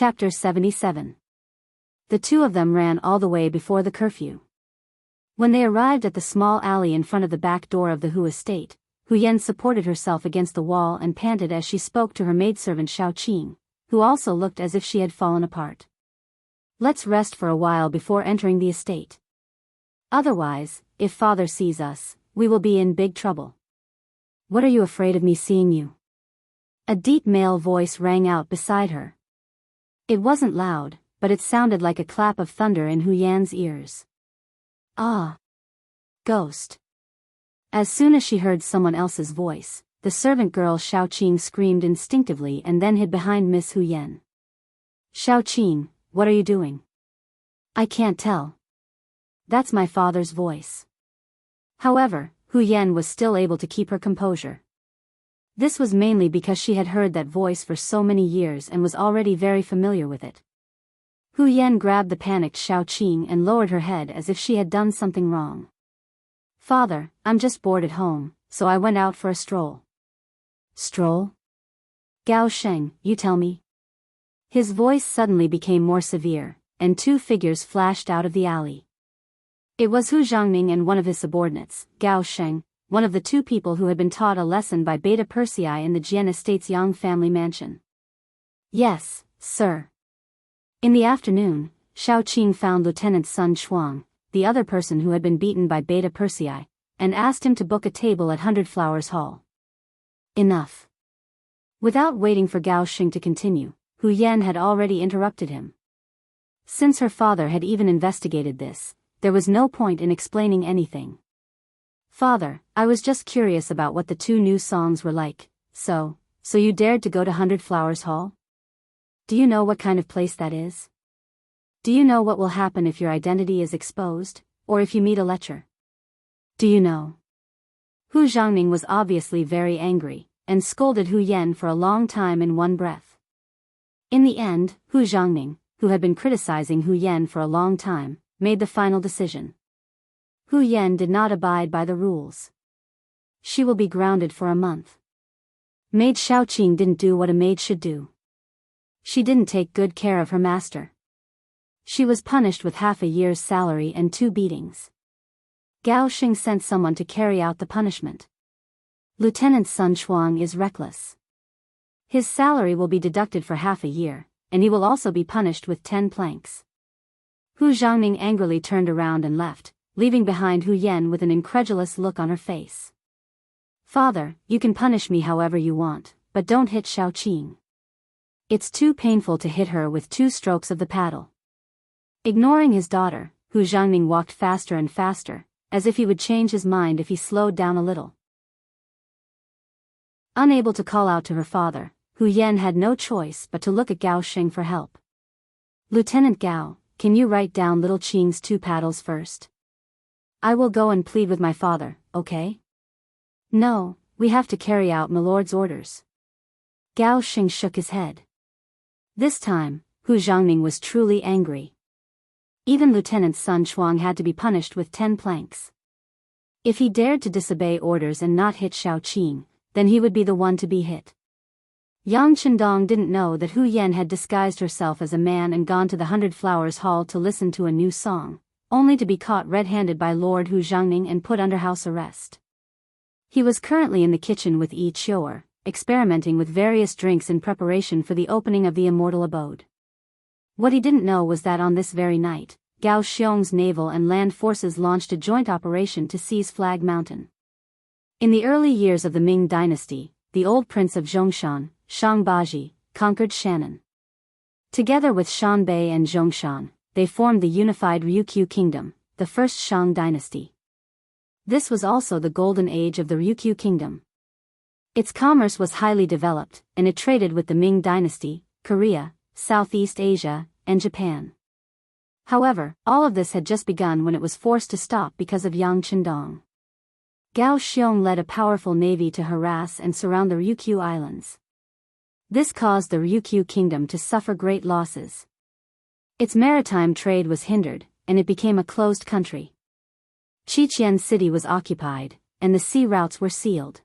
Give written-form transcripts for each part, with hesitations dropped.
Chapter 77. The two of them ran all the way before the curfew. When they arrived at the small alley in front of the back door of the Hu estate, Hu Yan supported herself against the wall and panted as she spoke to her maidservant Xiao Qing, who also looked as if she had fallen apart. "Let's rest for a while before entering the estate. Otherwise, if father sees us, we will be in big trouble." "What are you afraid of me seeing you?" A deep male voice rang out beside her. It wasn't loud, but it sounded like a clap of thunder in Hu Yan's ears. "Ah! Ghost!" As soon as she heard someone else's voice, the servant girl Xiao Qing screamed instinctively and then hid behind Miss Hu Yan. "Xiao Qing, what are you doing?" "I can't tell. That's my father's voice." However, Hu Yan was still able to keep her composure. This was mainly because she had heard that voice for so many years and was already very familiar with it. Hu Yan grabbed the panicked Xiao Qing and lowered her head as if she had done something wrong. "Father, I'm just bored at home, so I went out for a stroll." "Stroll? Gao Sheng, you tell me?" His voice suddenly became more severe, and two figures flashed out of the alley. It was Hu Zhangning and one of his subordinates, Gao Sheng, one of the two people who had been taught a lesson by Beta Persei in the Jian Estate's Yang family mansion. "Yes, sir." In the afternoon, Xiao Qing found Lieutenant Sun Chuang, the other person who had been beaten by Beta Persei, and asked him to book a table at 100 Flowers Hall. "Enough." Without waiting for Gao Sheng to continue, Hu Yan had already interrupted him. Since her father had even investigated this, there was no point in explaining anything. "Father, I was just curious about what the two new songs were like, so you dared to go to 100 Flowers Hall? Do you know what kind of place that is? Do you know what will happen if your identity is exposed, or if you meet a lecher? Do you know?" Hu Zhangning was obviously very angry, and scolded Hu Yan for a long time in one breath. In the end, Hu Zhangning, who had been criticizing Hu Yan for a long time, made the final decision. Hu Yan did not abide by the rules. She will be grounded for a month. Maid Xiao Qing didn't do what a maid should do. She didn't take good care of her master. She was punished with half a year's salary and 2 beatings. Gao Sheng sent someone to carry out the punishment. "Lieutenant Sun Chuang is reckless. His salary will be deducted for half a year, and he will also be punished with 10 planks." Hu Zhangning angrily turned around and left, leaving behind Hu Yan with an incredulous look on her face. "Father, you can punish me however you want, but don't hit Xiao Qing. It's too painful to hit her with 2 strokes of the paddle." Ignoring his daughter, Hu Zhangning walked faster and faster, as if he would change his mind if he slowed down a little. Unable to call out to her father, Hu Yan had no choice but to look at Gao Sheng for help. "Lieutenant Gao, can you write down little Qing's 2 paddles first? I will go and plead with my father, okay?" "No, we have to carry out my lord's orders." Gao Sheng shook his head. This time, Hu Zhangning was truly angry. Even Lieutenant Sun Chuang had to be punished with 10 planks. If he dared to disobey orders and not hit Xiao Qing, then he would be the one to be hit. Yang Chendong didn't know that Hu Yan had disguised herself as a man and gone to the 100 Flowers Hall to listen to a new song, only to be caught red-handed by Lord Hu Zhangning and put under house arrest. He was currently in the kitchen with Yi Qiu'er, experimenting with various drinks in preparation for the opening of the immortal abode. What he didn't know was that on this very night, Gao Xiong's naval and land forces launched a joint operation to seize Flag Mountain. In the early years of the Ming dynasty, the old prince of Zhongshan, Shang Baji, conquered Shannon. Together with Shan Bei and Zhongshan, they formed the unified Ryukyu Kingdom, the first Shang dynasty. This was also the golden age of the Ryukyu Kingdom. Its commerce was highly developed, and it traded with the Ming dynasty, Korea, Southeast Asia, and Japan. However, all of this had just begun when it was forced to stop because of Yang Chendong. Gao Xiong led a powerful navy to harass and surround the Ryukyu Islands. This caused the Ryukyu Kingdom to suffer great losses. Its maritime trade was hindered, and it became a closed country. Qiqian City was occupied, and the sea routes were sealed.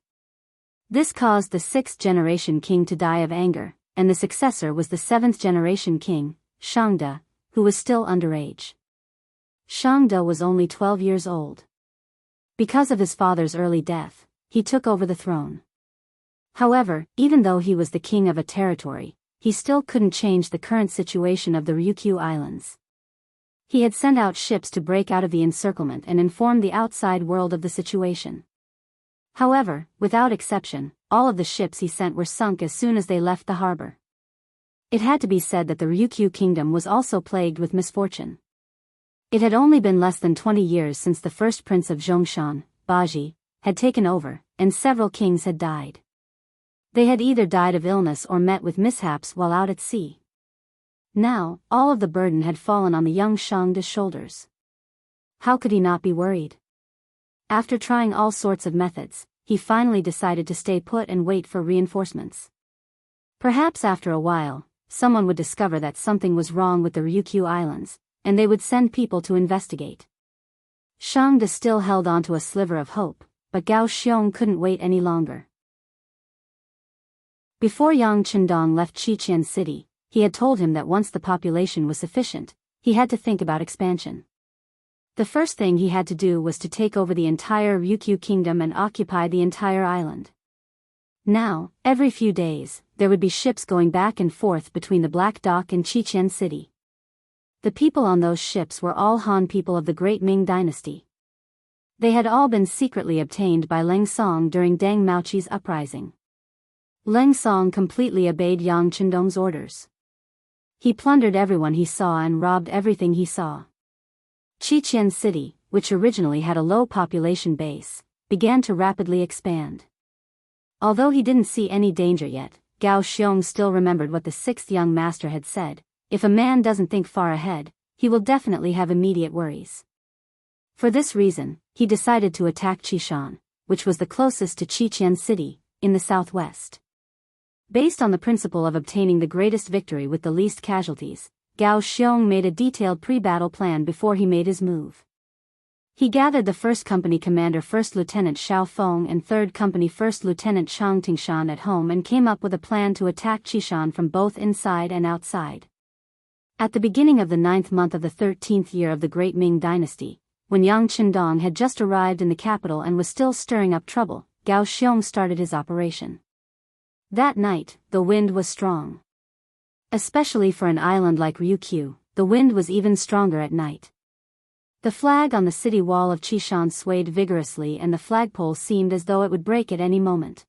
This caused the 6th generation king to die of anger, and the successor was the seventh-generation king, Shangde, who was still underage. Shangde was only 12 years old. Because of his father's early death, he took over the throne. However, even though he was the king of a territory, he still couldn't change the current situation of the Ryukyu Islands. He had sent out ships to break out of the encirclement and inform the outside world of the situation. However, without exception, all of the ships he sent were sunk as soon as they left the harbor. It had to be said that the Ryukyu kingdom was also plagued with misfortune. It had only been less than 20 years since the first prince of Zhongshan, Baji, had taken over, and several kings had died. They had either died of illness or met with mishaps while out at sea. Now, all of the burden had fallen on the young Shangde's shoulders. How could he not be worried? After trying all sorts of methods, he finally decided to stay put and wait for reinforcements. Perhaps after a while, someone would discover that something was wrong with the Ryukyu Islands, and they would send people to investigate. Shangde still held on to a sliver of hope, but Gao Xiong couldn't wait any longer. Before Yang Qindong left Qiqian City, he had told him that once the population was sufficient, he had to think about expansion. The first thing he had to do was to take over the entire Ryukyu kingdom and occupy the entire island. Now, every few days, there would be ships going back and forth between the Black Dock and Qiqian City. The people on those ships were all Han people of the Great Ming Dynasty. They had all been secretly obtained by Leng Song during Deng Maoqi's uprising. Leng Song completely obeyed Yang Qindong's orders. He plundered everyone he saw and robbed everything he saw. Qiqian City, which originally had a low population base, began to rapidly expand. Although he didn't see any danger yet, Gao Xiong still remembered what the sixth young master had said: if a man doesn't think far ahead, he will definitely have immediate worries. For this reason, he decided to attack Qishan, which was the closest to Qiqian City, in the southwest. Based on the principle of obtaining the greatest victory with the least casualties, Gao Xiong made a detailed pre-battle plan before he made his move. He gathered the 1st Company Commander 1st Lieutenant Xiao Feng and 3rd Company 1st Lieutenant Chang Tingshan at home and came up with a plan to attack Qishan from both inside and outside. At the beginning of the 9th month of the 13th year of the Great Ming Dynasty, when Yang Qindong had just arrived in the capital and was still stirring up trouble, Gao Xiong started his operation. That night, the wind was strong. Especially for an island like Ryukyu, the wind was even stronger at night. The flag on the city wall of Qishan swayed vigorously and the flagpole seemed as though it would break at any moment.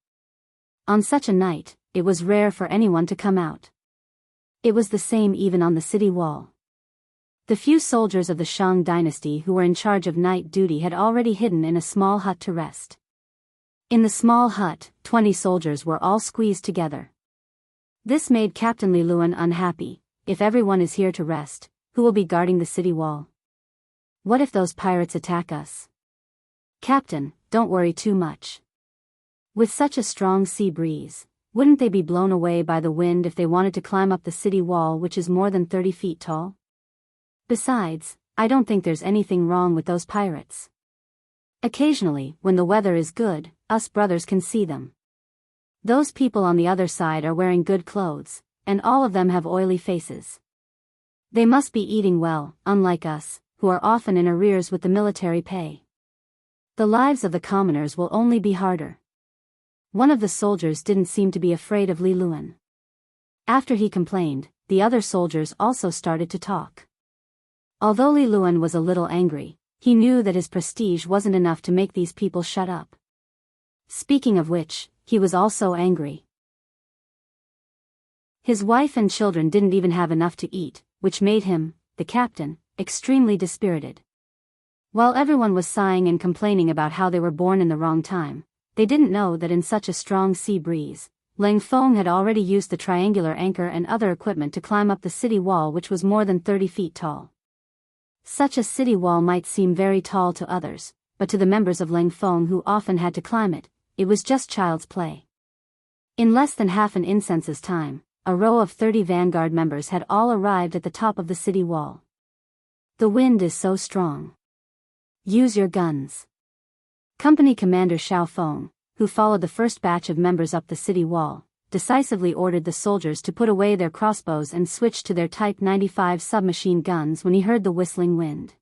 On such a night, it was rare for anyone to come out. It was the same even on the city wall. The few soldiers of the Shang dynasty who were in charge of night duty had already hidden in a small hut to rest. In the small hut, 20 soldiers were all squeezed together. This made Captain Li Luan unhappy. If everyone is here to rest, who will be guarding the city wall? What if those pirates attack us? Captain, don't worry too much. With such a strong sea breeze, wouldn't they be blown away by the wind if they wanted to climb up the city wall, which is more than 30 feet tall? Besides, I don't think there's anything wrong with those pirates. Occasionally, when the weather is good, us brothers can see them. Those people on the other side are wearing good clothes, and all of them have oily faces. They must be eating well, unlike us, who are often in arrears with the military pay. The lives of the commoners will only be harder. One of the soldiers didn't seem to be afraid of Li Luan. After he complained, the other soldiers also started to talk. Although Li Luan was a little angry, he knew that his prestige wasn't enough to make these people shut up. Speaking of which, he was also angry. His wife and children didn't even have enough to eat, which made him, the captain, extremely dispirited. While everyone was sighing and complaining about how they were born in the wrong time, they didn't know that in such a strong sea breeze, Leng Feng had already used the triangular anchor and other equipment to climb up the city wall, which was more than 30 feet tall. Such a city wall might seem very tall to others, but to the members of Leng Feng who often had to climb it, it was just child's play. In less than half an incense's time, a row of 30 vanguard members had all arrived at the top of the city wall. The wind is so strong. Use your guns. Company Commander Xiao Feng, who followed the first batch of members up the city wall, decisively ordered the soldiers to put away their crossbows and switch to their Type 95 submachine guns when he heard the whistling wind.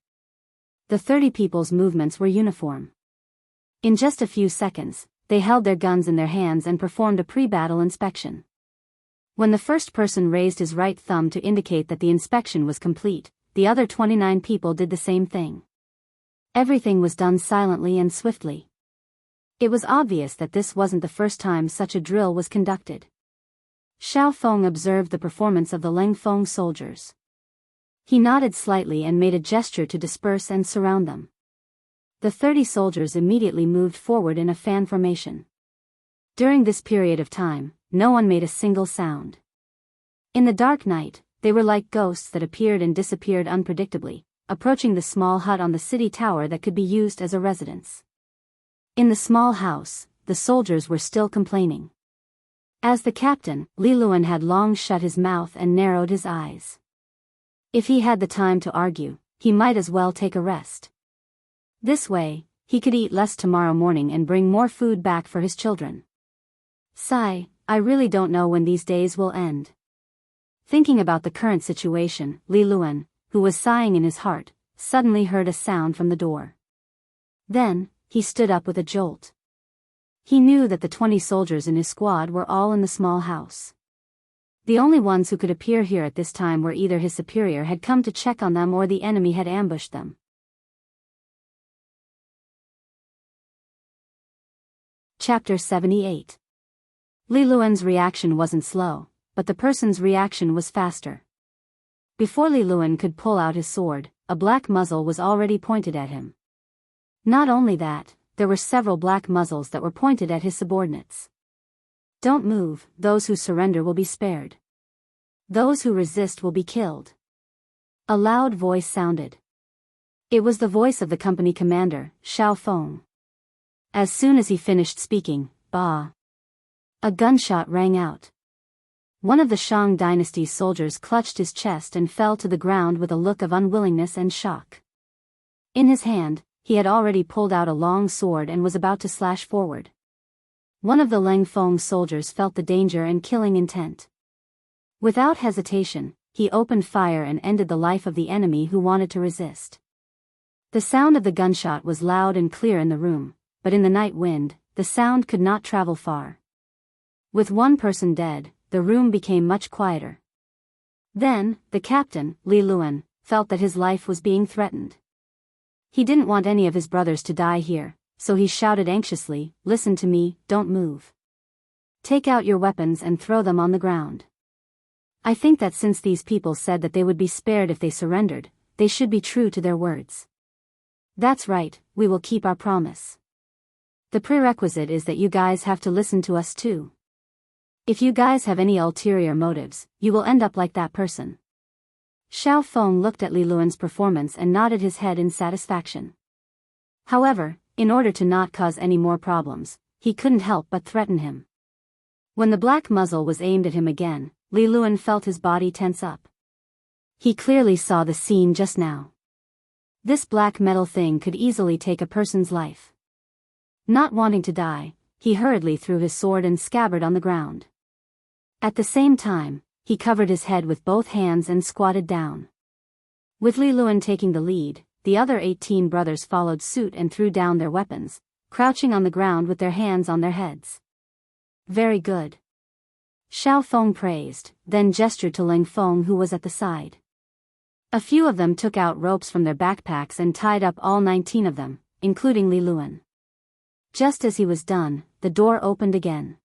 The 30 people's movements were uniform. In just a few seconds, they held their guns in their hands and performed a pre-battle inspection. When the first person raised his right thumb to indicate that the inspection was complete, the other 29 people did the same thing. Everything was done silently and swiftly. It was obvious that this wasn't the first time such a drill was conducted. Xiao Feng observed the performance of the Leng Feng soldiers. He nodded slightly and made a gesture to disperse and surround them. The 30 soldiers immediately moved forward in a fan formation. During this period of time, no one made a single sound. In the dark night, they were like ghosts that appeared and disappeared unpredictably, approaching the small hut on the city tower that could be used as a residence. In the small house, the soldiers were still complaining. As the captain, Li Luan had long shut his mouth and narrowed his eyes. If he had the time to argue, he might as well take a rest. This way, he could eat less tomorrow morning and bring more food back for his children. Sigh, I really don't know when these days will end. Thinking about the current situation, Li Luan, who was sighing in his heart, suddenly heard a sound from the door. Then, he stood up with a jolt. He knew that the 20 soldiers in his squad were all in the small house. The only ones who could appear here at this time were either his superior had come to check on them or the enemy had ambushed them. Chapter 78. Li Luan's reaction wasn't slow, but the person's reaction was faster. Before Li Luan could pull out his sword, a black muzzle was already pointed at him. Not only that, there were several black muzzles that were pointed at his subordinates. Don't move, those who surrender will be spared. Those who resist will be killed. A loud voice sounded. It was the voice of the company commander, Xiao Feng. As soon as he finished speaking, bah! A gunshot rang out. One of the Shang dynasty's soldiers clutched his chest and fell to the ground with a look of unwillingness and shock. In his hand, he had already pulled out a long sword and was about to slash forward. One of the Leng Feng soldiers felt the danger and killing intent. Without hesitation, he opened fire and ended the life of the enemy who wanted to resist. The sound of the gunshot was loud and clear in the room, but in the night wind, the sound could not travel far. With one person dead, the room became much quieter. Then, the captain, Li Luan, felt that his life was being threatened. He didn't want any of his brothers to die here, so he shouted anxiously, "Listen to me, don't move. Take out your weapons and throw them on the ground. I think that since these people said that they would be spared if they surrendered, they should be true to their words. That's right, we will keep our promise. The prerequisite is that you guys have to listen to us too. If you guys have any ulterior motives, you will end up like that person." Xiao Feng looked at Li Luan's performance and nodded his head in satisfaction. However, in order to not cause any more problems, he couldn't help but threaten him. When the black muzzle was aimed at him again, Li Luan felt his body tense up. He clearly saw the scene just now. This black metal thing could easily take a person's life. Not wanting to die, he hurriedly threw his sword and scabbard on the ground. At the same time, he covered his head with both hands and squatted down. With Li Luan taking the lead, the other 18 brothers followed suit and threw down their weapons, crouching on the ground with their hands on their heads. Very good. Xiao Feng praised, then gestured to Leng Feng who was at the side. A few of them took out ropes from their backpacks and tied up all 19 of them, including Li Luan. Just as he was done, the door opened again.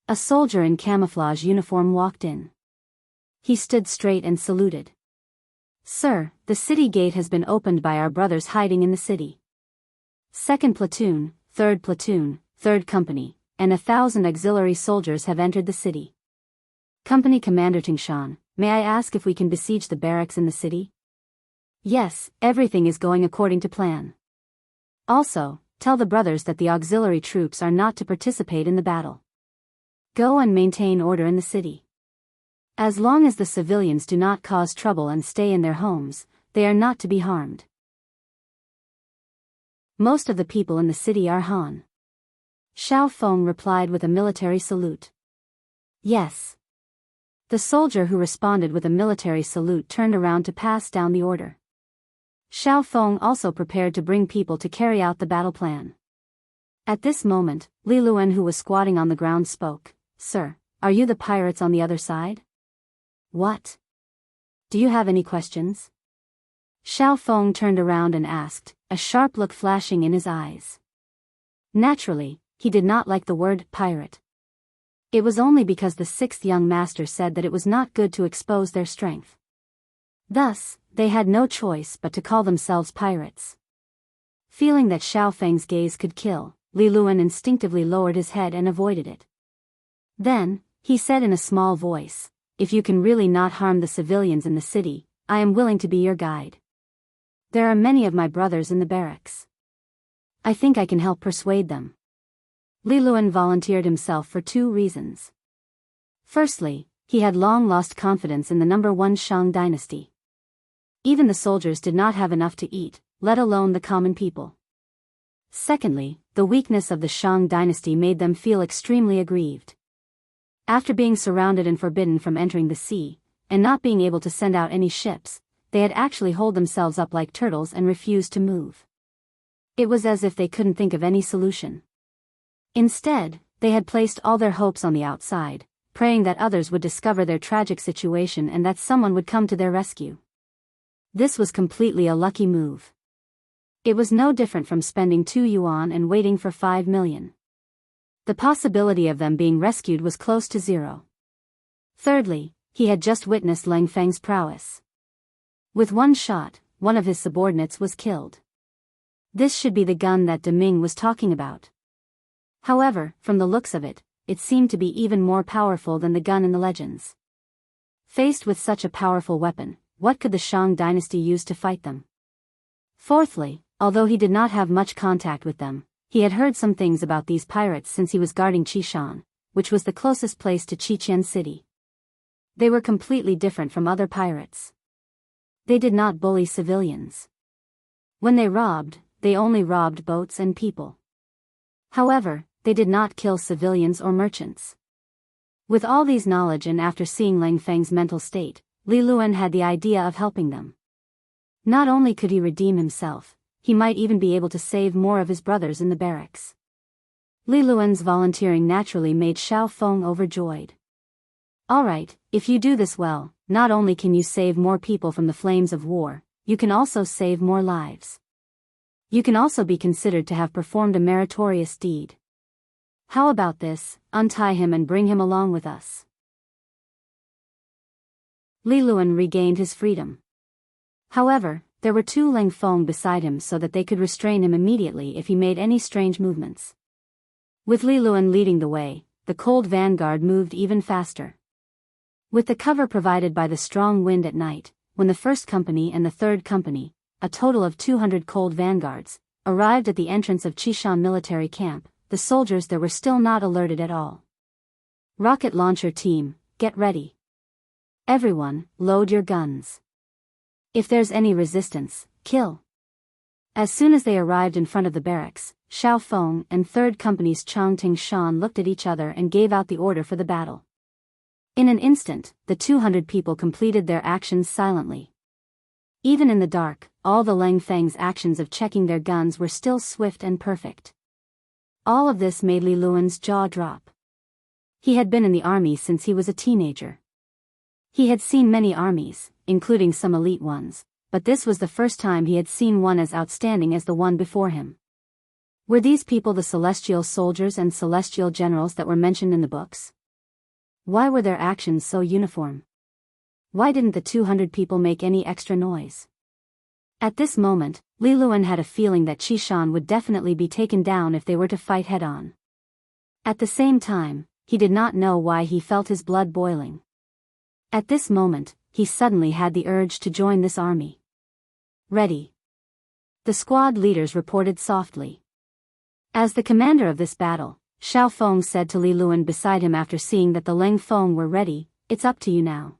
A soldier in camouflage uniform walked in. He stood straight and saluted. "Sir, the city gate has been opened by our brothers hiding in the city. 2nd platoon, 3rd platoon, 3rd company, and 1,000 auxiliary soldiers have entered the city. Company Commander Tingshan, may I ask if we can besiege the barracks in the city?" "Yes, everything is going according to plan. Also, tell the brothers that the auxiliary troops are not to participate in the battle. Go and maintain order in the city. As long as the civilians do not cause trouble and stay in their homes, they are not to be harmed. Most of the people in the city are Han." Xiao Feng replied with a military salute. Yes. The soldier who responded with a military salute turned around to pass down the order. Xiao Feng also prepared to bring people to carry out the battle plan. At this moment, Li Luan, who was squatting on the ground, spoke. Sir, are you the pirates on the other side? What? Do you have any questions? Xiao Feng turned around and asked, a sharp look flashing in his eyes. Naturally, he did not like the word pirate. It was only because the sixth young master said that it was not good to expose their strength. Thus, they had no choice but to call themselves pirates. Feeling that Xiao Feng's gaze could kill, Li Luan instinctively lowered his head and avoided it. Then, he said in a small voice, if you can really not harm the civilians in the city, I am willing to be your guide. There are many of my brothers in the barracks. I think I can help persuade them. Li Luan volunteered himself for 2 reasons. Firstly, he had long lost confidence in the number 1 Shang dynasty. Even the soldiers did not have enough to eat, let alone the common people. Secondly, the weakness of the Shang dynasty made them feel extremely aggrieved. After being surrounded and forbidden from entering the sea, and not being able to send out any ships, they had actually holed themselves up like turtles and refused to move. It was as if they couldn't think of any solution. Instead, they had placed all their hopes on the outside, praying that others would discover their tragic situation and that someone would come to their rescue. This was completely a lucky move. It was no different from spending 2 yuan and waiting for 5 million. The possibility of them being rescued was close to 0. Thirdly, he had just witnessed Lang Feng's prowess. With 1 shot, one of his subordinates was killed. This should be the gun that De Ming was talking about. However, from the looks of it, it seemed to be even more powerful than the gun in the legends. Faced with such a powerful weapon, what could the Shang dynasty use to fight them? Fourthly, although he did not have much contact with them, he had heard some things about these pirates since he was guarding Qishan, which was the closest place to Qiqian city. They were completely different from other pirates. They did not bully civilians. When they robbed, they only robbed boats and people. However, they did not kill civilians or merchants. With all these knowledge and after seeing Lang Feng's mental state, Li Luan had the idea of helping them. Not only could he redeem himself, he might even be able to save more of his brothers in the barracks. Li Luan's volunteering naturally made Xiao Feng overjoyed. Alright, if you do this well, not only can you save more people from the flames of war, you can also save more lives. You can also be considered to have performed a meritorious deed. How about this, untie him and bring him along with us. Li Luan regained his freedom. However, there were 2 Lang Feng beside him so that they could restrain him immediately if he made any strange movements. With Li Luan leading the way, the cold vanguard moved even faster. With the cover provided by the strong wind at night, when the 1st company and the 3rd company, a total of 200 cold vanguards, arrived at the entrance of Qishan military camp, the soldiers there were still not alerted at all. Rocket launcher team, get ready. Everyone, load your guns. If there's any resistance, kill. As soon as they arrived in front of the barracks, Xiao Feng and 3rd Company's Chang Tingshan looked at each other and gave out the order for the battle. In an instant, the 200 people completed their actions silently. Even in the dark, all the Lang Feng's actions of checking their guns were still swift and perfect. All of this made Li Luan's jaw drop. He had been in the army since he was a teenager. He had seen many armies, including some elite ones, but this was the first time he had seen one as outstanding as the one before him. Were these people the celestial soldiers and celestial generals that were mentioned in the books? Why were their actions so uniform? Why didn't the 200 people make any extra noise? At this moment, Li Luan had a feeling that Qishan would definitely be taken down if they were to fight head-on. At the same time, he did not know why he felt his blood boiling. At this moment, he suddenly had the urge to join this army. Ready. The squad leaders reported softly. As the commander of this battle, Xiao Feng said to Li Luan beside him after seeing that the Lang Feng were ready, it's up to you now.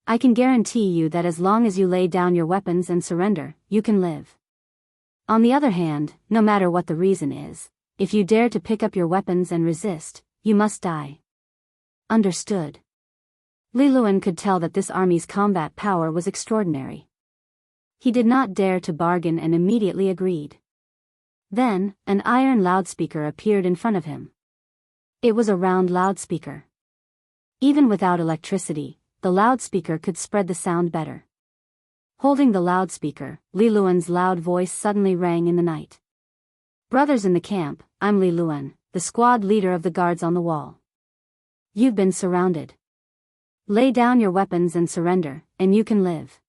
I can guarantee you that as long as you lay down your weapons and surrender, you can live. On the other hand, no matter what the reason is, if you dare to pick up your weapons and resist, you must die. Understood. Li Luan could tell that this army's combat power was extraordinary. He did not dare to bargain and immediately agreed. Then, an iron loudspeaker appeared in front of him. It was a round loudspeaker. Even without electricity, the loudspeaker could spread the sound better. Holding the loudspeaker, Li Luan's loud voice suddenly rang in the night. "Brothers in the camp, I'm Li Luan, the squad leader of the guards on the wall. You've been surrounded. Lay down your weapons and surrender, and you can live.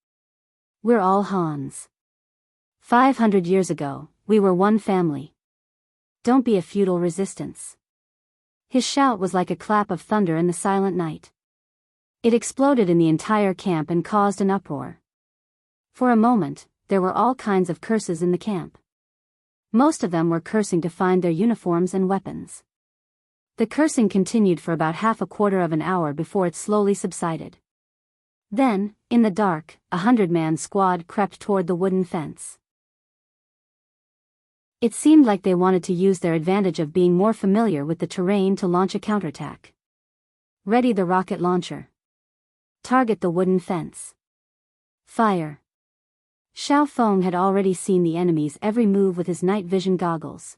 We're all Hans. 500 years ago, we were one family. Don't be a futile resistance." His shout was like a clap of thunder in the silent night. It exploded in the entire camp and caused an uproar. For a moment, there were all kinds of curses in the camp. Most of them were cursing to find their uniforms and weapons. The cursing continued for about half a quarter of an hour before it slowly subsided. Then, in the dark, 100-man squad crept toward the wooden fence. It seemed like they wanted to use their advantage of being more familiar with the terrain to launch a counterattack. Ready the rocket launcher. Target the wooden fence. Fire. Xiao Feng had already seen the enemy's every move with his night vision goggles.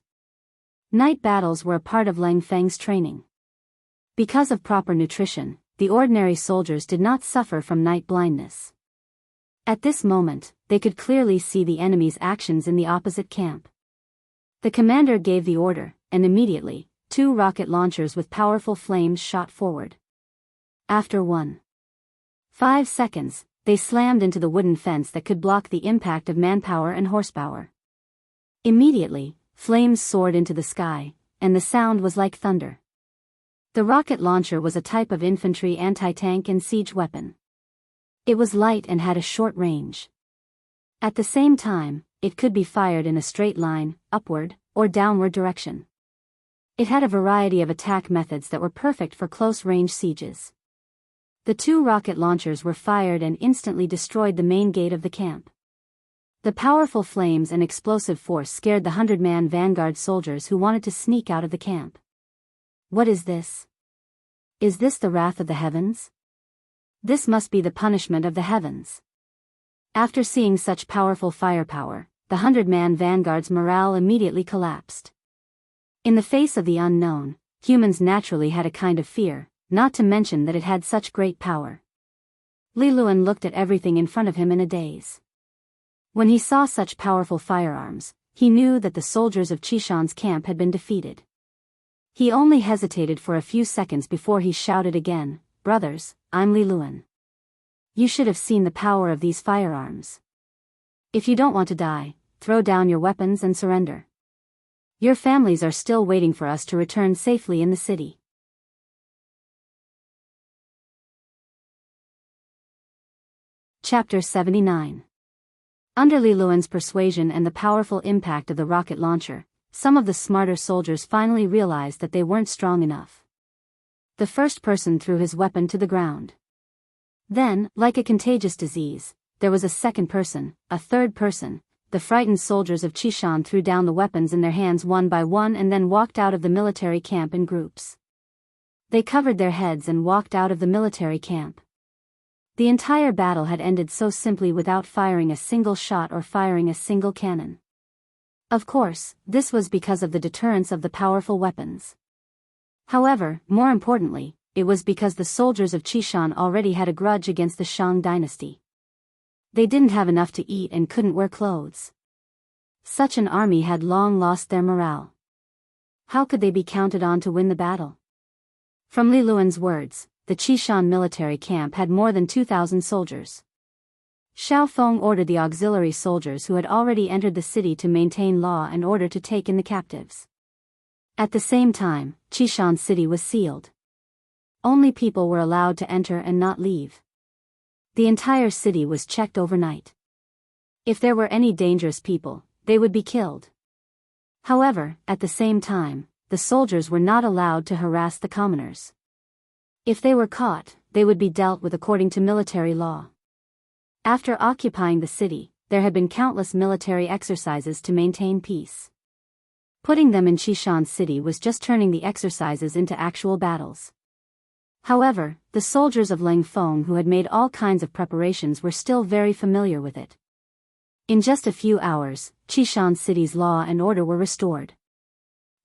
Night battles were a part of Lang Feng's training. Because of proper nutrition, the ordinary soldiers did not suffer from night blindness. At this moment, they could clearly see the enemy's actions in the opposite camp. The commander gave the order, and immediately, 2 rocket launchers with powerful flames shot forward. After 1.5 seconds, they slammed into the wooden fence that could block the impact of manpower and horsepower. Immediately, flames soared into the sky, and the sound was like thunder. The rocket launcher was a type of infantry anti-tank and siege weapon. It was light and had a short range. At the same time, it could be fired in a straight line, upward, or downward direction. It had a variety of attack methods that were perfect for close-range sieges. The 2 rocket launchers were fired and instantly destroyed the main gate of the camp. The powerful flames and explosive force scared the 100-man vanguard soldiers who wanted to sneak out of the camp. What is this? Is this the wrath of the heavens? This must be the punishment of the heavens. After seeing such powerful firepower, the 100-man vanguard's morale immediately collapsed. In the face of the unknown, humans naturally had a kind of fear, not to mention that it had such great power. Li Luan looked at everything in front of him in a daze. When he saw such powerful firearms, he knew that the soldiers of Qishan's camp had been defeated. He only hesitated for a few seconds before he shouted again, "Brothers, I'm Li Luan. You should have seen the power of these firearms. If you don't want to die, throw down your weapons and surrender. Your families are still waiting for us to return safely in the city." Chapter 79. Under Li Luan's persuasion and the powerful impact of the rocket launcher, some of the smarter soldiers finally realized that they weren't strong enough. The first person threw his weapon to the ground. Then, like a contagious disease, there was a second person, a third person. The frightened soldiers of Qishan threw down the weapons in their hands one by one and then walked out of the military camp in groups. They covered their heads and walked out of the military camp. The entire battle had ended so simply without firing a single shot or firing a single cannon. Of course, this was because of the deterrence of the powerful weapons. However, more importantly, it was because the soldiers of Qishan already had a grudge against the Shang dynasty. They didn't have enough to eat and couldn't wear clothes. Such an army had long lost their morale. How could they be counted on to win the battle? From Li Luan's words, the Qishan military camp had more than 2,000 soldiers. Xiao Feng ordered the auxiliary soldiers who had already entered the city to maintain law and order to take in the captives. At the same time, Qishan city was sealed. Only people were allowed to enter and not leave. The entire city was checked overnight. If there were any dangerous people, they would be killed. However, at the same time, the soldiers were not allowed to harass the commoners. If they were caught, they would be dealt with according to military law. After occupying the city, there had been countless military exercises to maintain peace. Putting them in Qishan city was just turning the exercises into actual battles. However, the soldiers of Ling Feng who had made all kinds of preparations were still very familiar with it. In just a few hours, Qishan City's law and order were restored.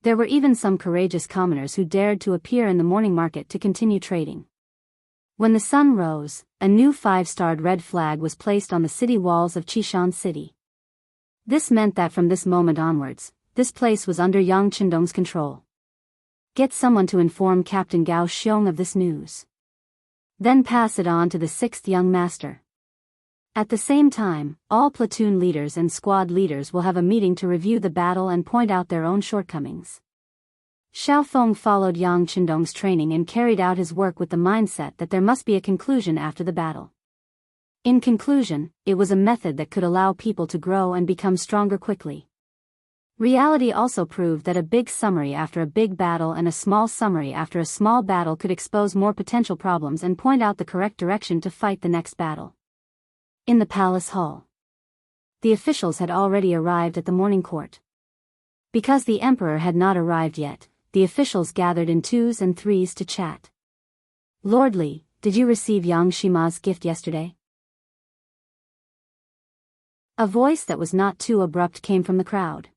There were even some courageous commoners who dared to appear in the morning market to continue trading. When the sun rose, a new 5-starred red flag was placed on the city walls of Qishan City. This meant that from this moment onwards, this place was under Yang Chendong's control. Get someone to inform Captain Gao Xiong of this news. Then pass it on to the 6th young master. At the same time, all platoon leaders and squad leaders will have a meeting to review the battle and point out their own shortcomings. Xiaofeng followed Yang Chendong's training and carried out his work with the mindset that there must be a conclusion after the battle. In conclusion, it was a method that could allow people to grow and become stronger quickly. Reality also proved that a big summary after a big battle and a small summary after a small battle could expose more potential problems and point out the correct direction to fight the next battle. In the palace hall, the officials had already arrived at the morning court. Because the emperor had not arrived yet, the officials gathered in 2s and 3s to chat. Lord Li, did you receive Yang Shima's gift yesterday? A voice that was not too abrupt came from the crowd.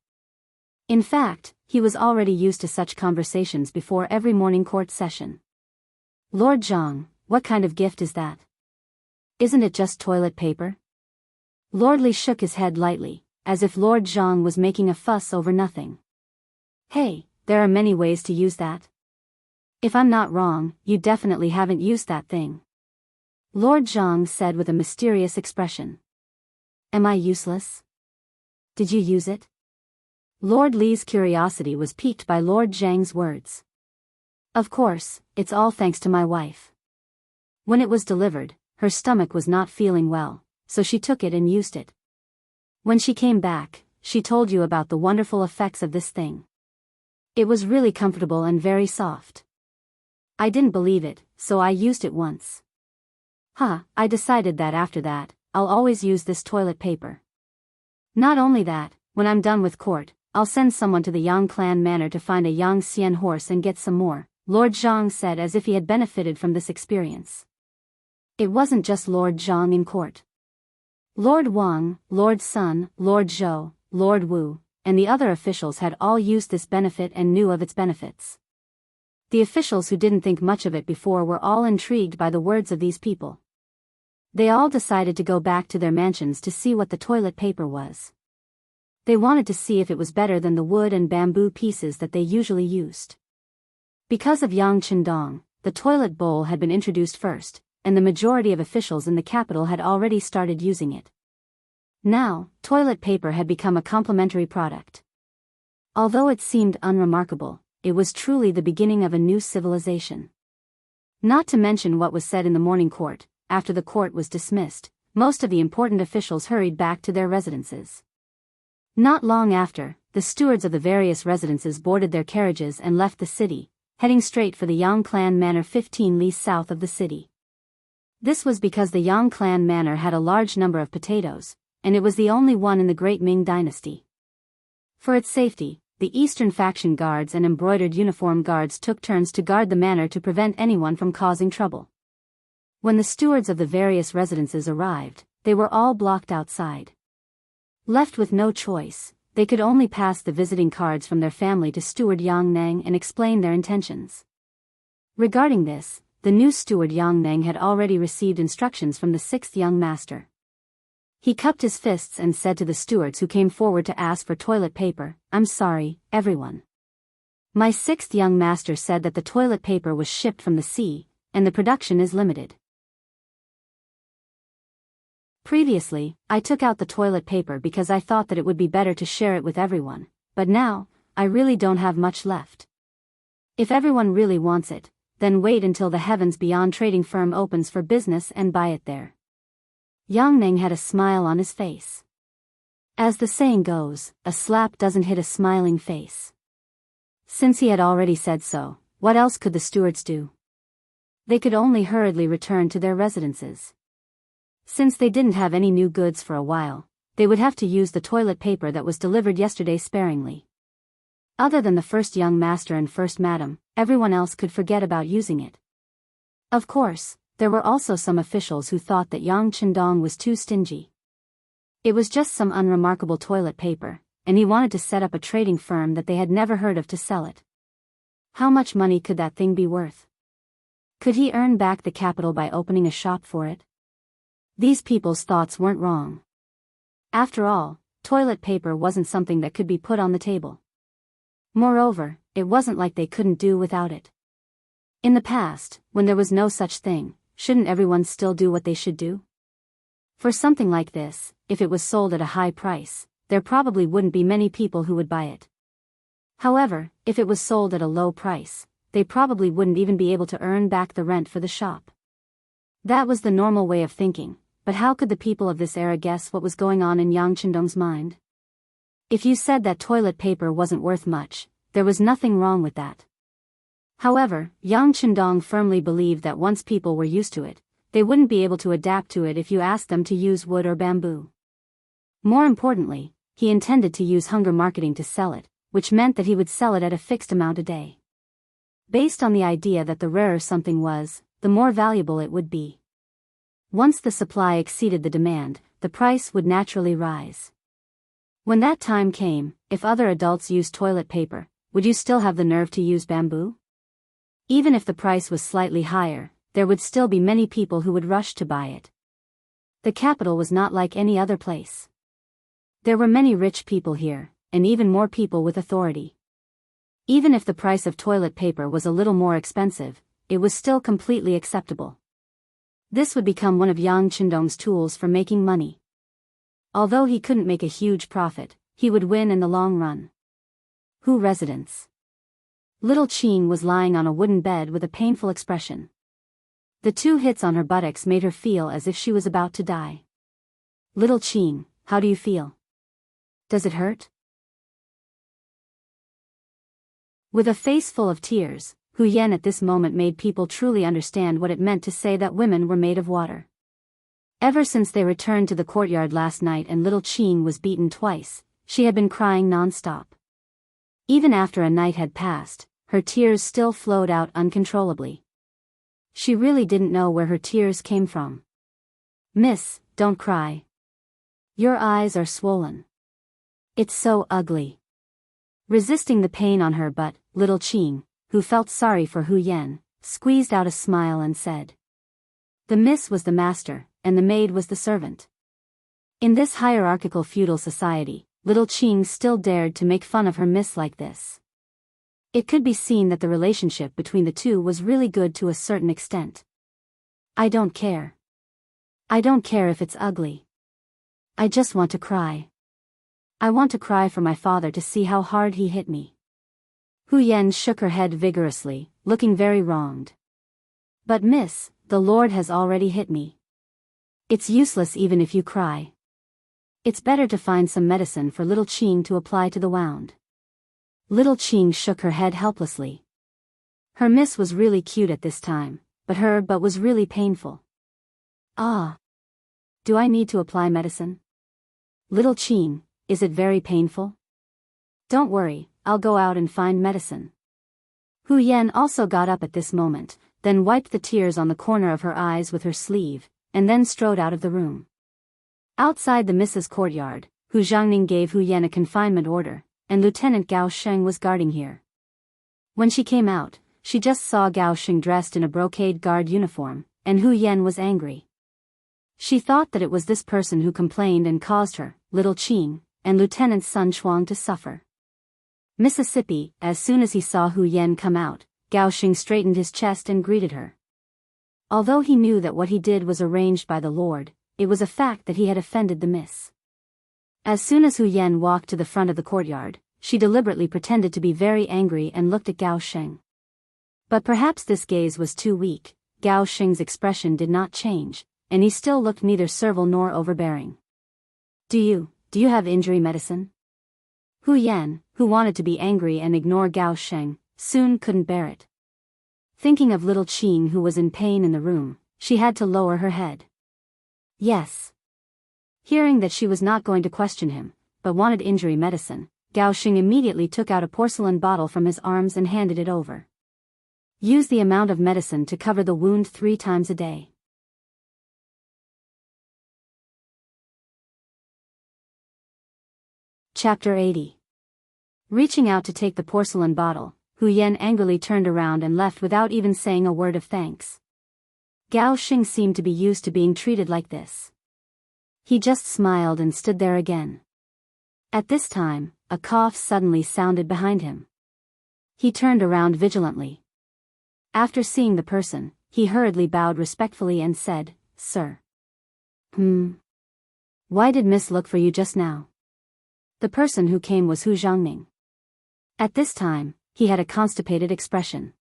In fact, he was already used to such conversations before every morning court session. Lord Zhang, what kind of gift is that? Isn't it just toilet paper? Lord Li shook his head lightly, as if Lord Zhang was making a fuss over nothing. Hey, there are many ways to use that. If I'm not wrong, you definitely haven't used that thing. Lord Zhang said with a mysterious expression. Am I useless? Did you use it? Lord Li's curiosity was piqued by Lord Zhang's words. Of course, it's all thanks to my wife. When it was delivered, her stomach was not feeling well, so she took it and used it. When she came back, she told you about the wonderful effects of this thing. It was really comfortable and very soft. I didn't believe it, so I used it once. I decided that after that, I'll always use this toilet paper. Not only that, when I'm done with court, I'll send someone to the Yang clan manor to find a Yang Xian horse and get some more, Lord Zhang said as if he had benefited from this experience. It wasn't just Lord Zhang in court. Lord Wang, Lord Sun, Lord Zhou, Lord Wu, and the other officials had all used this benefit and knew of its benefits. The officials who didn't think much of it before were all intrigued by the words of these people. They all decided to go back to their mansions to see what the toilet paper was. They wanted to see if it was better than the wood and bamboo pieces that they usually used. Because of Yang Chendong, the toilet bowl had been introduced first, and the majority of officials in the capital had already started using it. Now, toilet paper had become a complementary product. Although it seemed unremarkable, it was truly the beginning of a new civilization. Not to mention what was said in the morning court. After the court was dismissed, most of the important officials hurried back to their residences. Not long after, the stewards of the various residences boarded their carriages and left the city, heading straight for the Yang clan manor 15 li south of the city. This was because the Yang clan manor had a large number of potatoes, and it was the only one in the Great Ming dynasty. For its safety, the Eastern faction guards and embroidered uniform guards took turns to guard the manor to prevent anyone from causing trouble. When the stewards of the various residences arrived, they were all blocked outside. Left with no choice, they could only pass the visiting cards from their family to Steward Yang Neng and explain their intentions. Regarding this, the new steward Yang Neng had already received instructions from the 6th young master. He cupped his fists and said to the stewards who came forward to ask for toilet paper, I'm sorry, everyone. My 6th young master said that the toilet paper was shipped from the sea, and the production is limited. Previously, I took out the toilet paper because I thought that it would be better to share it with everyone, but now, I really don't have much left. If everyone really wants it, then wait until the Heavens Beyond trading firm opens for business and buy it there. Yang Ning had a smile on his face. As the saying goes, a slap doesn't hit a smiling face. Since he had already said so, what else could the stewards do? They could only hurriedly return to their residences. Since they didn't have any new goods for a while, they would have to use the toilet paper that was delivered yesterday sparingly. Other than the 1st young master and 1st madam, everyone else could forget about using it. Of course, there were also some officials who thought that Yang Chendong was too stingy. It was just some unremarkable toilet paper, and he wanted to set up a trading firm that they had never heard of to sell it. How much money could that thing be worth? Could he earn back the capital by opening a shop for it? These people's thoughts weren't wrong. After all, toilet paper wasn't something that could be put on the table. Moreover, it wasn't like they couldn't do without it. In the past, when there was no such thing, shouldn't everyone still do what they should do? For something like this, if it was sold at a high price, there probably wouldn't be many people who would buy it. However, if it was sold at a low price, they probably wouldn't even be able to earn back the rent for the shop. That was the normal way of thinking, but how could the people of this era guess what was going on in Yang Chendong's mind? If you said that toilet paper wasn't worth much, there was nothing wrong with that. However, Yang Chendong firmly believed that once people were used to it, they wouldn't be able to adapt to it if you asked them to use wood or bamboo. More importantly, he intended to use hunger marketing to sell it, which meant that he would sell it at a fixed amount a day. Based on the idea that the rarer something was, the more valuable it would be. Once the supply exceeded the demand, the price would naturally rise. When that time came, if other adults used toilet paper, would you still have the nerve to use bamboo? Even if the price was slightly higher, there would still be many people who would rush to buy it. The capital was not like any other place. There were many rich people here, and even more people with authority. Even if the price of toilet paper was a little more expensive, it was still completely acceptable. This would become one of Yang Chendong's tools for making money. Although he couldn't make a huge profit, he would win in the long run. Hu residence. Little Qing was lying on a wooden bed with a painful expression. The 2 hits on her buttocks made her feel as if she was about to die. Little Qing, how do you feel? Does it hurt? With a face full of tears, Hu Yan at this moment made people truly understand what it meant to say that women were made of water. Ever since they returned to the courtyard last night and little Qing was beaten twice, she had been crying non-stop. Even after a night had passed, her tears still flowed out uncontrollably. She really didn't know where her tears came from. Miss, don't cry. Your eyes are swollen. It's so ugly. Resisting the pain on her butt, little Qing, who felt sorry for Hu Yan, squeezed out a smile and said. The miss was the master, and the maid was the servant. In this hierarchical feudal society, little Qing still dared to make fun of her miss like this. It could be seen that the relationship between the two was really good to a certain extent. I don't care. I don't care if it's ugly. I just want to cry. I want to cry for my father to see how hard he hit me. Hu Yan shook her head vigorously, looking very wronged. But miss, the Lord has already hit me. It's useless even if you cry. It's better to find some medicine for little Qing to apply to the wound. Little Qing shook her head helplessly. Her miss was really cute at this time, but her butt was really painful. Ah. Do I need to apply medicine? Little Qing, is it very painful? Don't worry, I'll go out and find medicine. Hu Yan also got up at this moment, then wiped the tears on the corner of her eyes with her sleeve, and then strode out of the room. Outside the Mrs. courtyard, Hu Jiangning gave Hu Yan a confinement order, and Lieutenant Gao Sheng was guarding here. When she came out, she just saw Gao Sheng dressed in a brocade guard uniform, and Hu Yan was angry. She thought that it was this person who complained and caused her, little Qing, and Lieutenant Sun Chuang to suffer. Mississippi, as soon as he saw Hu Yan come out, Gao Sheng straightened his chest and greeted her. Although he knew that what he did was arranged by the Lord, it was a fact that he had offended the miss. As soon as Hu Yan walked to the front of the courtyard, she deliberately pretended to be very angry and looked at Gao Sheng. But perhaps this gaze was too weak. Gao Sheng's expression did not change, and he still looked neither servile nor overbearing. Do you have injury medicine? Hu Yan, who wanted to be angry and ignore Gao Sheng, soon couldn't bear it. Thinking of little Qing who was in pain in the room, she had to lower her head. Yes. Hearing that she was not going to question him, but wanted injury medicine, Gao Sheng immediately took out a porcelain bottle from his arms and handed it over. Use the amount of medicine to cover the wound 3 times a day. Chapter 80. Reaching out to take the porcelain bottle, Hu Yan angrily turned around and left without even saying a word of thanks. Gao Xing seemed to be used to being treated like this. He just smiled and stood there again. At this time, a cough suddenly sounded behind him. He turned around vigilantly. After seeing the person, he hurriedly bowed respectfully and said, "Sir." Why did Miss look for you just now?" The person who came was Hu Zhangning. At this time, he had a constipated expression.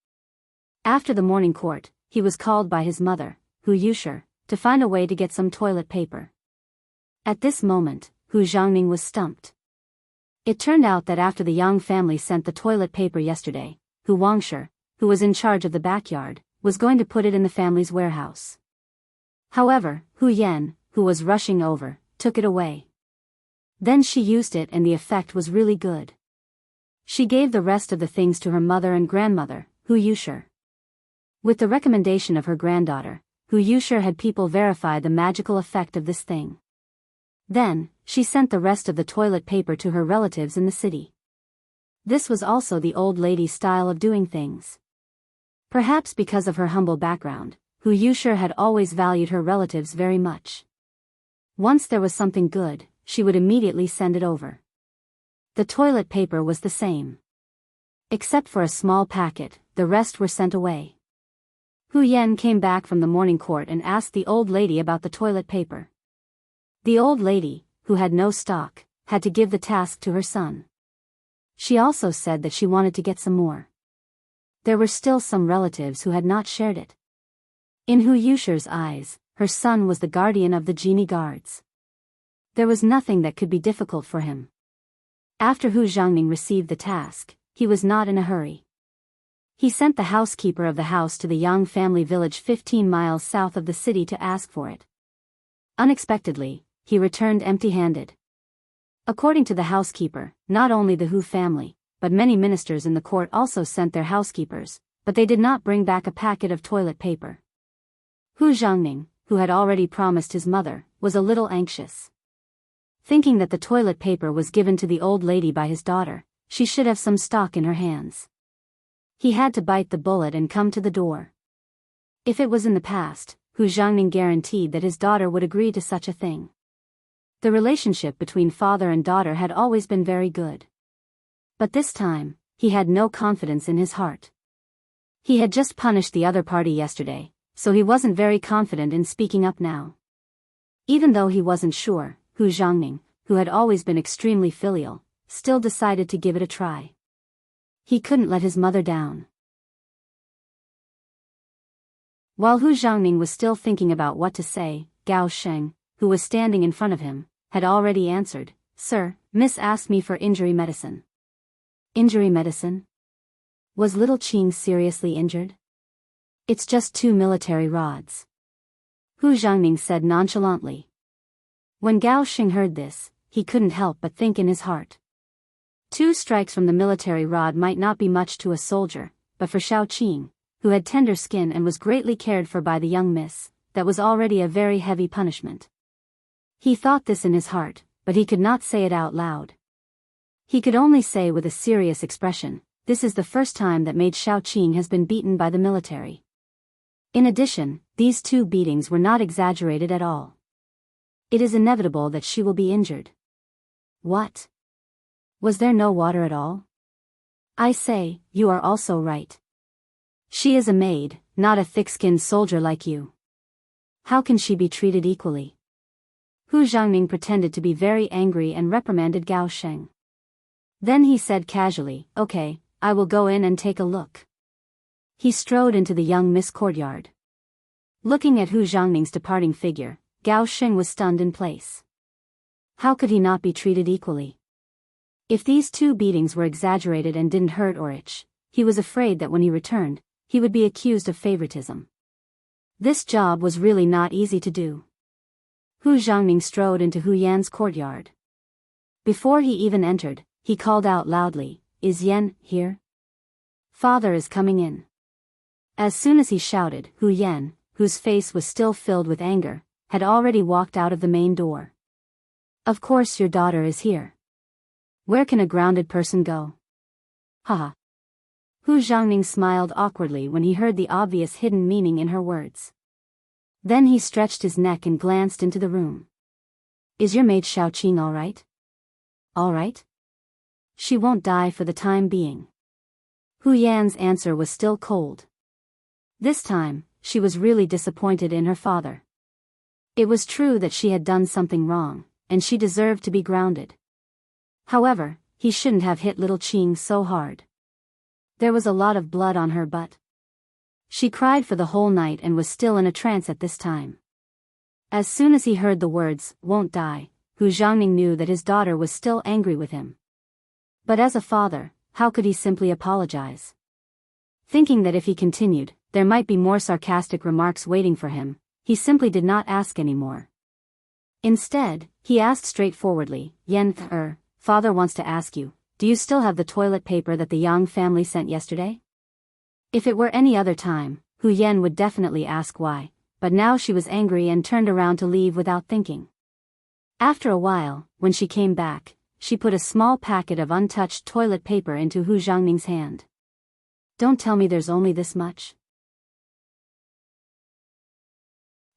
After the morning court, he was called by his mother, Hu Yushi, to find a way to get some toilet paper. At this moment, Hu Zhangning was stumped. It turned out that after the Yang family sent the toilet paper yesterday, Hu Wangshi, who was in charge of the backyard, was going to put it in the family's warehouse. However, Hu Yan, who was rushing over, took it away. Then she used it and the effect was really good. She gave the rest of the things to her mother and grandmother, Hu Yushi. With the recommendation of her granddaughter, Hu Yushi had people verify the magical effect of this thing. Then, she sent the rest of the toilet paper to her relatives in the city. This was also the old lady's style of doing things. Perhaps because of her humble background, Hu Yushi had always valued her relatives very much. Once there was something good, she would immediately send it over. The toilet paper was the same. Except for a small packet, the rest were sent away. Hu Yan came back from the morning court and asked the old lady about the toilet paper. The old lady, who had no stock, had to give the task to her son. She also said that she wanted to get some more. There were still some relatives who had not shared it. In Hu Yushi's eyes, her son was the guardian of the genie guards. There was nothing that could be difficult for him. After Hu Zhangning received the task, he was not in a hurry. He sent the housekeeper of the house to the Yang family village 15 miles south of the city to ask for it. Unexpectedly, he returned empty-handed. According to the housekeeper, not only the Hu family, but many ministers in the court also sent their housekeepers, but they did not bring back a packet of toilet paper. Hu Zhangning, who had already promised his mother, was a little anxious. Thinking that the toilet paper was given to the old lady by his daughter, she should have some stock in her hands. He had to bite the bullet and come to the door. If it was in the past, Hu Zhangning guaranteed that his daughter would agree to such a thing. The relationship between father and daughter had always been very good. But this time, he had no confidence in his heart. He had just punished the other party yesterday, so he wasn't very confident in speaking up now. Even though he wasn't sure, Hu Zhangning, who had always been extremely filial, still decided to give it a try. He couldn't let his mother down. While Hu Zhangning was still thinking about what to say, Gao Sheng, who was standing in front of him, had already answered, "Sir, Miss asked me for injury medicine." Injury medicine? Was little Qing seriously injured? It's just 2 military rods. Hu Zhangning said nonchalantly. When Gao Xing heard this, he couldn't help but think in his heart. 2 strikes from the military rod might not be much to a soldier, but for Shao Qing, who had tender skin and was greatly cared for by the young miss, that was already a very heavy punishment. He thought this in his heart, but he could not say it out loud. He could only say with a serious expression, "This is the first time that Maid Shao Qing has been beaten by the military." In addition, these 2 beatings were not exaggerated at all. It is inevitable that she will be injured. What? Was there no water at all? I say, you are also right. She is a maid, not a thick-skinned soldier like you. How can she be treated equally? Hu Zhangning pretended to be very angry and reprimanded Gao Sheng. Then he said casually, "Okay, I will go in and take a look." He strode into the young miss courtyard. Looking at Hu Zhangning's departing figure, Gao Sheng was stunned in place. How could he not be treated equally? If these 2 beatings were exaggerated and didn't hurt or itch, he was afraid that when he returned, he would be accused of favoritism. This job was really not easy to do. Hu Zhangning strode into Hu Yan's courtyard. Before he even entered, he called out loudly, "Is Yan here?" "Father is coming in." As soon as he shouted, Hu Yan, whose face was still filled with anger, had already walked out of the main door. Of course your daughter is here. Where can a grounded person go? Haha. Hu Jiangning smiled awkwardly when he heard the obvious hidden meaning in her words. Then he stretched his neck and glanced into the room. Is your maid Xiaoqing all right? All right? She won't die for the time being. Hu Yan's answer was still cold. This time, she was really disappointed in her father. It was true that she had done something wrong, and she deserved to be grounded. However, he shouldn't have hit little Qing so hard. There was a lot of blood on her butt. She cried for the whole night and was still in a trance at this time. As soon as he heard the words, won't die, Hu Jiangning knew that his daughter was still angry with him. But as a father, how could he simply apologize? Thinking that if he continued, there might be more sarcastic remarks waiting for him, he simply did not ask anymore. Instead, he asked straightforwardly, Yan, father wants to ask you, do you still have the toilet paper that the Yang family sent yesterday? If it were any other time, Hu Yan would definitely ask why, but now she was angry and turned around to leave without thinking. After a while, when she came back, she put a small packet of untouched toilet paper into Hu Jiangning's hand. Don't tell me there's only this much.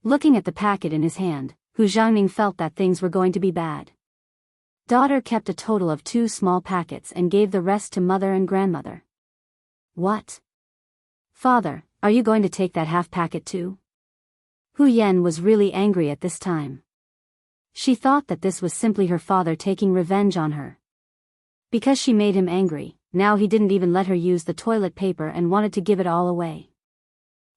Looking at the packet in his hand, Hu Jiangning felt that things were going to be bad. Daughter kept a total of 2 small packets and gave the rest to mother and grandmother. What? Father, are you going to take that half packet too? Hu Yan was really angry at this time. She thought that this was simply her father taking revenge on her. Because she made him angry, now he didn't even let her use the toilet paper and wanted to give it all away.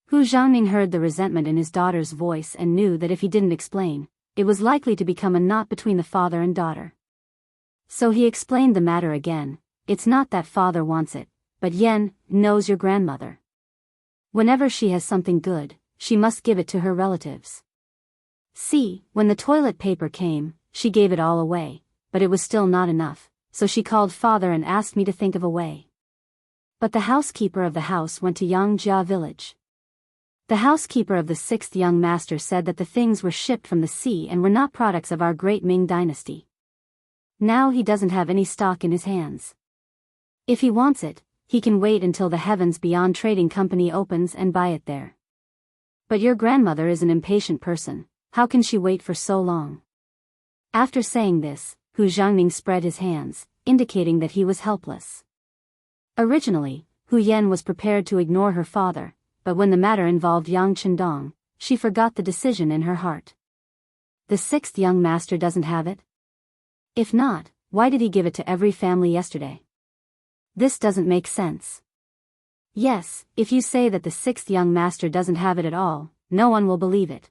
Hu Jiangning heard the resentment in his daughter's voice and knew that if he didn't explain, it was likely to become a knot between the father and daughter. So he explained the matter again. It's not that father wants it, but Yan knows your grandmother. Whenever she has something good, she must give it to her relatives. See, when the toilet paper came, she gave it all away, but it was still not enough, so she called father and asked me to think of a way. But the housekeeper of the house went to Yangjia village. The housekeeper of the 6th young master said that the things were shipped from the sea and were not products of our great Ming dynasty. Now he doesn't have any stock in his hands. If he wants it, he can wait until the Heavens Beyond Trading Company opens and buy it there. But your grandmother is an impatient person, how can she wait for so long? After saying this, Hu Jiangning spread his hands, indicating that he was helpless. Originally, Hu Yan was prepared to ignore her father, but when the matter involved Yang Chendong, she forgot the decision in her heart. The 6th young master doesn't have it? If not, why did he give it to every family yesterday? This doesn't make sense. Yes, if you say that the 6th young master doesn't have it at all, no one will believe it.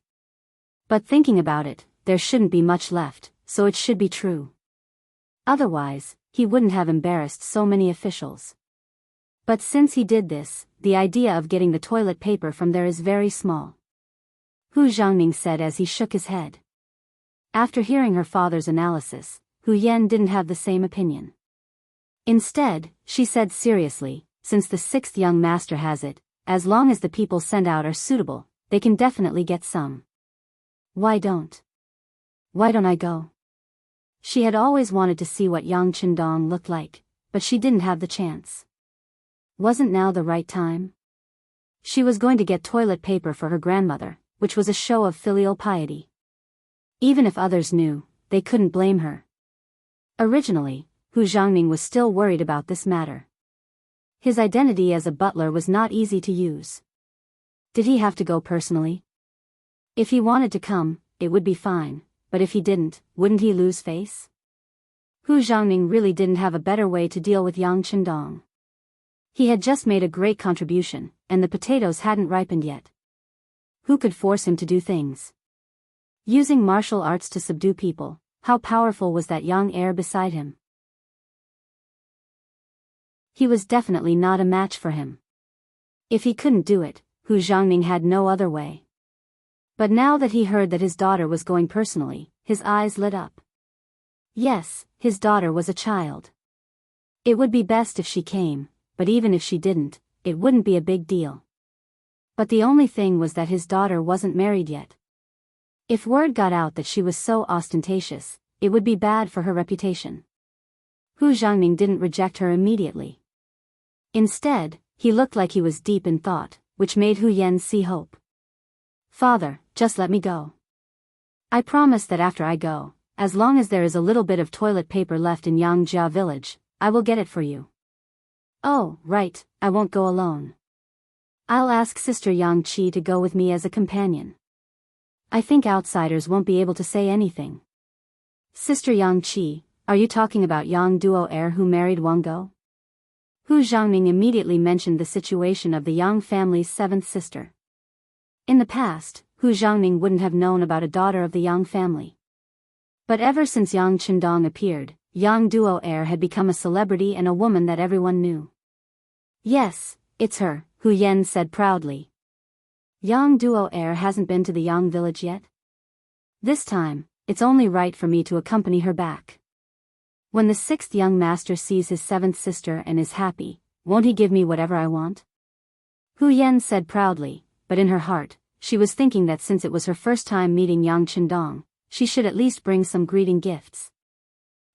But thinking about it, there shouldn't be much left, so it should be true. Otherwise, he wouldn't have embarrassed so many officials. But since he did this, the idea of getting the toilet paper from there is very small. Hu Jiangning said as he shook his head. After hearing her father's analysis, Hu Yan didn't have the same opinion. Instead, she said seriously, since the 6th young master has it, as long as the people sent out are suitable, they can definitely get some. Why don't I go? She had always wanted to see what Yang Chendong looked like, but she didn't have the chance. Wasn't now the right time? She was going to get toilet paper for her grandmother, which was a show of filial piety. Even if others knew, they couldn't blame her. Originally, Hu Jiangning was still worried about this matter. His identity as a butler was not easy to use. Did he have to go personally? If he wanted to come, it would be fine, but if he didn't, wouldn't he lose face? Hu Jiangning really didn't have a better way to deal with Yang Chendong. He had just made a great contribution, and the potatoes hadn't ripened yet. Who could force him to do things? Using martial arts to subdue people, how powerful was that young heir beside him? He was definitely not a match for him. If he couldn't do it, Hu Jiangning had no other way. But now that he heard that his daughter was going personally, his eyes lit up. Yes, his daughter was a child. It would be best if she came, but even if she didn't, it wouldn't be a big deal. But the only thing was that his daughter wasn't married yet. If word got out that she was so ostentatious, it would be bad for her reputation. Hu Zhangning didn't reject her immediately. Instead, he looked like he was deep in thought, which made Hu Yan see hope. "Father, just let me go. I promise that after I go, as long as there is a little bit of toilet paper left in Yangjia village, I will get it for you." "Oh, right, I won't go alone. I'll ask Sister Yang Qi to go with me as a companion. I think outsiders won't be able to say anything." "Sister Yang Qi, are you talking about Yang Duo heir who married Wang Go?" Hu Zhangning immediately mentioned the situation of the Yang family's seventh sister. In the past, Hu Zhangning wouldn't have known about a daughter of the Yang family. But ever since Yang Qindong appeared, Yang Duo heir had become a celebrity and a woman that everyone knew. "Yes, it's her," Hu Yan said proudly. "Yang Duo heir hasn't been to the Yang village yet? This time, it's only right for me to accompany her back. When the sixth young master sees his seventh sister and is happy, won't he give me whatever I want?" Hu Yan said proudly, but in her heart, she was thinking that since it was her first time meeting Yang Qindong, she should at least bring some greeting gifts.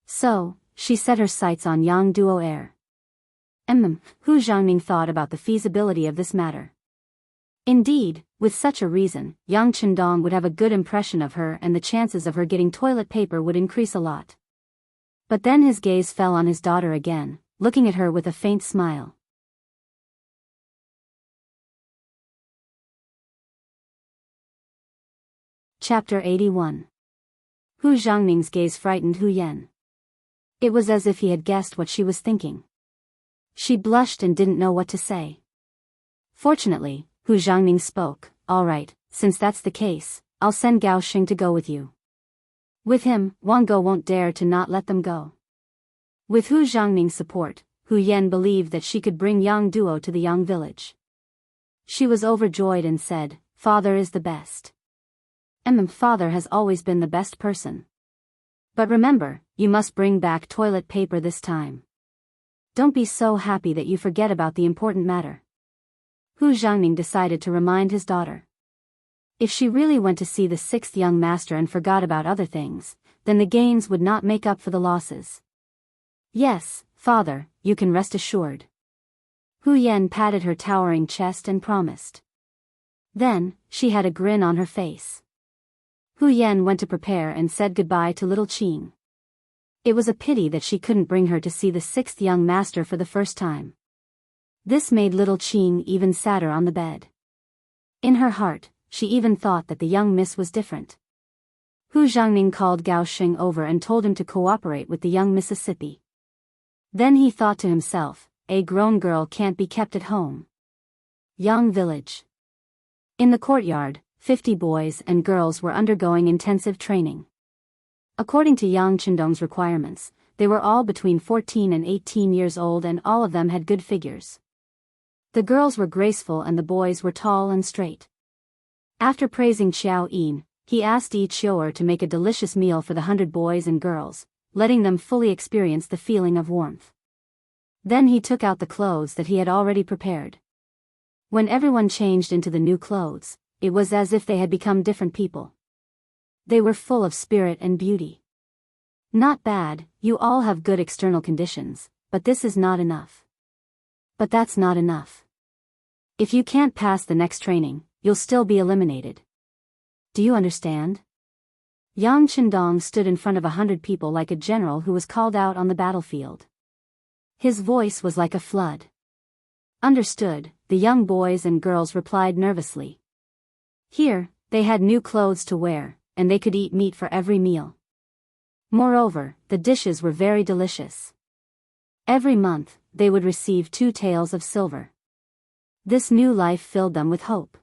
So, she set her sights on Yang Duo heir. Hu Zhangning thought about the feasibility of this matter. Indeed, with such a reason, Yang Qindong would have a good impression of her and the chances of her getting toilet paper would increase a lot. But then his gaze fell on his daughter again, looking at her with a faint smile. Chapter 81. Hu Zhangning's gaze frightened Hu Yan. It was as if he had guessed what she was thinking. She blushed and didn't know what to say. Fortunately, Hu Zhangning spoke. "All right, since that's the case, I'll send Gao Xing to go with you. With him, Wang Go won't dare to not let them go." With Hu Zhangning's support, Hu Yan believed that she could bring Yang Duo to the Yang village. She was overjoyed and said, "Father is the best. Father has always been the best person. But remember, you must bring back toilet paper this time. Don't be so happy that you forget about the important matter." Hu Zhangning decided to remind his daughter. If she really went to see the sixth young master and forgot about other things, then the gains would not make up for the losses. "Yes, father, you can rest assured." Hu Yan patted her towering chest and promised. Then, she had a grin on her face. Hu Yan went to prepare and said goodbye to little Qing. It was a pity that she couldn't bring her to see the sixth young master for the first time. This made little Qing even sadder on the bed. In her heart, she even thought that the young miss was different. Hu Zhangning called Gao Xing over and told him to cooperate with the young Mississippi. Then he thought to himself, a grown girl can't be kept at home. Yang village. In the courtyard, 50 boys and girls were undergoing intensive training. According to Yang Qindong's requirements, they were all between 14 and 18 years old and all of them had good figures. The girls were graceful and the boys were tall and straight. After praising Xiao Yin, he asked each shower to make a delicious meal for the 100 boys and girls, letting them fully experience the feeling of warmth. Then he took out the clothes that he had already prepared. When everyone changed into the new clothes, it was as if they had become different people. They were full of spirit and beauty. "Not bad, you all have good external conditions, but this is not enough." "But that's not enough. If you can't pass the next training, you'll still be eliminated. Do you understand?" Yang Qindong stood in front of 100 people like a general who was called out on the battlefield. His voice was like a flood. "Understood," the young boys and girls replied nervously. Here, they had new clothes to wear, and they could eat meat for every meal. Moreover, the dishes were very delicious. Every month, they would receive 2 taels of silver. This new life filled them with hope.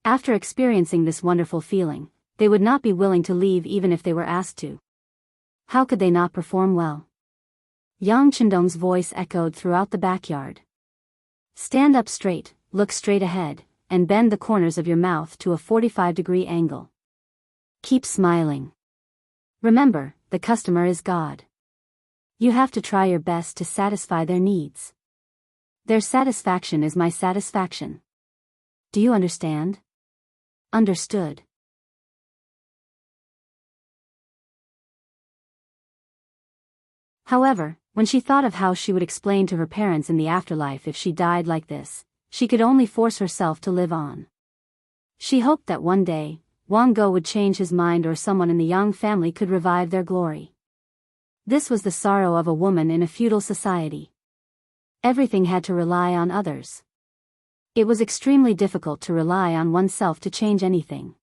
After experiencing this wonderful feeling, they would not be willing to leave even if they were asked to. How could they not perform well? Yang Qindong's voice echoed throughout the backyard. "Stand up straight, look straight ahead, and bend the corners of your mouth to a 45-degree angle. Keep smiling. Remember, the customer is God. You have to try your best to satisfy their needs. Their satisfaction is my satisfaction. Do you understand? Understood. However, when she thought of how she would explain to her parents in the afterlife if she died like this, she could only force herself to live on. She hoped that one day, Wang Go would change his mind or someone in the Yang family could revive their glory. This was the sorrow of a woman in a feudal society. Everything had to rely on others. It was extremely difficult to rely on oneself to change anything.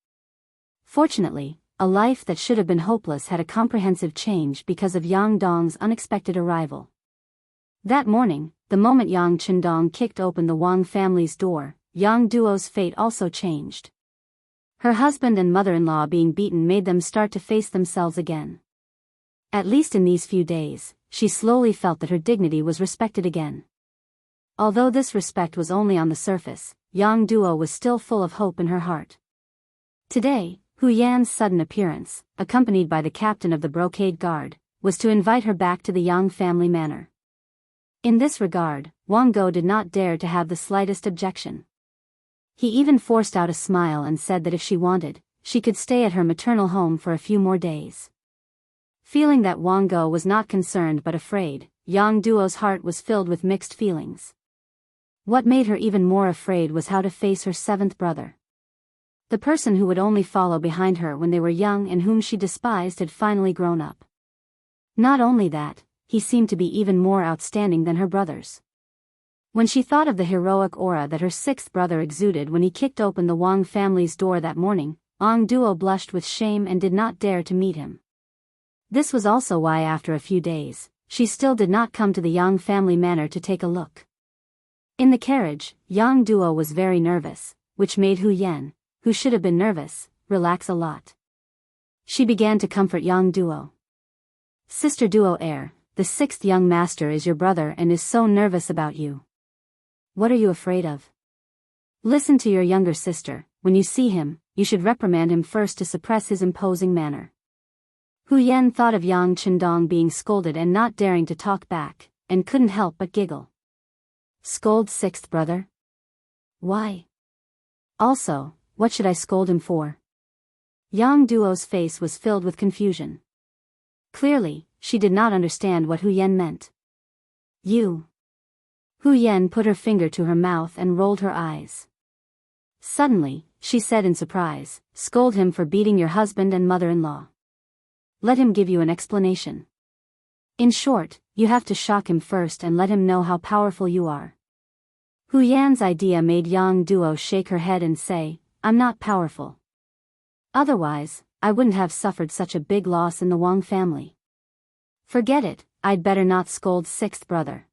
Fortunately, a life that should have been hopeless had a comprehensive change because of Yang Dong's unexpected arrival. That morning, the moment Yang Chendong kicked open the Wang family's door, Yang Duo's fate also changed. Her husband and mother-in-law being beaten made them start to face themselves again. At least in these few days, she slowly felt that her dignity was respected again. Although this respect was only on the surface, Yang Duo was still full of hope in her heart. Today, Hu Yan's sudden appearance, accompanied by the captain of the brocade guard, was to invite her back to the Yang family manor. In this regard, Wang Go did not dare to have the slightest objection. He even forced out a smile and said that if she wanted, she could stay at her maternal home for a few more days. Feeling that Wang Go was not concerned but afraid, Yang Duo's heart was filled with mixed feelings. What made her even more afraid was how to face her seventh brother. The person who would only follow behind her when they were young and whom she despised had finally grown up. Not only that, he seemed to be even more outstanding than her brothers. When she thought of the heroic aura that her sixth brother exuded when he kicked open the Wang family's door that morning, Yang Duo blushed with shame and did not dare to meet him. This was also why after a few days, she still did not come to the Yang family manor to take a look. In the carriage, Yang Duo was very nervous, which made Hu Yan, who should have been nervous, relax a lot. She began to comfort Yang Duo. Sister Duo the sixth young master is your brother and is so nervous about you. What are you afraid of? Listen to your younger sister, when you see him, you should reprimand him first to suppress his imposing manner. Hu Yan thought of Yang Chendong being scolded and not daring to talk back, and couldn't help but giggle. Scold sixth brother? Why? Also, what should I scold him for? Yang Duo's face was filled with confusion. Clearly, she did not understand what Hu Yan meant. You. Hu Yan put her finger to her mouth and rolled her eyes. Suddenly, she said in surprise, scold him for beating your husband and mother-in-law. Let him give you an explanation. In short, you have to shock him first and let him know how powerful you are. Hu Yan's idea made Yang Duo shake her head and say, I'm not powerful. Otherwise, I wouldn't have suffered such a big loss in the Wang family. Forget it, I'd better not scold sixth brother.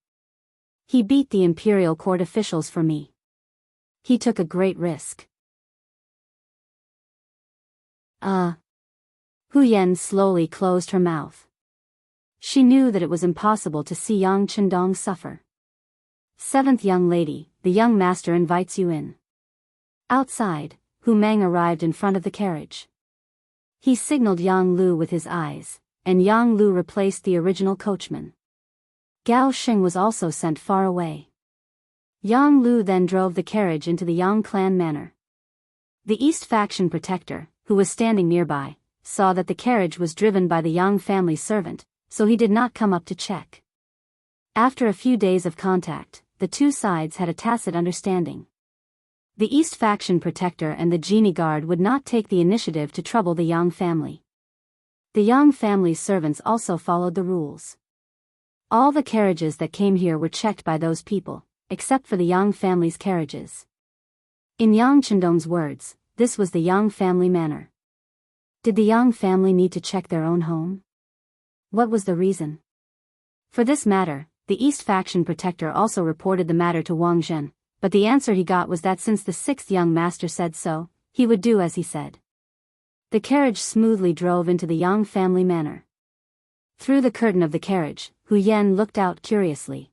He beat the imperial court officials for me. He took a great risk. Hu Yan slowly closed her mouth. She knew that it was impossible to see Yang Chendong suffer. Seventh young lady, the young master invites you in. Outside, Hu Meng arrived in front of the carriage. He signaled Yang Lu with his eyes, and Yang Lu replaced the original coachman. Gao Xing was also sent far away. Yang Lu then drove the carriage into the Yang clan manor. The East faction protector, who was standing nearby, saw that the carriage was driven by the Yang family servant, so he did not come up to check. After a few days of contact, the two sides had a tacit understanding. The East faction protector and the genie guard would not take the initiative to trouble the Yang family. The Yang family's servants also followed the rules. All the carriages that came here were checked by those people, except for the Yang family's carriages. In Yang Chendong's words, this was the Yang family manor. Did the Yang family need to check their own home? What was the reason? For this matter, the East faction protector also reported the matter to Wang Zhen, but the answer he got was that since the sixth young master said so, he would do as he said. The carriage smoothly drove into the Yang family manor. Through the curtain of the carriage, Hu Yan looked out curiously.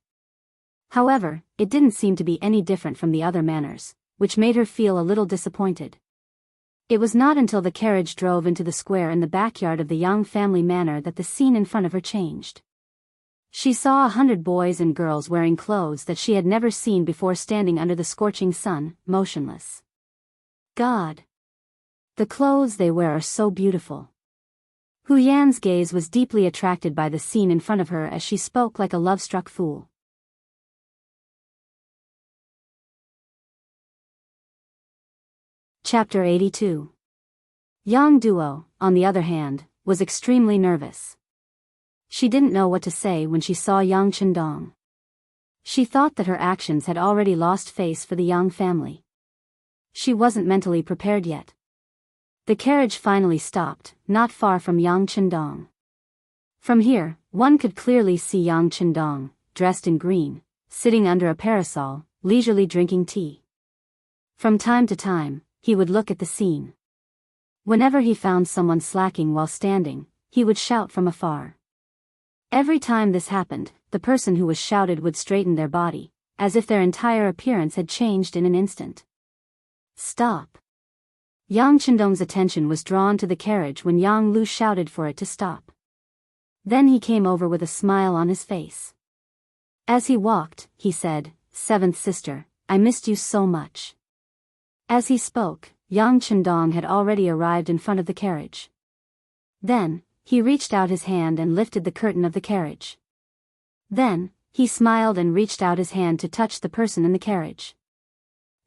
However, it didn't seem to be any different from the other manors, which made her feel a little disappointed. It was not until the carriage drove into the square in the backyard of the Yang family manor that the scene in front of her changed. She saw 100 boys and girls wearing clothes that she had never seen before standing under the scorching sun, motionless. God! The clothes they wear are so beautiful. Hu Yan's gaze was deeply attracted by the scene in front of her as she spoke like a love-struck fool. Chapter 82. Yang Duo, on the other hand, was extremely nervous. She didn't know what to say when she saw Yang Chendong. She thought that her actions had already lost face for the Yang family. She wasn't mentally prepared yet. The carriage finally stopped, not far from Yang Chendong. From here, one could clearly see Yang Chendong, dressed in green, sitting under a parasol, leisurely drinking tea. From time to time, he would look at the scene. Whenever he found someone slacking while standing, he would shout from afar. Every time this happened, the person who was shouted would straighten their body, as if their entire appearance had changed in an instant. Stop! Yang Chendong's attention was drawn to the carriage when Yang Lu shouted for it to stop. Then he came over with a smile on his face. As he walked, he said, "Seventh sister, I missed you so much." As he spoke, Yang Chendong had already arrived in front of the carriage. Then, he reached out his hand and lifted the curtain of the carriage. Then, he smiled and reached out his hand to touch the person in the carriage.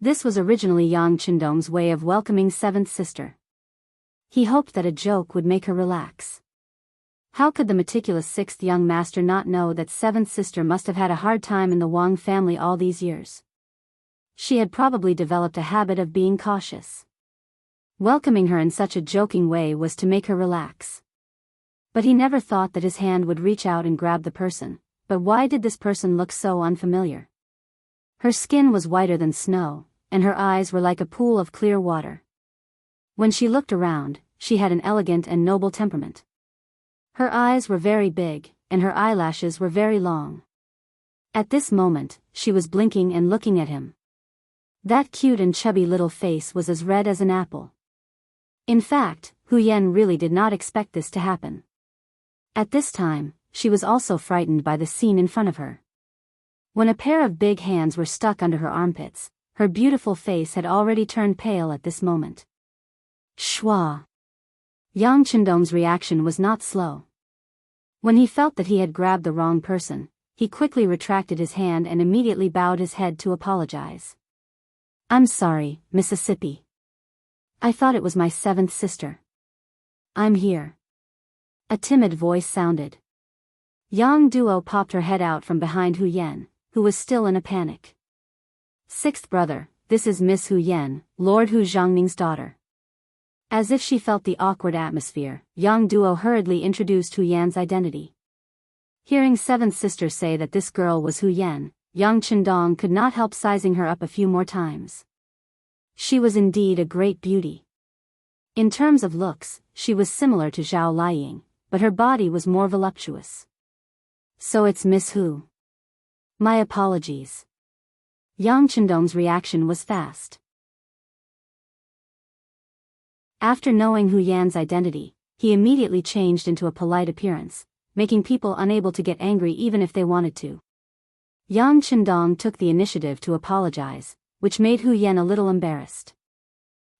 This was originally Yang Chendong's way of welcoming seventh sister. He hoped that a joke would make her relax. How could the meticulous sixth young master not know that seventh sister must have had a hard time in the Wang family all these years? She had probably developed a habit of being cautious. Welcoming her in such a joking way was to make her relax. But he never thought that his hand would reach out and grab the person. But why did this person look so unfamiliar? Her skin was whiter than snow, and her eyes were like a pool of clear water. When she looked around, she had an elegant and noble temperament. Her eyes were very big, and her eyelashes were very long. At this moment, she was blinking and looking at him. That cute and chubby little face was as red as an apple. In fact, Hu Yan really did not expect this to happen. At this time, she was also frightened by the scene in front of her. When a pair of big hands were stuck under her armpits, her beautiful face had already turned pale at this moment. Shwa! Yang Chendong's reaction was not slow. When he felt that he had grabbed the wrong person, he quickly retracted his hand and immediately bowed his head to apologize. "I'm sorry, Mississippi. I thought it was my seventh sister. I'm here." A timid voice sounded. Yang Duo popped her head out from behind Hu Yan, who was still in a panic. "Sixth brother, this is Miss Hu Yan, Lord Hu Zhongning's daughter." As if she felt the awkward atmosphere, Yang Duo hurriedly introduced Hu Yan's identity. Hearing seventh sister say that this girl was Hu Yan, Yang Chendong could not help sizing her up a few more times. She was indeed a great beauty. In terms of looks, she was similar to Zhao Liying, but her body was more voluptuous. "So it's Miss Hu. My apologies." Yang Chendong's reaction was fast. After knowing Hu Yan's identity, he immediately changed into a polite appearance, making people unable to get angry even if they wanted to. Yang Chendong took the initiative to apologize, which made Hu Yan a little embarrassed.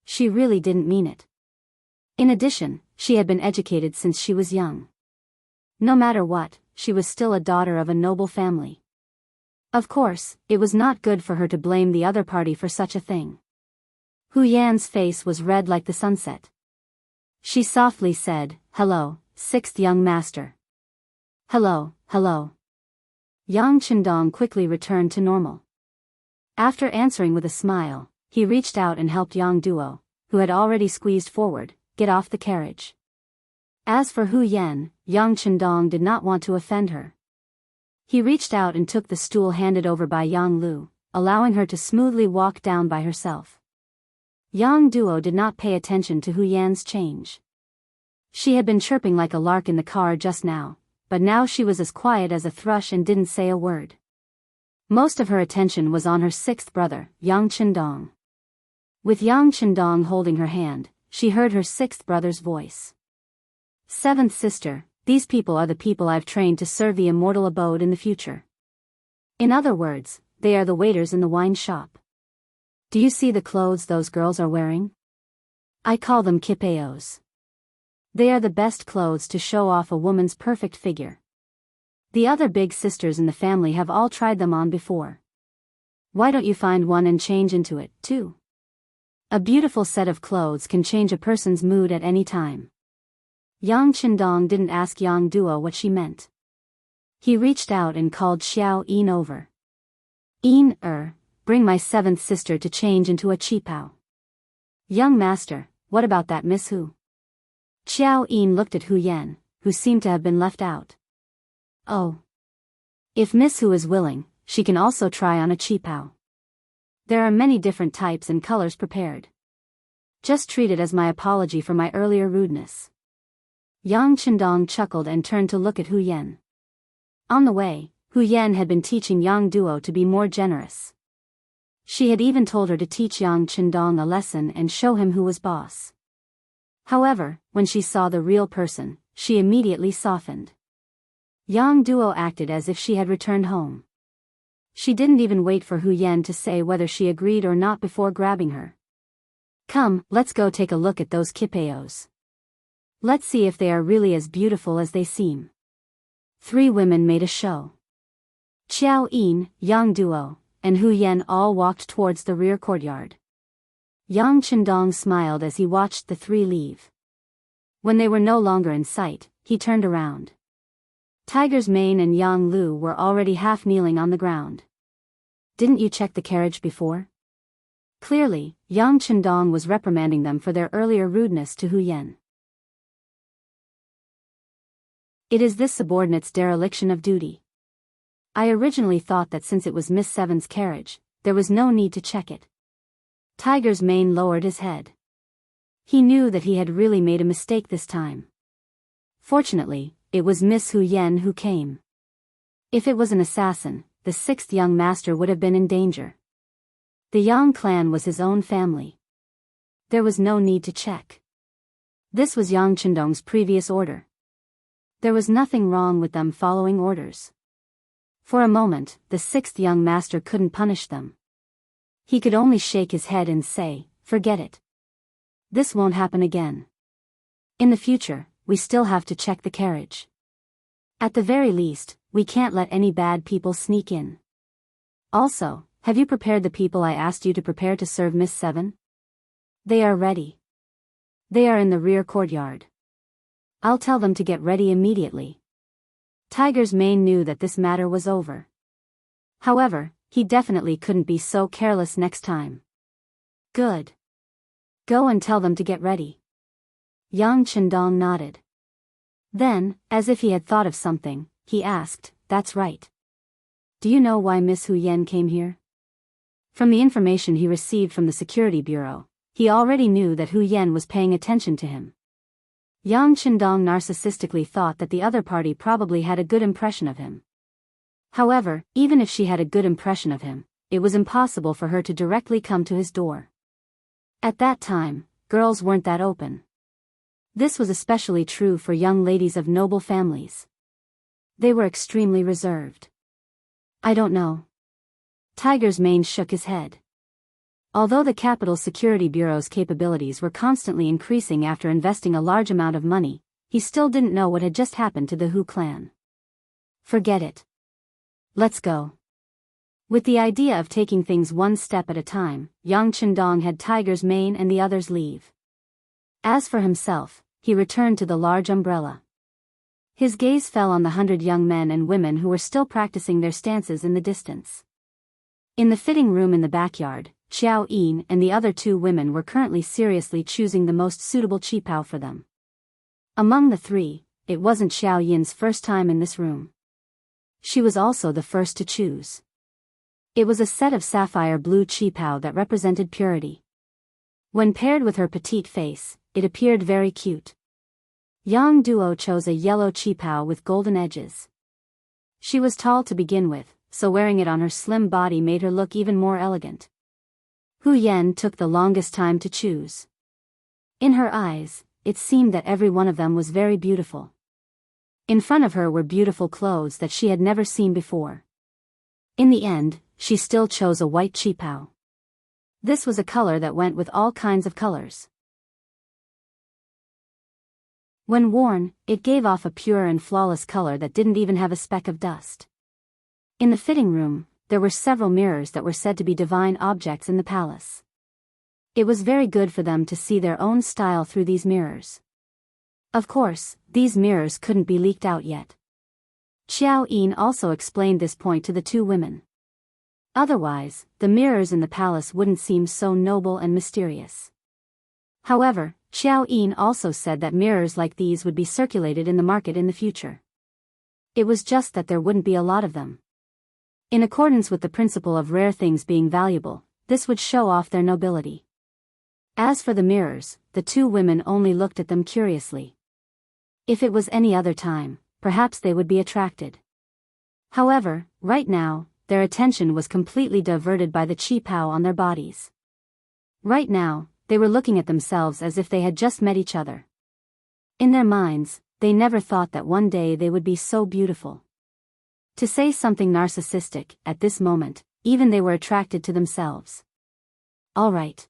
She really didn't mean it. In addition, she had been educated since she was young. No matter what, she was still a daughter of a noble family. Of course, it was not good for her to blame the other party for such a thing. Hu Yan's face was red like the sunset. She softly said, "Hello, sixth young master." "Hello, hello." Yang Chendong quickly returned to normal. After answering with a smile, he reached out and helped Yang Duo, who had already squeezed forward, get off the carriage. As for Hu Yan, Yang Chendong did not want to offend her. He reached out and took the stool handed over by Yang Lu, allowing her to smoothly walk down by herself. Yang Duo did not pay attention to Hu Yan's change. She had been chirping like a lark in the car just now, but now she was as quiet as a thrush and didn't say a word. Most of her attention was on her sixth brother, Yang Chendong. With Yang Chendong holding her hand, she heard her sixth brother's voice. "Seventh sister, these people are the people I've trained to serve the immortal abode in the future. In other words, they are the waiters in the wine shop." Do you see the clothes those girls are wearing? I call them kipeos. They are the best clothes to show off a woman's perfect figure. The other big sisters in the family have all tried them on before. Why don't you find one and change into it, too? A beautiful set of clothes can change a person's mood at any time. Yang Qindong didn't ask Yang Duo what she meant. He reached out and called Xiao Yin over. Yin, bring my seventh sister to change into a qipao. Young master, what about that Miss Hu? Xiao Yin looked at Hu Yan, who seemed to have been left out. Oh. If Miss Hu is willing, she can also try on a qipao. There are many different types and colors prepared. Just treat it as my apology for my earlier rudeness. Yang Qindong chuckled and turned to look at Hu Yan. On the way, Hu Yan had been teaching Yang Duo to be more generous. She had even told her to teach Yang Qindong a lesson and show him who was boss. However, when she saw the real person, she immediately softened. Yang Duo acted as if she had returned home. She didn't even wait for Hu Yan to say whether she agreed or not before grabbing her. Come, let's go take a look at those kipeos. Let's see if they are really as beautiful as they seem. Three women made a show. Xiao Yin, Yang Duo, and Hu Yan all walked towards the rear courtyard. Yang Qindong smiled as he watched the three leave. When they were no longer in sight, he turned around. Tiger's Mane and Yang Lu were already half kneeling on the ground. Didn't you check the carriage before? Clearly, Yang Qindong was reprimanding them for their earlier rudeness to Hu Yan. It is this subordinate's dereliction of duty. I originally thought that since it was Miss Seven's carriage, there was no need to check it. Tiger's Mane lowered his head. He knew that he had really made a mistake this time. Fortunately, it was Miss Hu Yan who came. If it was an assassin, the sixth young master would have been in danger. The Yang clan was his own family. There was no need to check. This was Yang Qindong's previous order. There was nothing wrong with them following orders. For a moment, the sixth young master couldn't punish them. He could only shake his head and say, "Forget it. This won't happen again. In the future, we still have to check the carriage. At the very least, we can't let any bad people sneak in. Also, have you prepared the people I asked you to prepare to serve Miss Seven? They are ready. They are in the rear courtyard. I'll tell them to get ready immediately." Tiger's Mane knew that this matter was over. However, he definitely couldn't be so careless next time. Good. Go and tell them to get ready. Yang Qindong nodded. Then, as if he had thought of something, he asked, "That's right. Do you know why Miss Hu Yan came here?" From the information he received from the security bureau, he already knew that Hu Yan was paying attention to him. Yang Qindong narcissistically thought that the other party probably had a good impression of him. However, even if she had a good impression of him, it was impossible for her to directly come to his door. At that time, girls weren't that open. This was especially true for young ladies of noble families. They were extremely reserved. I don't know. Tiger's Mane shook his head. Although the Capital Security Bureau's capabilities were constantly increasing after investing a large amount of money, he still didn't know what had just happened to the Hu clan. Forget it. Let's go. With the idea of taking things one step at a time, Yang Qindong had Tiger's Mane and the others leave. As for himself, he returned to the large umbrella. His gaze fell on the 100 young men and women who were still practicing their stances in the distance. In the fitting room in the backyard, Xiao Yin and the other two women were currently seriously choosing the most suitable qipao for them. Among the three, it wasn't Xiao Yin's first time in this room. She was also the first to choose. It was a set of sapphire blue qipao that represented purity. When paired with her petite face, it appeared very cute. Yang Duo chose a yellow qipao with golden edges. She was tall to begin with, so wearing it on her slim body made her look even more elegant. Hu Yan took the longest time to choose. In her eyes, it seemed that every one of them was very beautiful. In front of her were beautiful clothes that she had never seen before. In the end, she still chose a white qipao. This was a color that went with all kinds of colors. When worn, it gave off a pure and flawless color that didn't even have a speck of dust. In the fitting room, there were several mirrors that were said to be divine objects in the palace. It was very good for them to see their own style through these mirrors. Of course, these mirrors couldn't be leaked out yet. Xiao Yin also explained this point to the two women. Otherwise, the mirrors in the palace wouldn't seem so noble and mysterious. However, Xiao Yin also said that mirrors like these would be circulated in the market in the future. It was just that there wouldn't be a lot of them. In accordance with the principle of rare things being valuable, this would show off their nobility. As for the mirrors, the two women only looked at them curiously. If it was any other time, perhaps they would be attracted. However, right now, their attention was completely diverted by the qipao on their bodies. Right now, they were looking at themselves as if they had just met each other. In their minds, they never thought that one day they would be so beautiful. To say something narcissistic, at this moment, even they were attracted to themselves. Alright.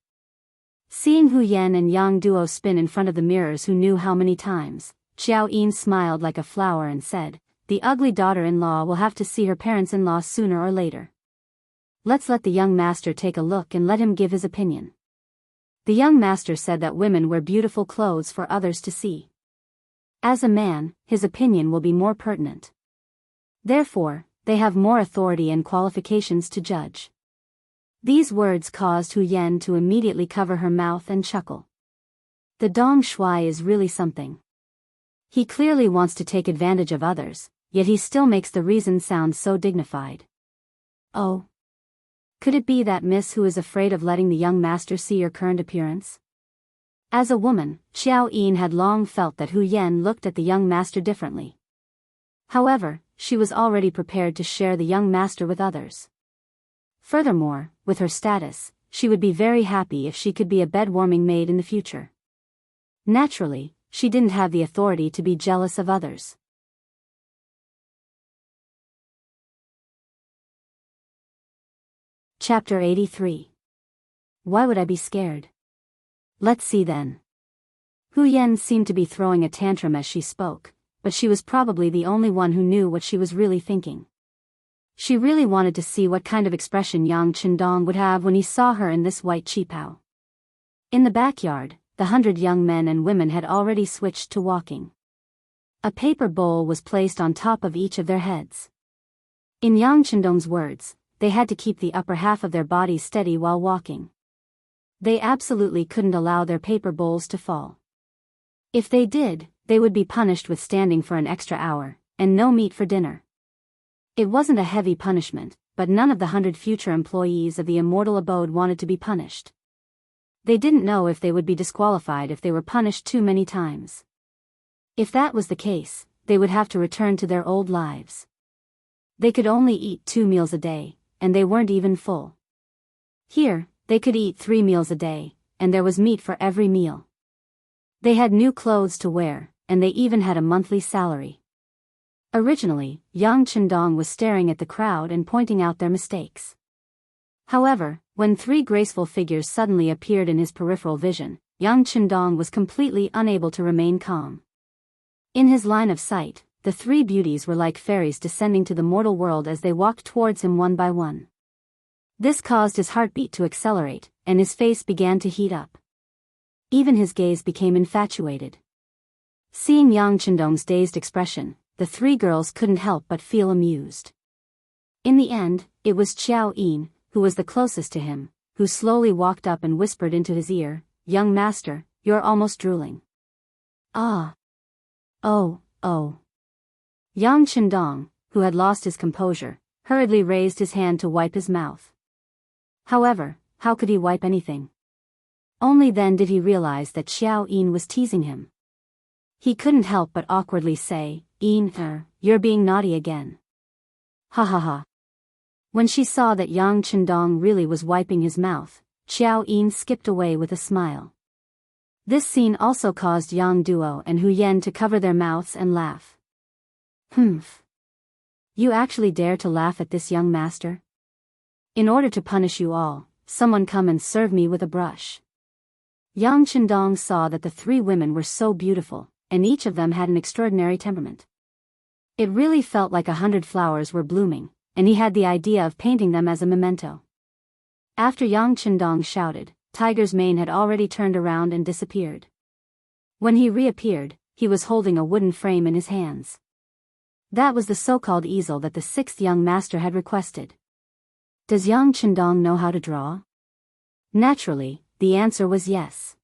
Seeing Hu Yan and Yang Duo spin in front of the mirrors who knew how many times, Xiao Yin smiled like a flower and said, "The ugly daughter-in-law will have to see her parents-in-law sooner or later. Let's let the young master take a look and let him give his opinion." The young master said that women wear beautiful clothes for others to see. As a man, his opinion will be more pertinent. Therefore, they have more authority and qualifications to judge. These words caused Hu Yan to immediately cover her mouth and chuckle. The Dong Shui is really something. He clearly wants to take advantage of others, yet he still makes the reason sound so dignified. Oh. Could it be that miss who is afraid of letting the young master see your current appearance? As a woman, Xiao Yin had long felt that Hu Yan looked at the young master differently. However, she was already prepared to share the young master with others. Furthermore, with her status, she would be very happy if she could be a bed-warming maid in the future. Naturally, she didn't have the authority to be jealous of others. Chapter 83. Why would I be scared? Let's see then. Hu Yan seemed to be throwing a tantrum as she spoke, but she was probably the only one who knew what she was really thinking. She really wanted to see what kind of expression Yang Qindong would have when he saw her in this white qipao. In the backyard, the 100 young men and women had already switched to walking. A paper bowl was placed on top of each of their heads. In Yang Qindong's words, they had to keep the upper half of their bodies steady while walking. They absolutely couldn't allow their paper bowls to fall. If they did, they would be punished with standing for an extra hour, and no meat for dinner. It wasn't a heavy punishment, but none of the 100 future employees of the immortal abode wanted to be punished. They didn't know if they would be disqualified if they were punished too many times. If that was the case, they would have to return to their old lives. They could only eat 2 meals a day, and they weren't even full. Here, they could eat 3 meals a day, and there was meat for every meal. They had new clothes to wear, and they even had a monthly salary. Originally, Yang Qindong was staring at the crowd and pointing out their mistakes. However, when 3 graceful figures suddenly appeared in his peripheral vision, Yang Qindong was completely unable to remain calm. In his line of sight, the 3 beauties were like fairies descending to the mortal world as they walked towards him one by one. This caused his heartbeat to accelerate, and his face began to heat up. Even his gaze became infatuated. Seeing Yang Qindong's dazed expression, the 3 girls couldn't help but feel amused. In the end, it was Xiao Yin, who was the closest to him, who slowly walked up and whispered into his ear, "Young master, you're almost drooling." "Ah. Oh. Yang Qindong, who had lost his composure, hurriedly raised his hand to wipe his mouth. However, how could he wipe anything? Only then did he realize that Xiao Yin was teasing him. He couldn't help but awkwardly say, "Yin, you're being naughty again." Ha ha ha. When she saw that Yang Qindong really was wiping his mouth, Xiao Yin skipped away with a smile. This scene also caused Yang Duo and Hu Yan to cover their mouths and laugh. "Humph. You actually dare to laugh at this young master? In order to punish you all, someone come and serve me with a brush. Yang Chendong saw that the three women were so beautiful, and each of them had an extraordinary temperament. It really felt like 100 flowers were blooming, and he had the idea of painting them as a memento. After Yang Chendong shouted, Tiger's mane had already turned around and disappeared. When he reappeared, he was holding a wooden frame in his hands. That was the so-called easel that the sixth young master had requested. Does Yang Chendong know how to draw? Naturally, the answer was yes.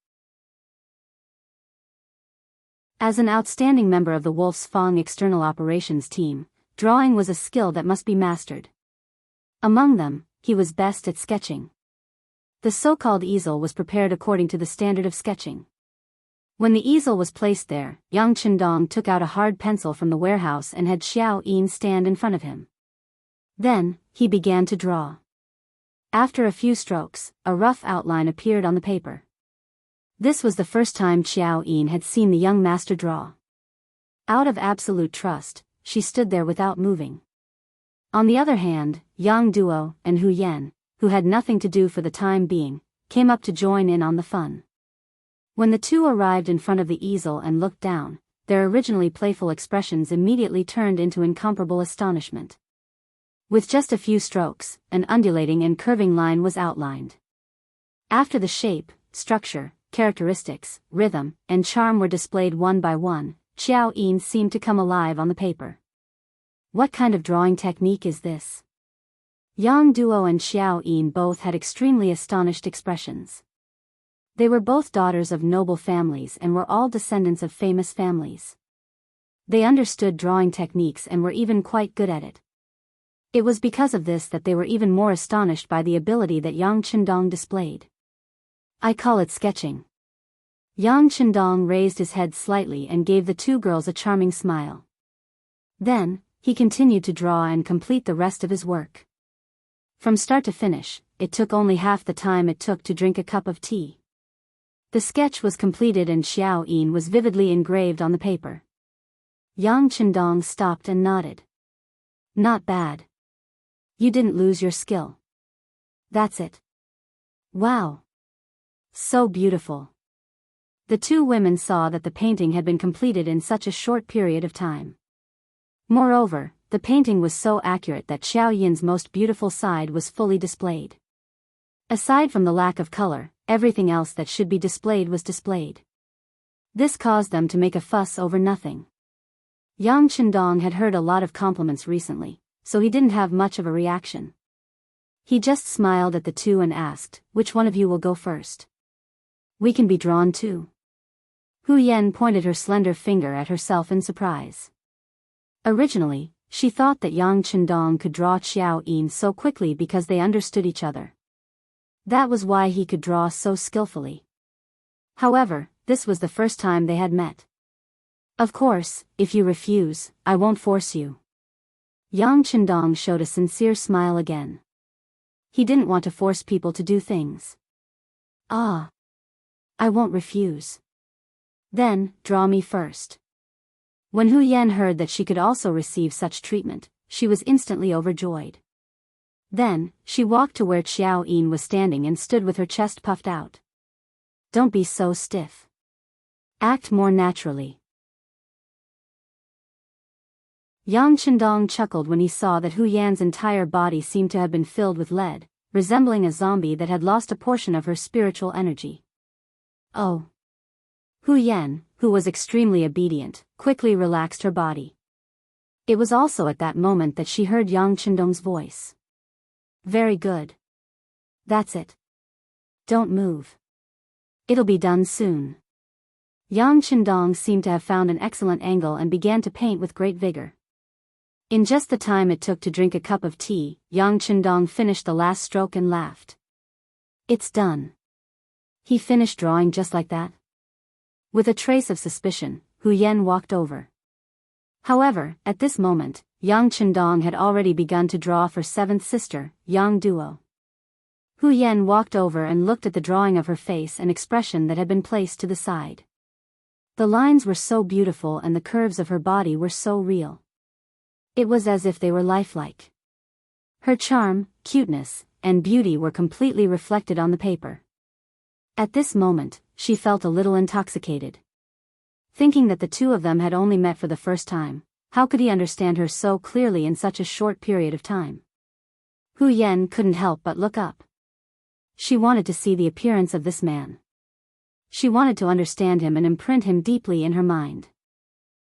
As an outstanding member of the Wolf's Fang external operations team, drawing was a skill that must be mastered. Among them, he was best at sketching. The so-called easel was prepared according to the standard of sketching. When the easel was placed there, Yang Chendong took out a hard pencil from the warehouse and had Xiao Yin stand in front of him. Then, he began to draw. After a few strokes, a rough outline appeared on the paper. This was the first time Xiao Yin had seen the young master draw. Out of absolute trust, she stood there without moving. On the other hand, Yang Duo and Hu Yan, who had nothing to do for the time being, came up to join in on the fun. When the two arrived in front of the easel and looked down, their originally playful expressions immediately turned into incomparable astonishment. With just a few strokes, an undulating and curving line was outlined. After the shape, structure, characteristics, rhythm, and charm were displayed one by one, Xiao Yin seemed to come alive on the paper. What kind of drawing technique is this? Yang Duo and Xiao Yin both had extremely astonished expressions. They were both daughters of noble families and were all descendants of famous families. They understood drawing techniques and were even quite good at it. It was because of this that they were even more astonished by the ability that Yang Chendong displayed. I call it sketching. Yang Chendong raised his head slightly and gave the two girls a charming smile. Then, he continued to draw and complete the rest of his work. From start to finish, it took only half the time it took to drink a cup of tea. The sketch was completed and Xiao Yin was vividly engraved on the paper. Yang Chendong stopped and nodded. Not bad. You didn't lose your skill. That's it. Wow. So beautiful. The two women saw that the painting had been completed in such a short period of time. Moreover, the painting was so accurate that Xiao Yin's most beautiful side was fully displayed. Aside from the lack of color, everything else that should be displayed was displayed. This caused them to make a fuss over nothing. Yang Chendong had heard a lot of compliments recently, so he didn't have much of a reaction. He just smiled at the two and asked, which one of you will go first? We can be drawn too. Hu Yan pointed her slender finger at herself in surprise. Originally, she thought that Yang Chendong could draw Xiao Yin so quickly because they understood each other. That was why he could draw so skillfully. However, this was the first time they had met. Of course, if you refuse, I won't force you. Yang Chendong showed a sincere smile again. He didn't want to force people to do things. Ah. I won't refuse. Then, draw me first. When Hu Yan heard that she could also receive such treatment, she was instantly overjoyed. Then, she walked to where Xiao Yin was standing and stood with her chest puffed out. Don't be so stiff. Act more naturally. Yang Chendong chuckled when he saw that Hu Yan's entire body seemed to have been filled with lead, resembling a zombie that had lost a portion of her spiritual energy. Oh. Hu Yan, who was extremely obedient, quickly relaxed her body. It was also at that moment that she heard Yang Chendong's voice. Very good. That's it. Don't move. It'll be done soon. Yang Chendong seemed to have found an excellent angle and began to paint with great vigor. In just the time it took to drink a cup of tea, Yang Chendong finished the last stroke and laughed. It's done. He finished drawing just like that? With a trace of suspicion, Hu Yan walked over. However, at this moment, Yang Chendong had already begun to draw for seventh sister, Yang Duo. Hu Yan walked over and looked at the drawing of her face and expression that had been placed to the side. The lines were so beautiful and the curves of her body were so real. It was as if they were lifelike. Her charm, cuteness, and beauty were completely reflected on the paper. At this moment, she felt a little intoxicated. Thinking that the two of them had only met for the first time, how could he understand her so clearly in such a short period of time? Hu Yan couldn't help but look up. She wanted to see the appearance of this man. She wanted to understand him and imprint him deeply in her mind.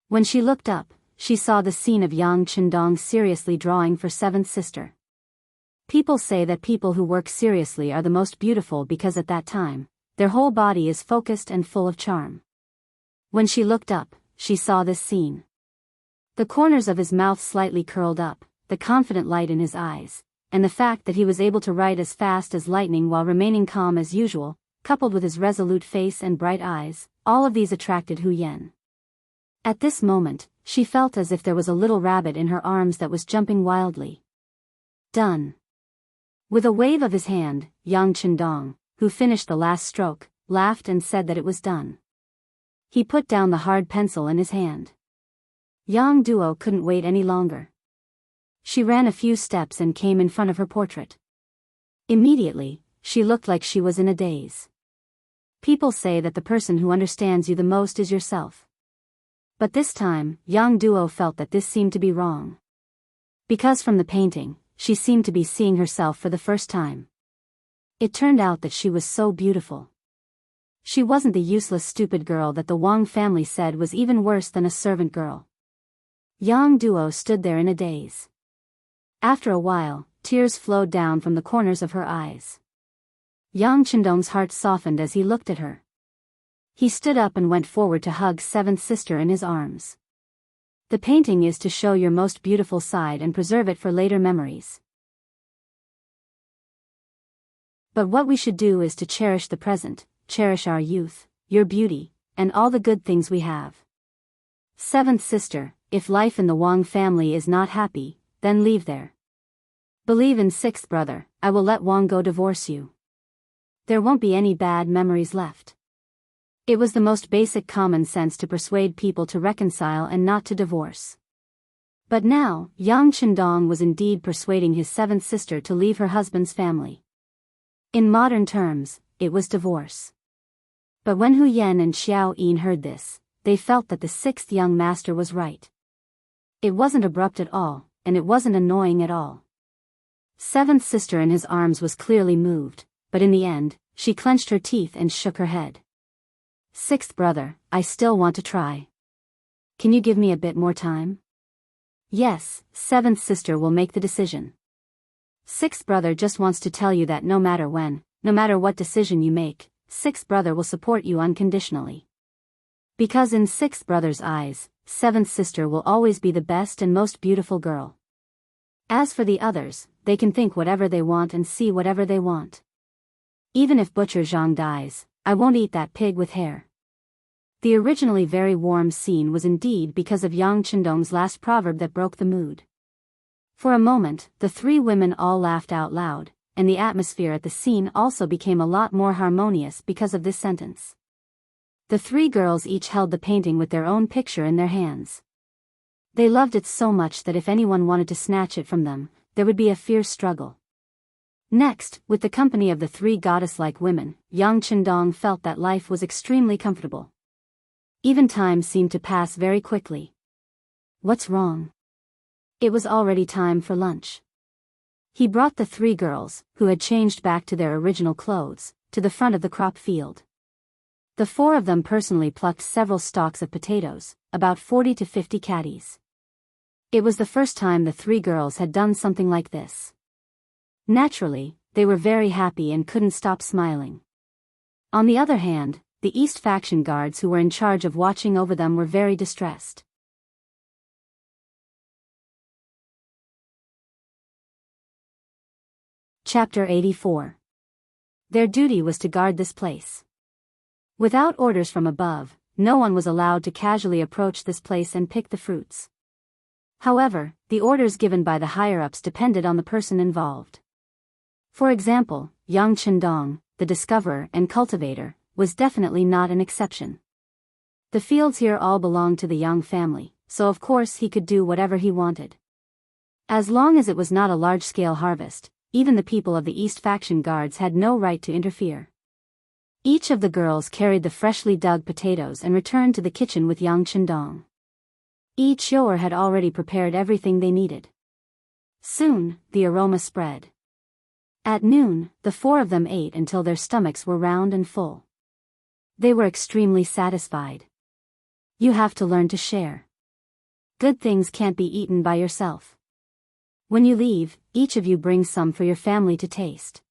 When she looked up, she saw the scene of Yang Qindong seriously drawing for seventh sister. People say that people who work seriously are the most beautiful because at that time, their whole body is focused and full of charm. When she looked up, she saw this scene. The corners of his mouth slightly curled up, the confident light in his eyes, and the fact that he was able to write as fast as lightning while remaining calm as usual, coupled with his resolute face and bright eyes, all of these attracted Hu Yan. At this moment, she felt as if there was a little rabbit in her arms that was jumping wildly. Done. With a wave of his hand, Yang Qindong, who finished the last stroke, laughed and said that it was done. He put down the hard pencil in his hand. Yang Duo couldn't wait any longer. She ran a few steps and came in front of her portrait. Immediately, she looked like she was in a daze. People say that the person who understands you the most is yourself. But this time, Yang Duo felt that this seemed to be wrong. Because from the painting, she seemed to be seeing herself for the first time. It turned out that she was so beautiful. She wasn't the useless stupid girl that the Wang family said was even worse than a servant girl. Yang Duo stood there in a daze. After a while, tears flowed down from the corners of her eyes. Yang Qindong's heart softened as he looked at her. He stood up and went forward to hug seventh sister in his arms. The painting is to show your most beautiful side and preserve it for later memories. But what we should do is to cherish the present, cherish our youth, your beauty, and all the good things we have. Seventh sister, if life in the Wang family is not happy, then leave there. Believe in sixth brother, I will let Wang go divorce you. There won't be any bad memories left. It was the most basic common sense to persuade people to reconcile and not to divorce. But now, Yang Qindong was indeed persuading his seventh sister to leave her husband's family. In modern terms, it was divorce. But when Hu Yan and Xiao Yin heard this, they felt that the sixth young master was right. It wasn't abrupt at all, and it wasn't annoying at all. Seventh sister in his arms was clearly moved, but in the end, she clenched her teeth and shook her head. Sixth brother, I still want to try. Can you give me a bit more time? Yes, seventh sister will make the decision. Sixth brother just wants to tell you that no matter when, no matter what decision you make, sixth brother will support you unconditionally. Because in sixth brother's eyes, seventh sister will always be the best and most beautiful girl. As for the others, they can think whatever they want and see whatever they want. Even if Butcher Zhang dies, I won't eat that pig with hair. The originally very warm scene was indeed because of Yang Qindong's last proverb that broke the mood. For a moment, the three women all laughed out loud, and the atmosphere at the scene also became a lot more harmonious because of this sentence. The three girls each held the painting with their own picture in their hands. They loved it so much that if anyone wanted to snatch it from them, there would be a fierce struggle. Next, with the company of the three goddess-like women, Yang Qindong felt that life was extremely comfortable. Even time seemed to pass very quickly. What's wrong? It was already time for lunch. He brought the three girls, who had changed back to their original clothes, to the front of the crop field. The four of them personally plucked several stalks of potatoes, about 40 to 50 caddies. It was the first time the three girls had done something like this. Naturally, they were very happy and couldn't stop smiling. On the other hand, the East faction guards who were in charge of watching over them were very distressed. Chapter 84. Their duty was to guard this place. Without orders from above, no one was allowed to casually approach this place and pick the fruits. However, the orders given by the higher-ups depended on the person involved. For example, Yang Qindong, the discoverer and cultivator, was definitely not an exception. The fields here all belonged to the Yang family, so of course he could do whatever he wanted. As long as it was not a large-scale harvest, even the people of the East faction guards had no right to interfere. Each of the girls carried the freshly dug potatoes and returned to the kitchen with Yang Chendong. Each yoer had already prepared everything they needed. Soon, the aroma spread. At noon, the four of them ate until their stomachs were round and full. They were extremely satisfied. You have to learn to share. Good things can't be eaten by yourself. When you leave, each of you brings some for your family to taste.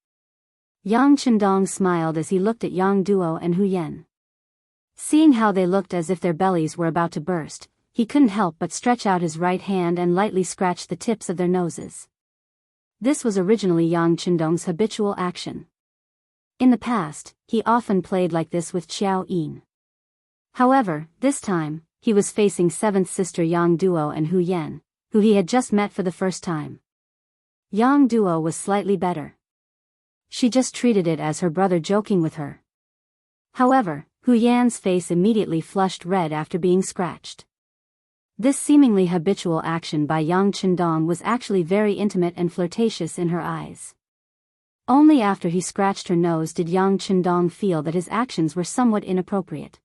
Yang Chendong smiled as he looked at Yang Duo and Hu Yen. Seeing how they looked as if their bellies were about to burst, he couldn't help but stretch out his right hand and lightly scratch the tips of their noses. This was originally Yang Chendong's habitual action. In the past, he often played like this with Xiao Yin. However, this time, he was facing seventh sister Yang Duo and Hu Yen, who he had just met for the first time. Yang Duo was slightly better. She just treated it as her brother joking with her. However, Hu Yan's face immediately flushed red after being scratched. This seemingly habitual action by Yang Chendong was actually very intimate and flirtatious in her eyes. Only after he scratched her nose did Yang Chendong feel that his actions were somewhat inappropriate.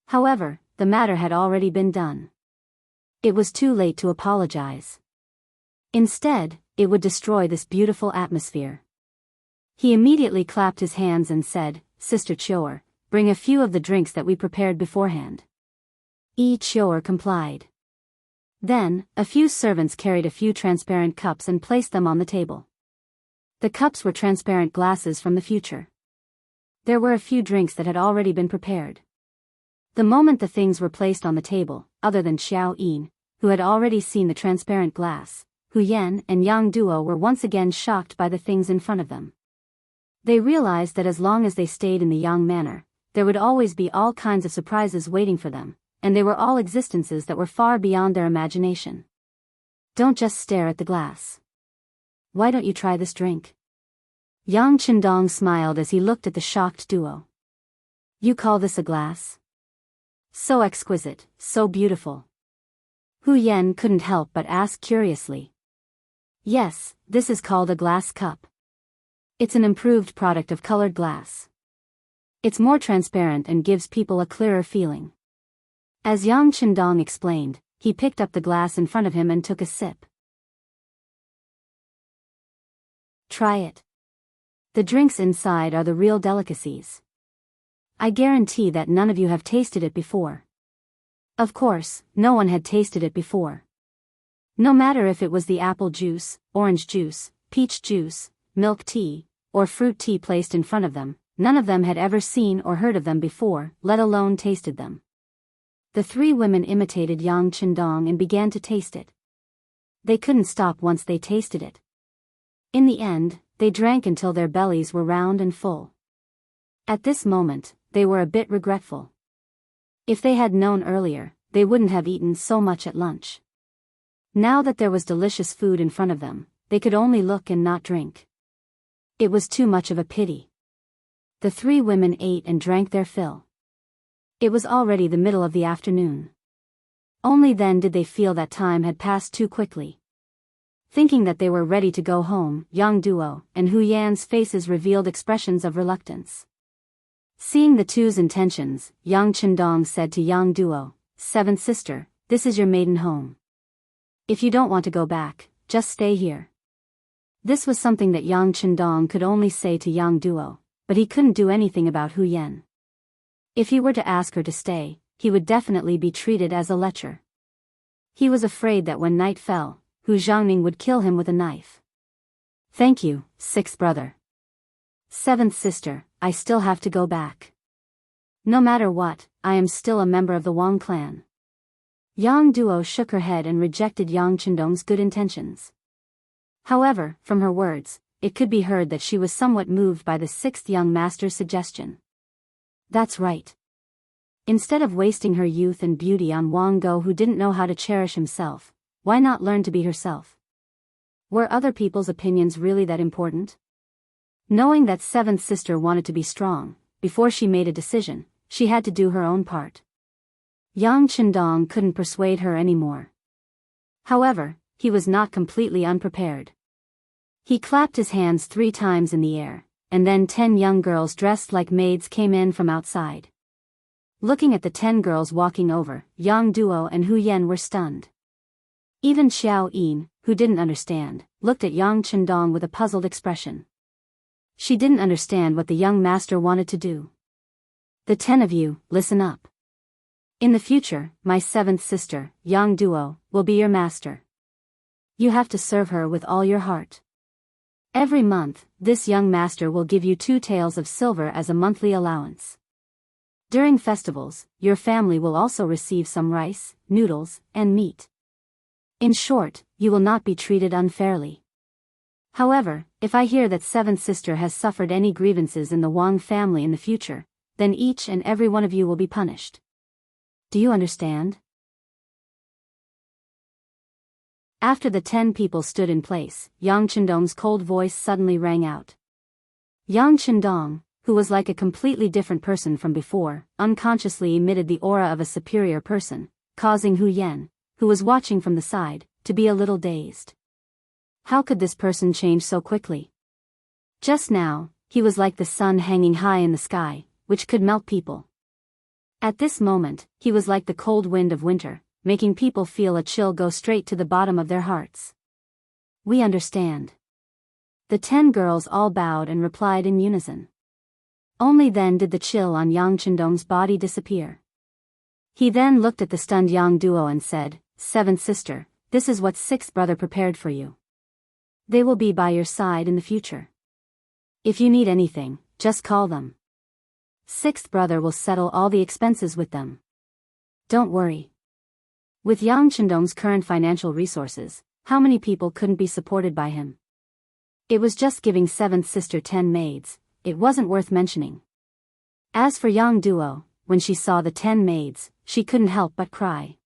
However, the matter had already been done. It was too late to apologize. Instead, it would destroy this beautiful atmosphere. He immediately clapped his hands and said, "Sister Chioer, bring a few of the drinks that we prepared beforehand." Each Chioer complied. Then, a few servants carried a few transparent cups and placed them on the table. The cups were transparent glasses from the future. There were a few drinks that had already been prepared. The moment the things were placed on the table, other than Xiao Yin, who had already seen the transparent glass, Hu Yen and Yang Duo were once again shocked by the things in front of them. They realized that as long as they stayed in the Yang manor, there would always be all kinds of surprises waiting for them, and they were all existences that were far beyond their imagination. Don't just stare at the glass. Why don't you try this drink? Yang Chendong smiled as he looked at the shocked duo. You call this a glass? So exquisite, so beautiful. Hu Yen couldn't help but ask curiously. Yes, this is called a glass cup. It's an improved product of colored glass. It's more transparent and gives people a clearer feeling. As Yang Chendong explained, he picked up the glass in front of him and took a sip. Try it. The drinks inside are the real delicacies. I guarantee that none of you have tasted it before. Of course, no one had tasted it before. No matter if it was the apple juice, orange juice, peach juice, milk tea, or fruit tea placed in front of them, none of them had ever seen or heard of them before, let alone tasted them. The three women imitated Yang Chendong and began to taste it. They couldn't stop once they tasted it. In the end, they drank until their bellies were round and full. At this moment, they were a bit regretful. If they had known earlier, they wouldn't have eaten so much at lunch. Now that there was delicious food in front of them, they could only look and not drink. It was too much of a pity. The three women ate and drank their fill. It was already the middle of the afternoon. Only then did they feel that time had passed too quickly. Thinking that they were ready to go home, Yang Duo and Hu Yan's faces revealed expressions of reluctance. Seeing the two's intentions, Yang Chendong said to Yang Duo, "Seventh sister, this is your maiden home. If you don't want to go back, just stay here." This was something that Yang Chendong could only say to Yang Duo, but he couldn't do anything about Hu Yen. If he were to ask her to stay, he would definitely be treated as a lecher. He was afraid that when night fell, Hu Zhangning would kill him with a knife. "Thank you, sixth brother. Seventh sister, I still have to go back. No matter what, I am still a member of the Wang clan." Yang Duo shook her head and rejected Yang Chendong's good intentions. However, from her words, it could be heard that she was somewhat moved by the sixth young master's suggestion. That's right. Instead of wasting her youth and beauty on Wang Go who didn't know how to cherish himself, why not learn to be herself? Were other people's opinions really that important? Knowing that seventh sister wanted to be strong, before she made a decision, she had to do her own part. Yang Chendong couldn't persuade her anymore. However, he was not completely unprepared. He clapped his hands 3 times in the air, and then 10 young girls dressed like maids came in from outside. Looking at the 10 girls walking over, Yang Duo and Hu Yan were stunned. Even Xiao Yin, who didn't understand, looked at Yang Chendong with a puzzled expression. She didn't understand what the young master wanted to do. The 10 of you, listen up. In the future, my 7th sister, Yang Duo, will be your master. You have to serve her with all your heart. Every month, this young master will give you 2 taels of silver as a monthly allowance. During festivals, your family will also receive some rice, noodles, and meat. In short, you will not be treated unfairly. However, if I hear that 7th sister has suffered any grievances in the Wang family in the future, then each and every one of you will be punished. Do you understand? After the 10 people stood in place, Yang Chendong's cold voice suddenly rang out. Yang Chendong, who was like a completely different person from before, unconsciously emitted the aura of a superior person, causing Hu Yan, who was watching from the side, to be a little dazed. How could this person change so quickly? Just now, he was like the sun hanging high in the sky, which could melt people. At this moment, he was like the cold wind of winter, making people feel a chill go straight to the bottom of their hearts. We understand. The 10 girls all bowed and replied in unison. Only then did the chill on Yang Chendong's body disappear. He then looked at the stunned Yang Duo and said, 7th sister, this is what 6th brother prepared for you. They will be by your side in the future. If you need anything, just call them. 6th brother will settle all the expenses with them. Don't worry. With Yang Chendong's current financial resources, how many people couldn't be supported by him? It was just giving 7th sister 10 maids, it wasn't worth mentioning. As for Yang Duo, when she saw the 10 maids, she couldn't help but cry.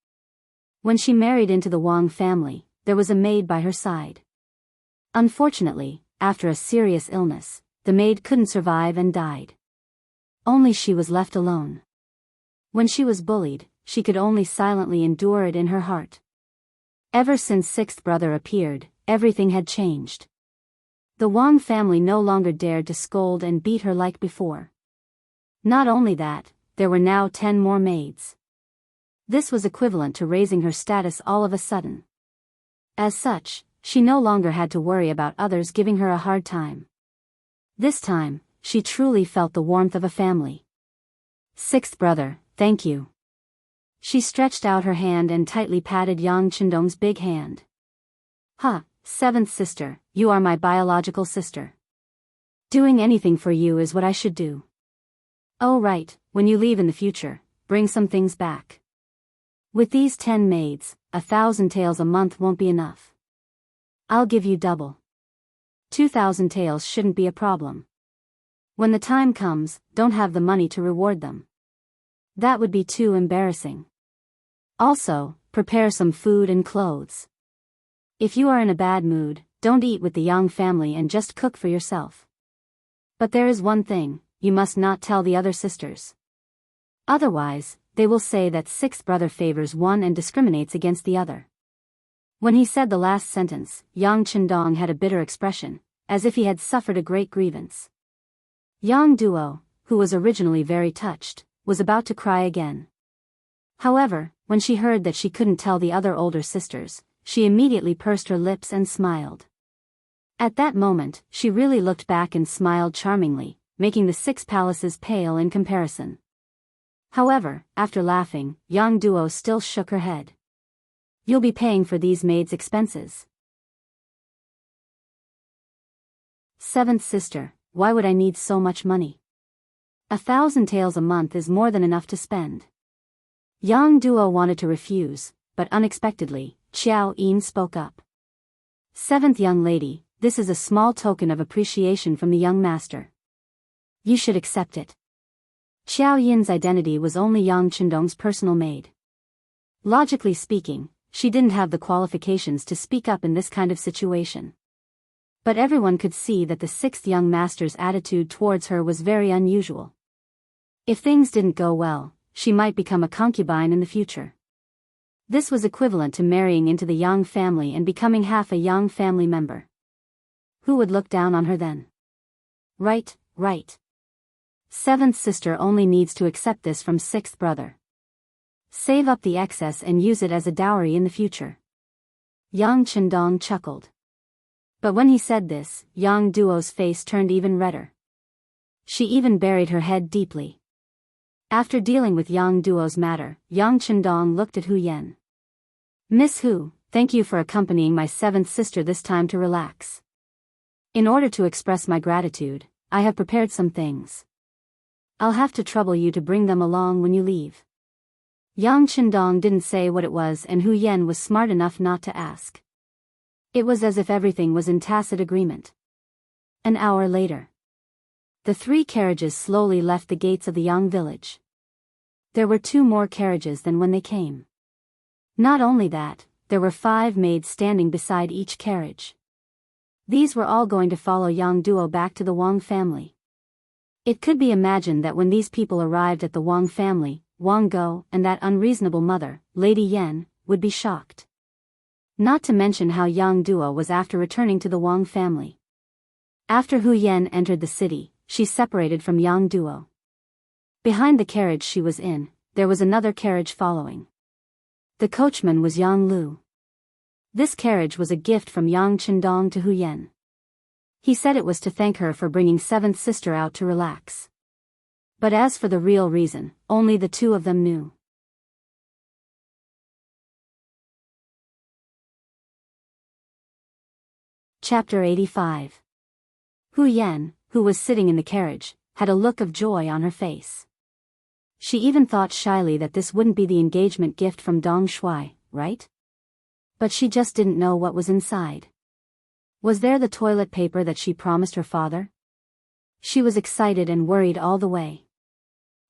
When she married into the Wang family, there was a maid by her side. Unfortunately, after a serious illness, the maid couldn't survive and died. Only she was left alone. When she was bullied, she could only silently endure it in her heart. Ever since 6th brother appeared, everything had changed. The Wang family no longer dared to scold and beat her like before. Not only that, there were now 10 more maids. This was equivalent to raising her status all of a sudden. As such, she no longer had to worry about others giving her a hard time. This time, she truly felt the warmth of a family. 6th brother, thank you. She stretched out her hand and tightly patted Yang Chendong's big hand. 7th sister, you are my biological sister. Doing anything for you is what I should do. Oh right, when you leave in the future, bring some things back. With these 10 maids, 1,000 taels a month won't be enough. I'll give you double. 2,000 taels shouldn't be a problem. When the time comes, don't have the money to reward them. That would be too embarrassing. Also, prepare some food and clothes. If you are in a bad mood, don't eat with the Yang family and just cook for yourself. But there is one thing, you must not tell the other sisters. Otherwise, they will say that 6th brother favors one and discriminates against the other. When he said the last sentence, Yang Chendong had a bitter expression, as if he had suffered a great grievance. Yang Duo, who was originally very touched, was about to cry again. However, when she heard that she couldn't tell the other older sisters, she immediately pursed her lips and smiled. At that moment, she really looked back and smiled charmingly, making the 6 palaces pale in comparison. However, after laughing, Yang Duo still shook her head. You'll be paying for these maids' expenses. 7th sister, why would I need so much money? 1,000 taels a month is more than enough to spend. Yang Duo wanted to refuse, but unexpectedly, Xiao Yin spoke up. 7th young lady, this is a small token of appreciation from the young master. You should accept it. Xiao Yin's identity was only Yang Chendong's personal maid. Logically speaking, she didn't have the qualifications to speak up in this kind of situation. But everyone could see that the 6th young master's attitude towards her was very unusual. If things didn't go well, she might become a concubine in the future. This was equivalent to marrying into the Yang family and becoming half a Yang family member. Who would look down on her then? Right, right. Seventh sister only needs to accept this from sixth brother. Save up the excess and use it as a dowry in the future. Yang Chendong chuckled. But when he said this, Yang Duo's face turned even redder. She even buried her head deeply. After dealing with Yang Duo's matter, Yang Chendong looked at Hu Yen. Miss Hu, thank you for accompanying my seventh sister this time to relax. In order to express my gratitude, I have prepared some things. I'll have to trouble you to bring them along when you leave. Yang Chendong didn't say what it was, and Hu Yen was smart enough not to ask. It was as if everything was in tacit agreement. An hour later, the 3 carriages slowly left the gates of the Yang village. There were 2 more carriages than when they came. Not only that, there were 5 maids standing beside each carriage. These were all going to follow Yang Duo back to the Wang family. It could be imagined that when these people arrived at the Wang family, Wang Go and that unreasonable mother, Lady Yen, would be shocked. Not to mention how Yang Duo was after returning to the Wang family. After Hu Yen entered the city, she separated from Yang Duo. Behind the carriage she was in, there was another carriage following. The coachman was Yang Lu. This carriage was a gift from Yang Chendong to Hu Yen. He said it was to thank her for bringing seventh sister out to relax. But as for the real reason, only the 2 of them knew. Chapter 85. Hu Yen, who was sitting in the carriage, had a look of joy on her face. She even thought shyly that this wouldn't be the engagement gift from Dong Shui, right? But she just didn't know what was inside. Was there the toilet paper that she promised her father? She was excited and worried all the way.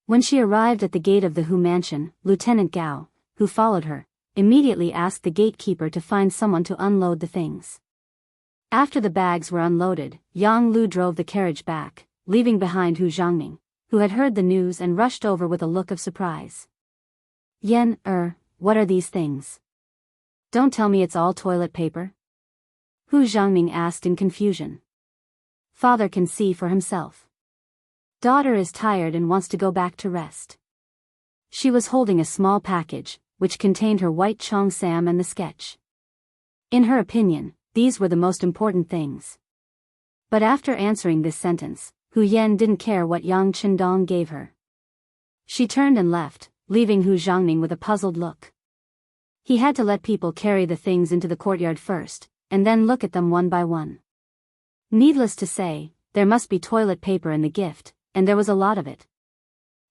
When she arrived at the gate of the Hu mansion, Lieutenant Gao, who followed her, immediately asked the gatekeeper to find someone to unload the things. After the bags were unloaded, Yang Lu drove the carriage back, leaving behind Hu Zhangning, who had heard the news and rushed over with a look of surprise. Yen, what are these things? Don't tell me it's all toilet paper? Hu Zhangning asked in confusion. Father can see for himself. Daughter is tired and wants to go back to rest. She was holding a small package, which contained her white cheongsam and the sketch. In her opinion, these were the most important things. But after answering this sentence, Hu Yen didn't care what Yang Chendong gave her. She turned and left, leaving Hu Zhangning with a puzzled look. He had to let people carry the things into the courtyard first, and then look at them one by one. Needless to say, there must be toilet paper in the gift, and there was a lot of it.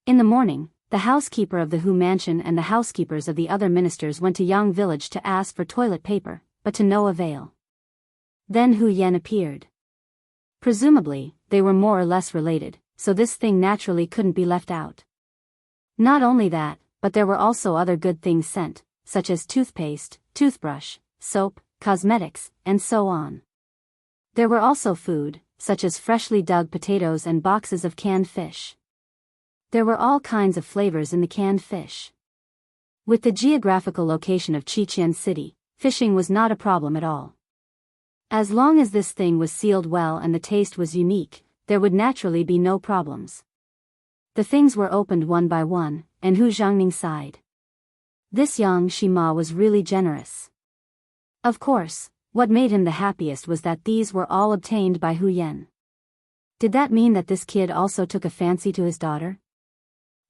In the morning, the housekeeper of the Hu mansion and the housekeepers of the other ministers went to Yang village to ask for toilet paper, but to no avail. Then Hu Yen appeared. Presumably, they were more or less related, so this thing naturally couldn't be left out. Not only that, but there were also other good things sent, such as toothpaste, toothbrush, soap, cosmetics, and so on. There were also food, such as freshly dug potatoes and boxes of canned fish. There were all kinds of flavors in the canned fish. With the geographical location of Qiqian City, fishing was not a problem at all. As long as this thing was sealed well and the taste was unique, there would naturally be no problems. The things were opened one by one, and Hu Zhangning sighed. This Yang Shima was really generous. Of course, what made him the happiest was that these were all obtained by Hu Yen. Did that mean that this kid also took a fancy to his daughter?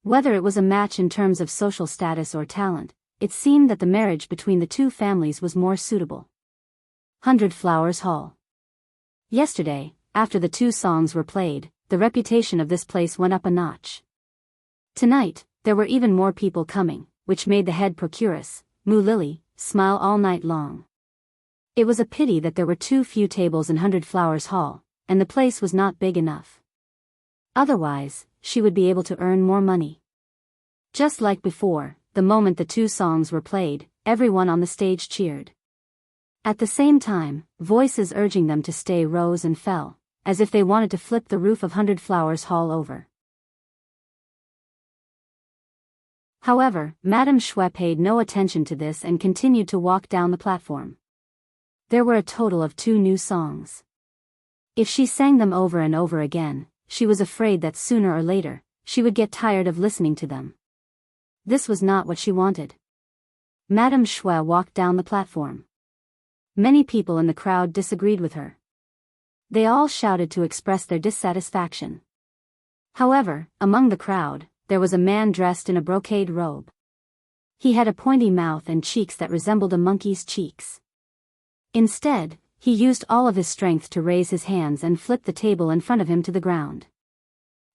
Whether it was a match in terms of social status or talent, it seemed that the marriage between the 2 families was more suitable. 100 Flowers Hall. Yesterday, after the 2 songs were played, the reputation of this place went up a notch. Tonight, there were even more people coming, which made the head procuress, Mu Lily, smile all night long. It was a pity that there were too few tables in 100 Flowers Hall, and the place was not big enough. Otherwise, she would be able to earn more money. Just like before, the moment the 2 songs were played, everyone on the stage cheered. At the same time, voices urging them to stay rose and fell, as if they wanted to flip the roof of 100 Flowers Hall over. However, Madame Shui paid no attention to this and continued to walk down the platform. There were a total of 2 new songs. If she sang them over and over again, she was afraid that sooner or later, she would get tired of listening to them. This was not what she wanted. Madame Shui walked down the platform. Many people in the crowd disagreed with her. They all shouted to express their dissatisfaction. However, among the crowd, there was a man dressed in a brocade robe. He had a pointy mouth and cheeks that resembled a monkey's cheeks. Instead, he used all of his strength to raise his hands and flip the table in front of him to the ground.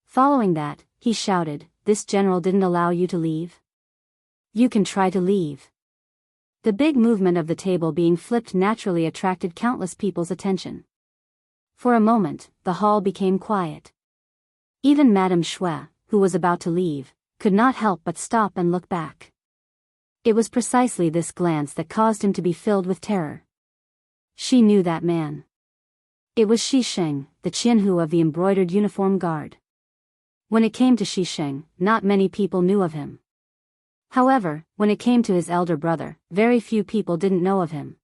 Following that, he shouted, "This general didn't allow you to leave? You can try to leave." The big movement of the table being flipped naturally attracted countless people's attention. For a moment, the hall became quiet. Even Madame Shui, who was about to leave, could not help but stop and look back. It was precisely this glance that caused him to be filled with terror. She knew that man. It was Shi Sheng, the Jianghu of the embroidered uniform guard. When it came to Shi Sheng, not many people knew of him. However, when it came to his elder brother, very few people didn't know of him.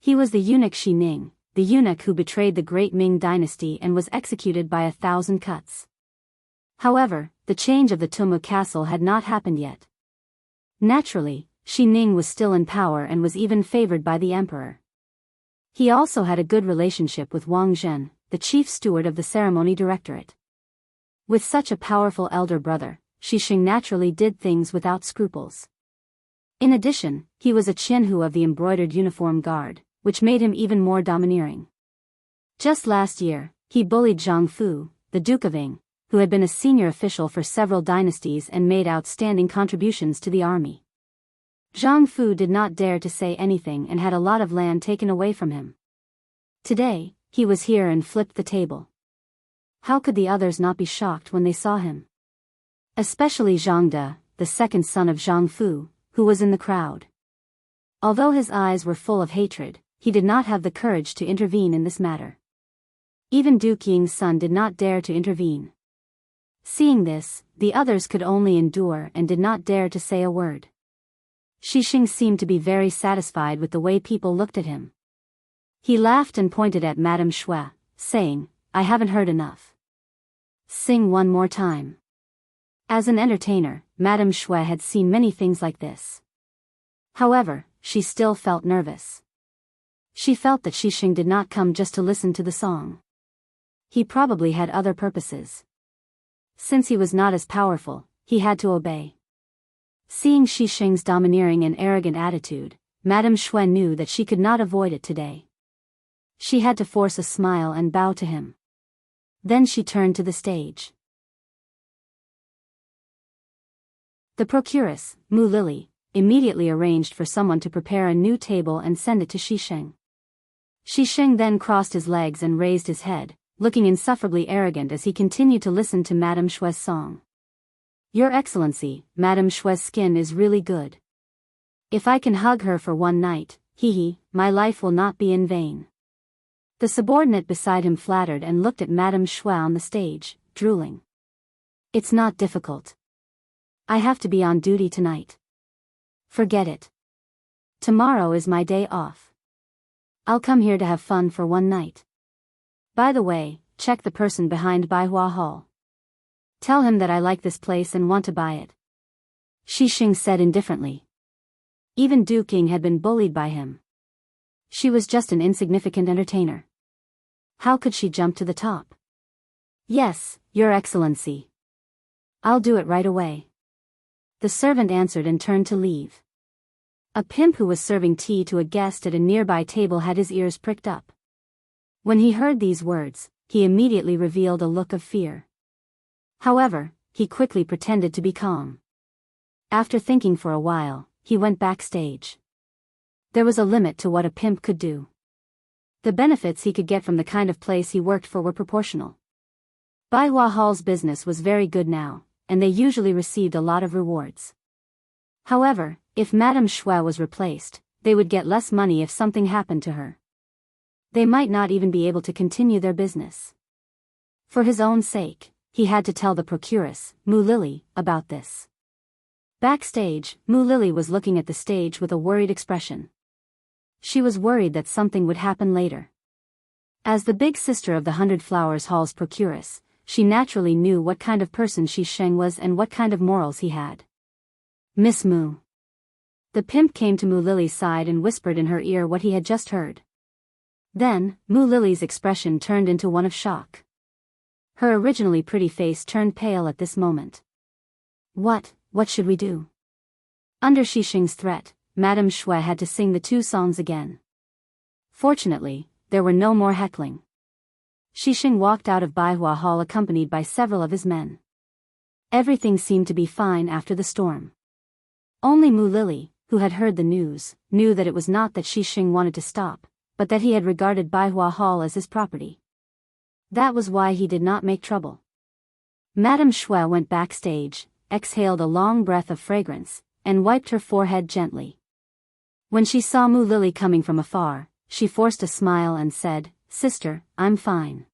He was the eunuch Shi Ning, the eunuch who betrayed the great Ming dynasty and was executed by 1,000 cuts. However, the change of the Tumu castle had not happened yet. Naturally, Shi Ning was still in power and was even favored by the emperor. He also had a good relationship with Wang Zhen, the chief steward of the ceremony directorate. With such a powerful elder brother, Shi Sheng naturally did things without scruples. In addition, he was a Jianghu of the embroidered uniform guard, which made him even more domineering. Just last year, he bullied Jianghu, the Duke of Ying, who had been a senior official for several dynasties and made outstanding contributions to the army. Jianghu did not dare to say anything and had a lot of land taken away from him. Today, he was here and flipped the table. How could the others not be shocked when they saw him? Especially Zhang De, the second son of Jianghu, who was in the crowd. Although his eyes were full of hatred, he did not have the courage to intervene in this matter. Even Duke Ying's son did not dare to intervene. Seeing this, the others could only endure and did not dare to say a word. Shi Sheng seemed to be very satisfied with the way people looked at him. He laughed and pointed at Madame Shui, saying, "I haven't heard enough. Sing one more time." As an entertainer, Madame Shui had seen many things like this. However, she still felt nervous. She felt that Shi Sheng did not come just to listen to the song. He probably had other purposes. Since he was not as powerful, he had to obey. Seeing Shi Sheng's domineering and arrogant attitude, Madame Shui knew that she could not avoid it today. She had to force a smile and bow to him. Then she turned to the stage. The procuress, Mu Lily, immediately arranged for someone to prepare a new table and send it to Shi Sheng. Shi Sheng then crossed his legs and raised his head, looking insufferably arrogant as he continued to listen to Madame Shui's song. "Your Excellency, Madame Shui's skin is really good. If I can hug her for one night, my life will not be in vain." The subordinate beside him flattered and looked at Madame Shui on the stage, drooling. "It's not difficult. I have to be on duty tonight. Forget it. Tomorrow is my day off. I'll come here to have fun for one night. By the way, check the person behind Biyao Hall. Tell him that I like this place and want to buy it." Shi Sheng said indifferently. Even Duke Ying had been bullied by him. She was just an insignificant entertainer. How could she jump to the top? "Yes, Your Excellency. I'll do it right away." The servant answered and turned to leave. A pimp who was serving tea to a guest at a nearby table had his ears pricked up. When he heard these words, he immediately revealed a look of fear. However, he quickly pretended to be calm. After thinking for a while, he went backstage. There was a limit to what a pimp could do. The benefits he could get from the kind of place he worked for were proportional. Biyao Hall's business was very good now, and they usually received a lot of rewards. However, if Madame Shui was replaced, they would get less money if something happened to her. They might not even be able to continue their business. For his own sake, he had to tell the procuress, Mu Lily, about this. Backstage, Mu Lily was looking at the stage with a worried expression. She was worried that something would happen later. As the big sister of the 100 Flowers Hall's procuress, she naturally knew what kind of person Shi Sheng was and what kind of morals he had. Miss Mu. The pimp came to Mu Lily's side and whispered in her ear what he had just heard. Then, Mu Lily's expression turned into one of shock. Her originally pretty face turned pale at this moment. What should we do? Under Shi Sheng's threat, Madame Shui had to sing the 2 songs again. Fortunately, there were no more heckling. Shi Sheng walked out of Bihua Hall accompanied by several of his men. Everything seemed to be fine after the storm. Only Mu Lily, who had heard the news, knew that it was not that Shi Sheng wanted to stop, but that he had regarded Bihua Hall as his property. That was why he did not make trouble. Madame Shui went backstage, exhaled a long breath of fragrance, and wiped her forehead gently. When she saw Mu Lily coming from afar, she forced a smile and said, "Sister, I'm fine."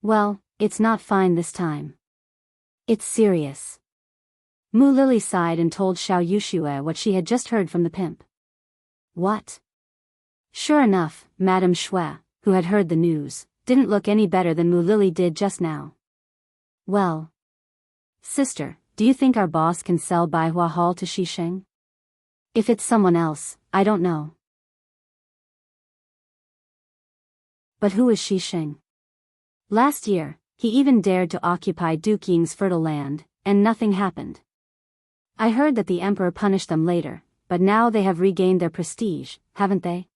"Well, it's not fine this time. It's serious." Mu Lily sighed and told Xiao Yushue what she had just heard from the pimp. What? Sure enough, Madame Shui, who had heard the news, didn't look any better than Mu Lily did just now. "Well, sister, do you think our boss can sell Bihua Hall to Shi Sheng? If it's someone else, I don't know." But who is Shi Sheng? Last year, he even dared to occupy Duke Ying's fertile land, and nothing happened. I heard that the emperor punished them later, but now they have regained their prestige, haven't they?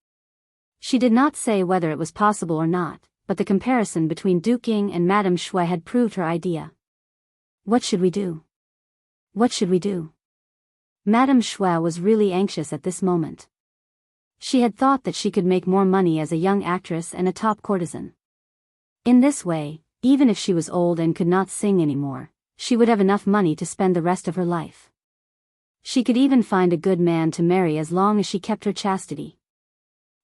She did not say whether it was possible or not, but the comparison between Duke Ying and Madame Shui had proved her idea. What should we do? What should we do? Madame Shui was really anxious at this moment. She had thought that she could make more money as a young actress and a top courtesan. In this way, even if she was old and could not sing anymore, she would have enough money to spend the rest of her life. She could even find a good man to marry as long as she kept her chastity.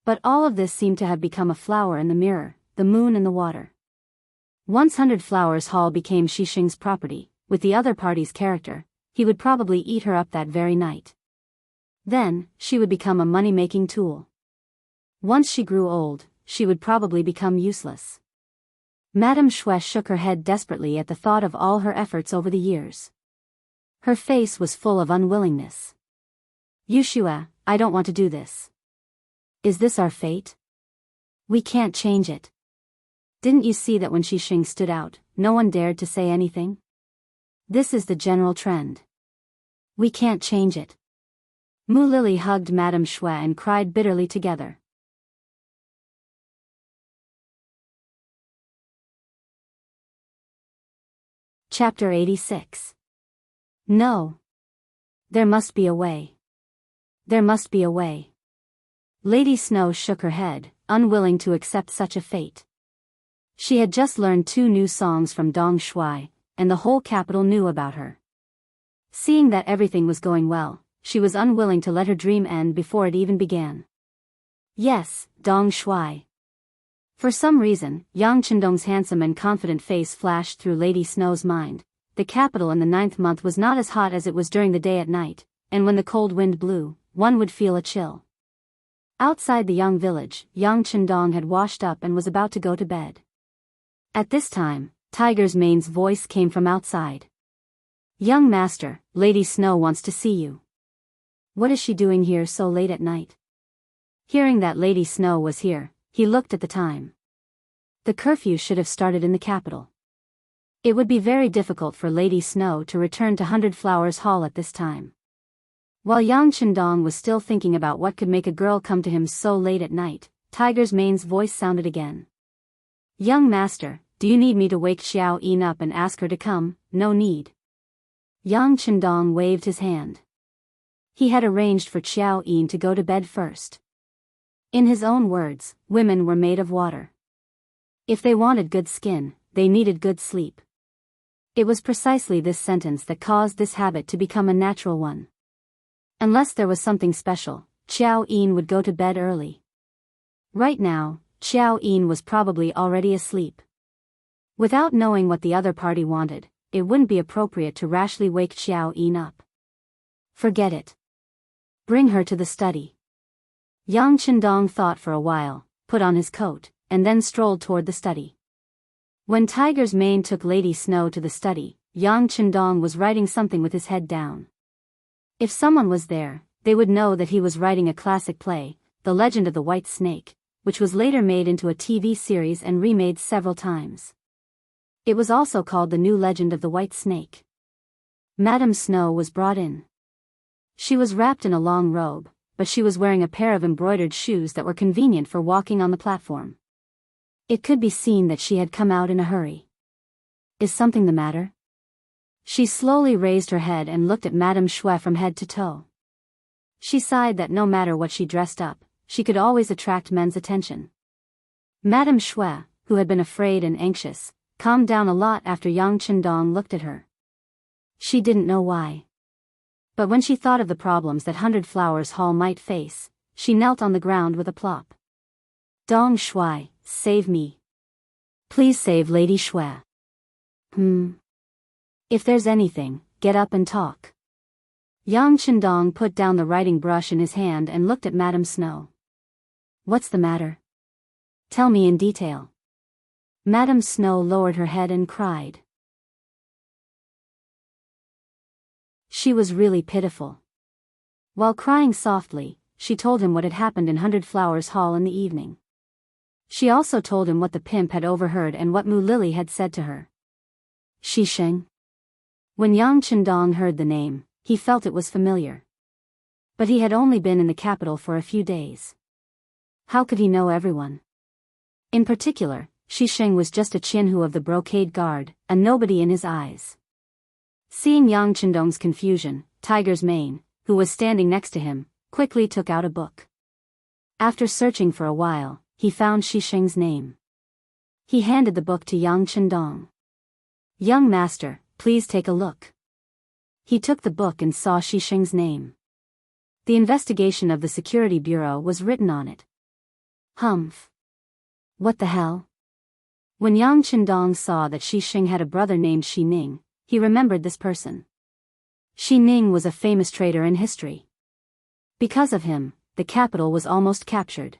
But all of this seemed to have become a flower in the mirror, the moon and the water. Once 100 Flowers Hall became Shi Sheng's property, with the other party's character, he would probably eat her up that very night. Then, she would become a money-making tool. Once she grew old, she would probably become useless. Madame Shui shook her head desperately at the thought of all her efforts over the years. Her face was full of unwillingness. "Yushue, I don't want to do this. Is this our fate? We can't change it. Didn't you see that when Shi Sheng stood out, no one dared to say anything? This is the general trend. We can't change it." Mu Lily hugged Madame Shui and cried bitterly together. Chapter 86. No. There must be a way. There must be a way. Lady Snow shook her head, unwilling to accept such a fate. She had just learned 2 new songs from Dong Shui, and the whole capital knew about her. Seeing that everything was going well, she was unwilling to let her dream end before it even began. Yes, Dong Shui. For some reason, Yang Chendong's handsome and confident face flashed through Lady Snow's mind. The capital in the 9th month was not as hot as it was during the day at night, and when the cold wind blew, one would feel a chill. Outside the Yang village, Yang Chendong had washed up and was about to go to bed. At this time, Tiger's Mane's voice came from outside. "Young master, Lady Snow wants to see you." What is she doing here so late at night? Hearing that Lady Snow was here, he looked at the time. The curfew should have started in the capital. It would be very difficult for Lady Snow to return to 100 Flowers Hall at this time. While Yang Chendong was still thinking about what could make a girl come to him so late at night, Tiger's Mane's voice sounded again. "Young master, do you need me to wake Xiao Yin up and ask her to come?" "No need." Yang Chendong waved his hand. He had arranged for Xiao Yin to go to bed first. In his own words, women were made of water. If they wanted good skin, they needed good sleep. It was precisely this sentence that caused this habit to become a natural one. Unless there was something special, Xiao Yin would go to bed early. Right now, Xiao Yin was probably already asleep. Without knowing what the other party wanted, it wouldn't be appropriate to rashly wake Xiao Yin up. Forget it. Bring her to the study. Yang Chendong thought for a while, put on his coat, and then strolled toward the study. When Tiger's Mane took Lady Snow to the study, Yang Chendong was writing something with his head down. If someone was there, they would know that he was writing a classic play, The Legend of the White Snake, which was later made into a TV series and remade several times. It was also called The New Legend of the White Snake. Madame Snow was brought in. She was wrapped in a long robe, but she was wearing a pair of embroidered shoes that were convenient for walking on the platform. It could be seen that she had come out in a hurry. Is something the matter? She slowly raised her head and looked at Madame Shui from head to toe. She sighed that no matter what she dressed up, she could always attract men's attention. Madame Shui, who had been afraid and anxious, calmed down a lot after Yang Chendong looked at her. She didn't know why. But when she thought of the problems that 100 Flowers Hall might face, she knelt on the ground with a plop. Dong Shui, save me. Please save Lady Shui. If there's anything, get up and talk. Yang Chendong put down the writing brush in his hand and looked at Madame Snow. What's the matter? Tell me in detail. Madame Snow lowered her head and cried. She was really pitiful. While crying softly, she told him what had happened in 100 Flowers Hall in the evening. She also told him what the pimp had overheard and what Mu Lily had said to her. Shisheng. When Yang Chendong heard the name, he felt it was familiar. But he had only been in the capital for a few days. How could he know everyone? In particular, Shisheng was just a Chinhu of the brocade guard, a nobody in his eyes. Seeing Yang Chendong's confusion, Tiger's Mane, who was standing next to him, quickly took out a book. After searching for a while, he found Shisheng's name. He handed the book to Yang Chendong. Young master, please take a look. He took the book and saw Shisheng's name. The investigation of the Security Bureau was written on it. Humph. What the hell? When Yang Chendong saw that Shisheng had a brother named Shi Ning, he remembered this person. Shi Ning was a famous traitor in history. Because of him, the capital was almost captured.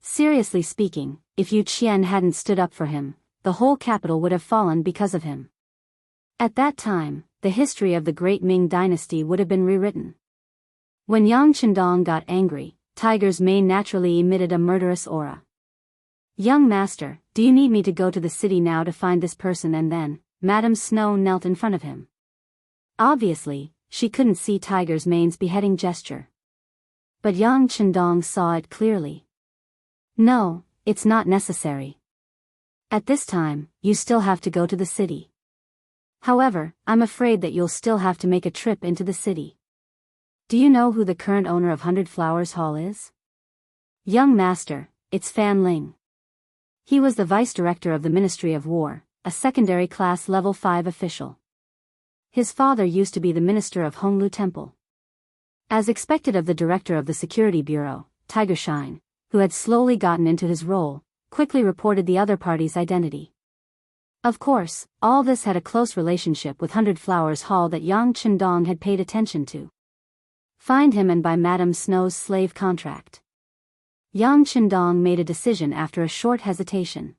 Seriously speaking, if Yu Qian hadn't stood up for him, the whole capital would have fallen because of him. At that time, the history of the Great Ming Dynasty would have been rewritten. When Yang Chendong got angry, Tiger's Mane naturally emitted a murderous aura. Young master, do you need me to go to the city now to find this person? And then, Madame Snow knelt in front of him. Obviously, she couldn't see Tiger's Mane's beheading gesture. But Yang Chendong saw it clearly. No, it's not necessary. At this time, you still have to go to the city. However, I'm afraid that you'll still have to make a trip into the city. Do you know who the current owner of 100 Flowers Hall is? Young master, it's Fan Ling. He was the vice director of the Ministry of War, a secondary class level 5 official. His father used to be the minister of Honglu Temple. As expected of the director of the Security Bureau, Tiger Shine, who had slowly gotten into his role, quickly reported the other party's identity. Of course, all this had a close relationship with 100 Flowers Hall that Yang Chendong had paid attention to. Find him and buy Madame Snow's slave contract. Yang Chendong made a decision after a short hesitation.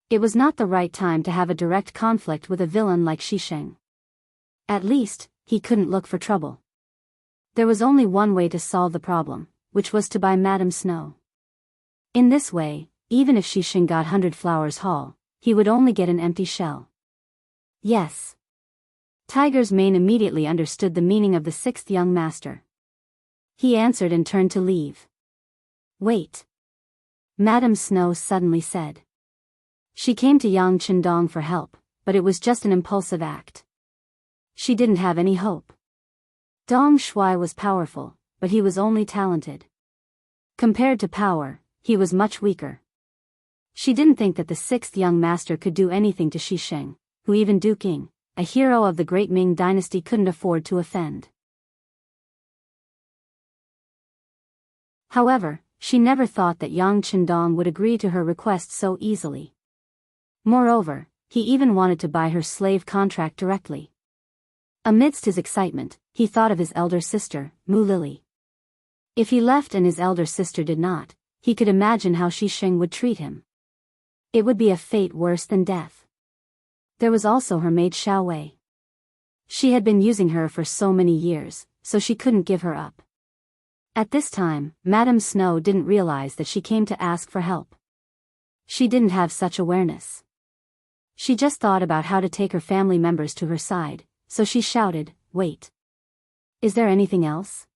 It was not the right time to have a direct conflict with a villain like Shisheng. At least, he couldn't look for trouble. There was only one way to solve the problem, which was to buy Madame Snow. In this way, even if Shisheng got 100 Flowers Hall, he would only get an empty shell. Yes. Tiger's Mane immediately understood the meaning of the sixth young master. He answered and turned to leave. Wait. Madame Snow suddenly said. She came to Yang Chendong for help, but it was just an impulsive act. She didn't have any hope. Dong Shui was powerful, but he was only talented. Compared to power, he was much weaker. She didn't think that the sixth young master could do anything to Shisheng, who even Du King, a hero of the Great Ming Dynasty, couldn't afford to offend. However, she never thought that Yang Chendong would agree to her request so easily. Moreover, he even wanted to buy her slave contract directly. Amidst his excitement, he thought of his elder sister, Mu Lily. If he left and his elder sister did not, he could imagine how Shisheng would treat him. It would be a fate worse than death. There was also her maid Xiao Wei. She had been using her for so many years, so she couldn't give her up. At this time, Madame Snow didn't realize that she came to ask for help. She didn't have such awareness. She just thought about how to take her family members to her side, so she shouted, "Wait. Is there anything else?"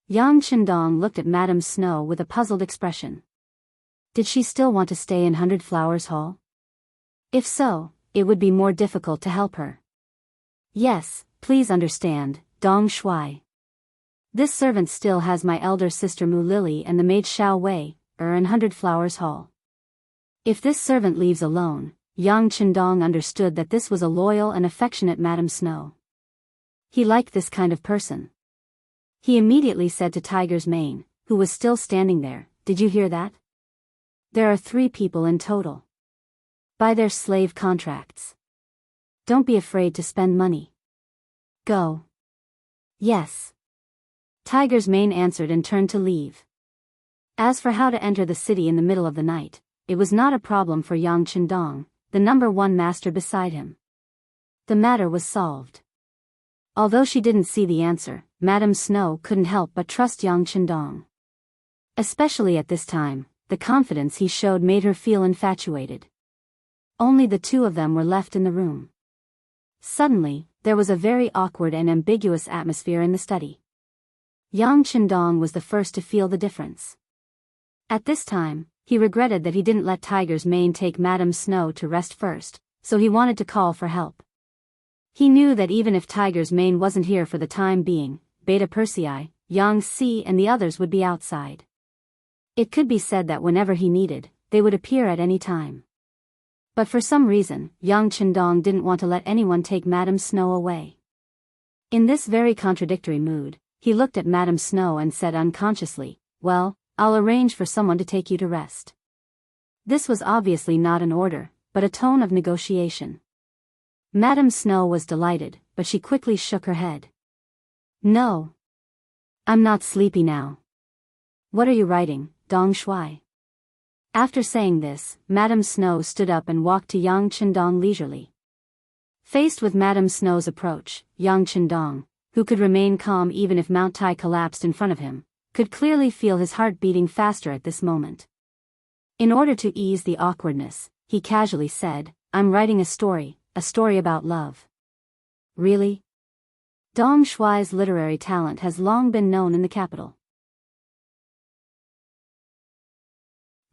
Yang Qindong looked at Madame Snow with a puzzled expression. Did she still want to stay in 100 Flowers Hall? If so, it would be more difficult to help her. Yes, please understand, Dong Shuai. This servant still has my elder sister Mu Lily and the maid Xiao Wei, in 100 Flowers Hall. If this servant leaves alone, Yang Qindong understood that this was a loyal and affectionate Madame Snow. He liked this kind of person. He immediately said to Tiger's Mane, who was still standing there, "Did you hear that? There are 3 people in total. Buy their slave contracts. Don't be afraid to spend money. Go." "Yes." Tiger's Mane answered and turned to leave. As for how to enter the city in the middle of the night, it was not a problem for Yang Qindong, the number 1 master beside him. The matter was solved. Although she didn't see the answer, Madame Snow couldn't help but trust Yang Qindong. Especially at this time, the confidence he showed made her feel infatuated. Only the 2 of them were left in the room. Suddenly, there was a very awkward and ambiguous atmosphere in the study. Yang Qindong was the first to feel the difference. At this time, he regretted that he didn't let Tiger's Mane take Madame Snow to rest first, so he wanted to call for help. He knew that even if Tiger's Mane wasn't here for the time being, Beta Persei, Yang Si and the others would be outside. It could be said that whenever he needed, they would appear at any time. But for some reason, Yang Qindong didn't want to let anyone take Madame Snow away. In this very contradictory mood, he looked at Madame Snow and said unconsciously, "Well, I'll arrange for someone to take you to rest." This was obviously not an order, but a tone of negotiation. Madame Snow was delighted, but she quickly shook her head. "No. I'm not sleepy now." "What are you writing, Dong Shuai?" After saying this, Madame Snow stood up and walked to Yang Qindong leisurely. Faced with Madame Snow's approach, Yang Qindong, who could remain calm even if Mount Tai collapsed in front of him, could clearly feel his heart beating faster at this moment. In order to ease the awkwardness, he casually said, "I'm writing a story about love." "Really?" Dong Shuai's literary talent has long been known in the capital.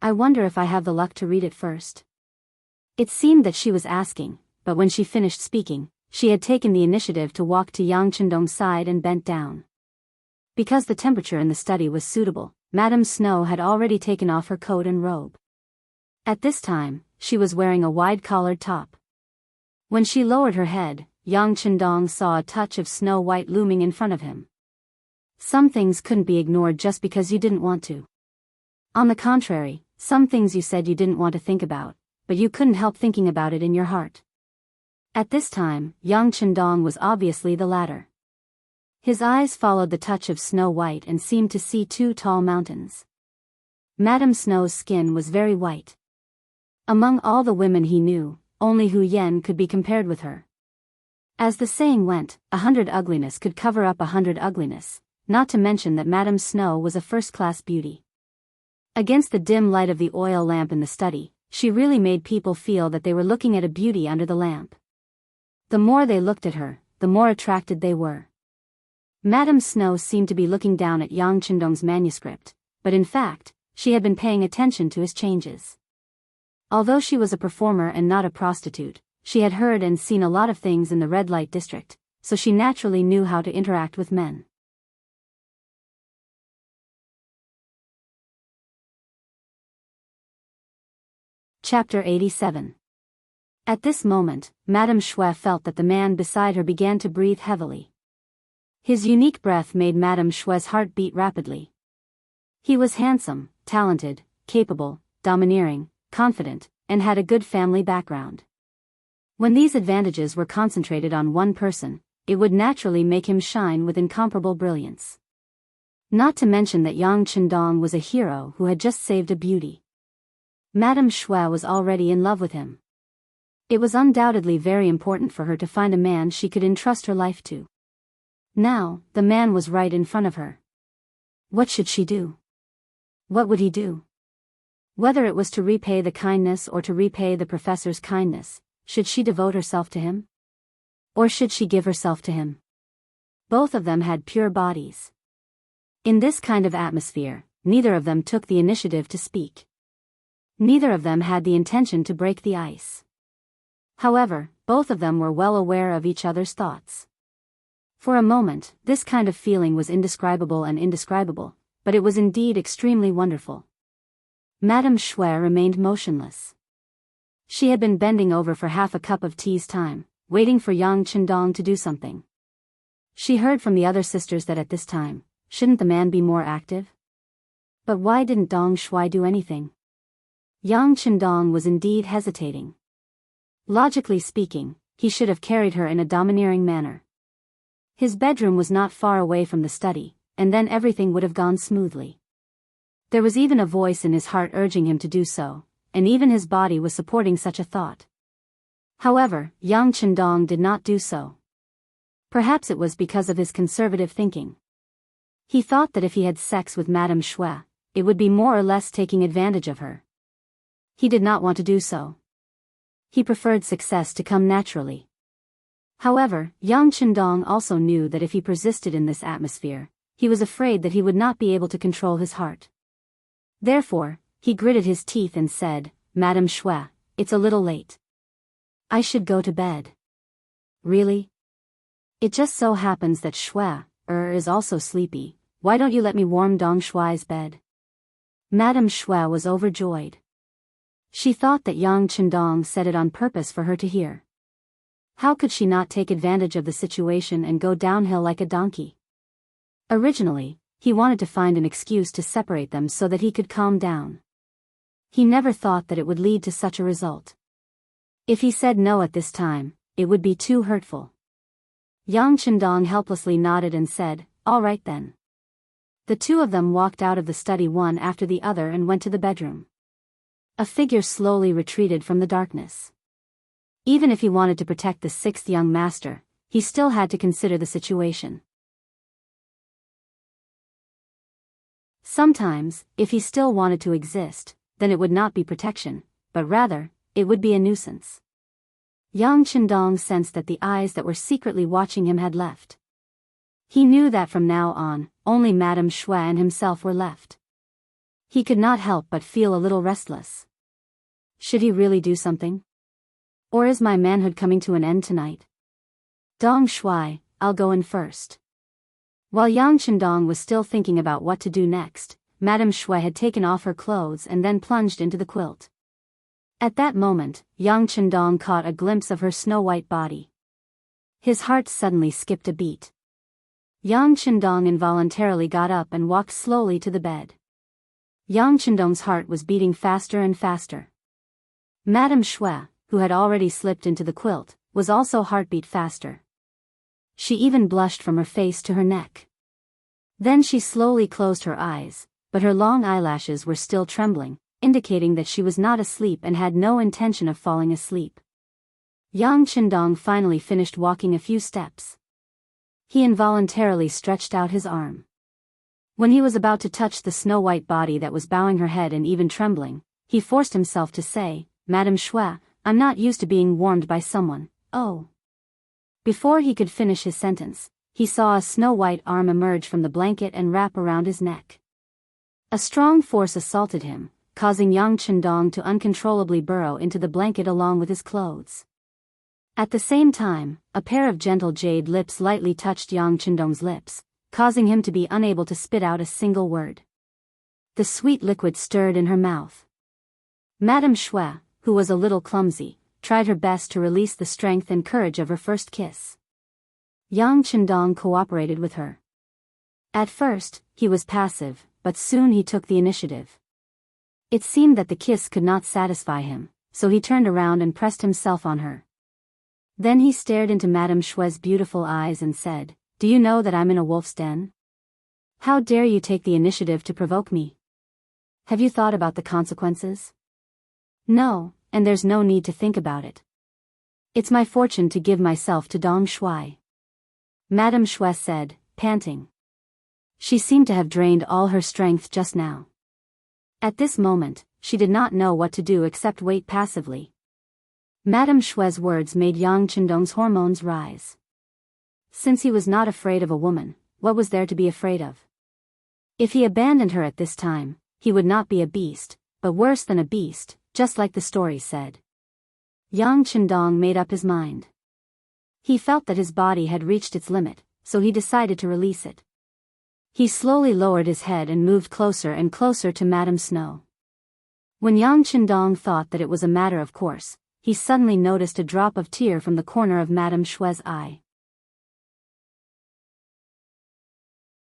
"I wonder if I have the luck to read it first." It seemed that she was asking, but when she finished speaking, she had taken the initiative to walk to Yang Qindong's side and bent down. Because the temperature in the study was suitable, Madame Snow had already taken off her coat and robe. At this time, she was wearing a wide-collared top. When she lowered her head, Yang Qindong saw a touch of snow white looming in front of him. Some things couldn't be ignored just because you didn't want to. On the contrary, some things you said you didn't want to think about, but you couldn't help thinking about it in your heart. At this time, Yang Qindong was obviously the latter. His eyes followed the touch of snow white and seemed to see 2 tall mountains. Madame Snow's skin was very white. Among all the women he knew, only Hu Yen could be compared with her. As the saying went, 100 ugliness could cover up 100 ugliness, not to mention that Madame Snow was a first-class beauty. Against the dim light of the oil lamp in the study, she really made people feel that they were looking at a beauty under the lamp. The more they looked at her, the more attracted they were. Madame Snow seemed to be looking down at Yang Qindong's manuscript, but in fact, she had been paying attention to his changes. Although she was a performer and not a prostitute, she had heard and seen a lot of things in the red light district, so she naturally knew how to interact with men. Chapter 87. At this moment, Madame Shui felt that the man beside her began to breathe heavily. His unique breath made Madame Shui's heart beat rapidly. He was handsome, talented, capable, domineering, confident, and had a good family background. When these advantages were concentrated on one person, it would naturally make him shine with incomparable brilliance. Not to mention that Yang Chendong was a hero who had just saved a beauty. Madame Shui was already in love with him. It was undoubtedly very important for her to find a man she could entrust her life to. Now, the man was right in front of her. What should she do? What would he do? Whether it was to repay the kindness or to repay the professor's kindness, should she devote herself to him? Or should she give herself to him? Both of them had pure bodies. In this kind of atmosphere, neither of them took the initiative to speak. Neither of them had the intention to break the ice. However, both of them were well aware of each other's thoughts. For a moment, this kind of feeling was indescribable, but it was indeed extremely wonderful. Madame Shui remained motionless. She had been bending over for half a cup of tea's time, waiting for Yang Chendong to do something. She heard from the other sisters that at this time, shouldn't the man be more active? But why didn't Dong Shui do anything? Yang Chendong was indeed hesitating. Logically speaking, he should have carried her in a domineering manner. His bedroom was not far away from the study, and then everything would have gone smoothly. There was even a voice in his heart urging him to do so, and even his body was supporting such a thought. However, Yang Chendong did not do so. Perhaps it was because of his conservative thinking. He thought that if he had sex with Madame Shui, it would be more or less taking advantage of her. He did not want to do so. He preferred success to come naturally. However, Yang Chendong also knew that if he persisted in this atmosphere, he was afraid that he would not be able to control his heart. Therefore, he gritted his teeth and said, "Madame Shui, it's a little late. I should go to bed." "Really? It just so happens that Shui is also sleepy. Why don't you let me warm Dong Shui's bed?" Madame Shui was overjoyed. She thought that Yang Chendong said it on purpose for her to hear. How could she not take advantage of the situation and go downhill like a donkey? Originally, he wanted to find an excuse to separate them so that he could calm down. He never thought that it would lead to such a result. If he said no at this time, it would be too hurtful. Yang Chendong helplessly nodded and said, "All right then." The two of them walked out of the study one after the other and went to the bedroom. A figure slowly retreated from the darkness. Even if he wanted to protect the sixth young master, he still had to consider the situation. Sometimes, if he still wanted to exist, then it would not be protection, but rather, it would be a nuisance. Yang Chendong sensed that the eyes that were secretly watching him had left. He knew that from now on, only Madame Shui and himself were left. He could not help but feel a little restless. Should he really do something? Or is my manhood coming to an end tonight? Dong Shui, I'll go in first. While Yang Chendong was still thinking about what to do next, Madame Shui had taken off her clothes and then plunged into the quilt. At that moment, Yang Chendong caught a glimpse of her snow-white body. His heart suddenly skipped a beat. Yang Chendong involuntarily got up and walked slowly to the bed. Yang Chendong's heart was beating faster and faster. Madame Shui, who had already slipped into the quilt, was also heartbeat faster. She even blushed from her face to her neck. Then she slowly closed her eyes, but her long eyelashes were still trembling, indicating that she was not asleep and had no intention of falling asleep. Yang Chendong finally finished walking a few steps. He involuntarily stretched out his arm. When he was about to touch the snow-white body that was bowing her head and even trembling, he forced himself to say, "Madame Shui, I'm not used to being warmed by someone, oh." Before he could finish his sentence, he saw a snow-white arm emerge from the blanket and wrap around his neck. A strong force assaulted him, causing Yang Chendong to uncontrollably burrow into the blanket along with his clothes. At the same time, a pair of gentle jade lips lightly touched Yang Chendong's lips, causing him to be unable to spit out a single word. The sweet liquid stirred in her mouth. Madame Shui, who was a little clumsy, tried her best to release the strength and courage of her first kiss. Yang Chendong cooperated with her. At first, he was passive, but soon he took the initiative. It seemed that the kiss could not satisfy him, so he turned around and pressed himself on her. Then he stared into Madame Shui's beautiful eyes and said, "Do you know that I'm in a wolf's den?" How dare you take the initiative to provoke me? Have you thought about the consequences? No, and there's no need to think about it. It's my fortune to give myself to Dong Shuai. Madame Shui said, panting. She seemed to have drained all her strength just now. At this moment, she did not know what to do except wait passively. Madame Shui's words made Yang Chendong's hormones rise. Since he was not afraid of a woman, what was there to be afraid of? If he abandoned her at this time, he would not be a beast, but worse than a beast, just like the story said. Yang Chendong made up his mind. He felt that his body had reached its limit, so he decided to release it. He slowly lowered his head and moved closer and closer to Madame Snow. When Yang Chendong thought that it was a matter of course, he suddenly noticed a drop of tear from the corner of Madame Shui's eye.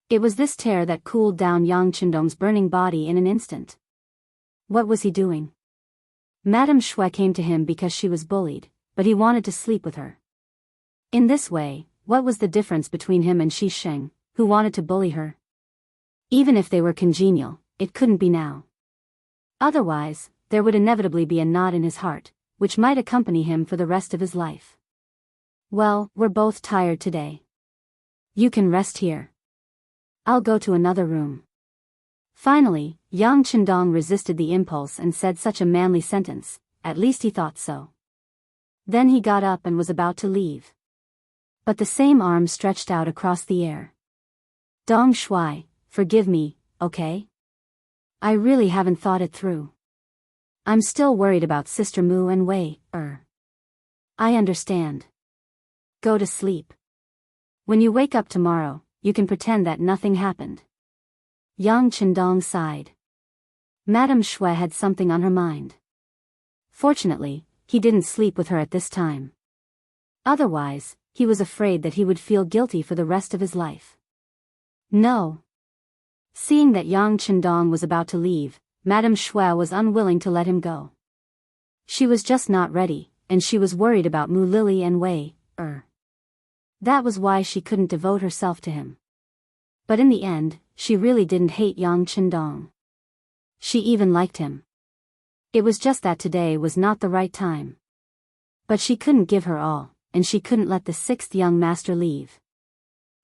It was this tear that cooled down Yang Chendong's burning body in an instant. What was he doing? Madame Shui came to him because she was bullied, but he wanted to sleep with her. In this way, what was the difference between him and Shi Sheng, who wanted to bully her? Even if they were congenial, it couldn't be now. Otherwise, there would inevitably be a knot in his heart, which might accompany him for the rest of his life. Well, we're both tired today. You can rest here. I'll go to another room. Finally, Yang Chendong resisted the impulse and said such a manly sentence, at least he thought so. Then he got up and was about to leave. But the same arm stretched out across the air. Dong Shuai, forgive me, okay? I really haven't thought it through. I'm still worried about Sister Mu and Wei. I understand. Go to sleep. When you wake up tomorrow, you can pretend that nothing happened. Yang Chendong sighed. Madame Shui had something on her mind. Fortunately, he didn't sleep with her at this time. Otherwise, he was afraid that he would feel guilty for the rest of his life. No. Seeing that Yang Chendong was about to leave, Madame Shui was unwilling to let him go. She was just not ready, and she was worried about Mu Lily and Wei. That was why she couldn't devote herself to him. But in the end, she really didn't hate Yang Chendong. She even liked him. It was just that today was not the right time. But she couldn't give her all, and she couldn't let the sixth young master leave.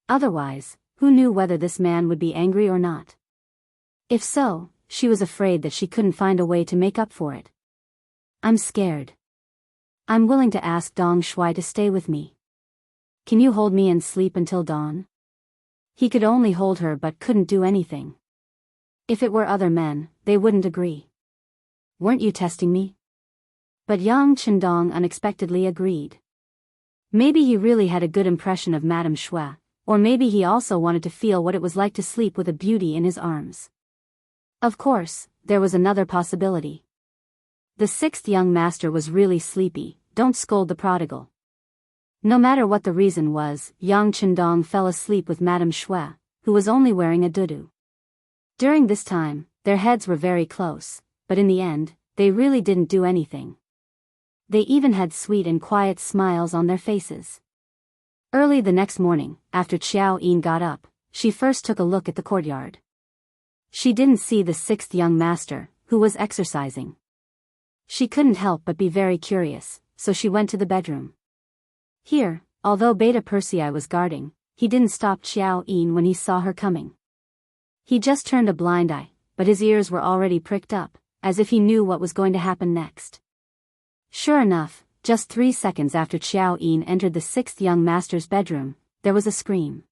Otherwise, who knew whether this man would be angry or not? If so, she was afraid that she couldn't find a way to make up for it. I'm scared. I'm willing to ask Dong Shuai to stay with me. Can you hold me and sleep until dawn? He could only hold her but couldn't do anything. If it were other men, they wouldn't agree. Weren't you testing me? But Yang Chendong unexpectedly agreed. Maybe he really had a good impression of Madame Shui, or maybe he also wanted to feel what it was like to sleep with a beauty in his arms. Of course, there was another possibility. The sixth young master was really sleepy. Don't scold the prodigal. No matter what the reason was, Yang Chendong fell asleep with Madame Shui, who was only wearing a dudu. During this time, their heads were very close, but in the end, they really didn't do anything. They even had sweet and quiet smiles on their faces. Early the next morning, after Qiao Yin got up, she first took a look at the courtyard. She didn't see the sixth young master, who was exercising. She couldn't help but be very curious, so she went to the bedroom. Here, although Beta Persei was guarding, he didn't stop Qiao Yin when he saw her coming. He just turned a blind eye, but his ears were already pricked up, as if he knew what was going to happen next. Sure enough, just 3 seconds after Qiao Yin entered the sixth young master's bedroom, there was a scream.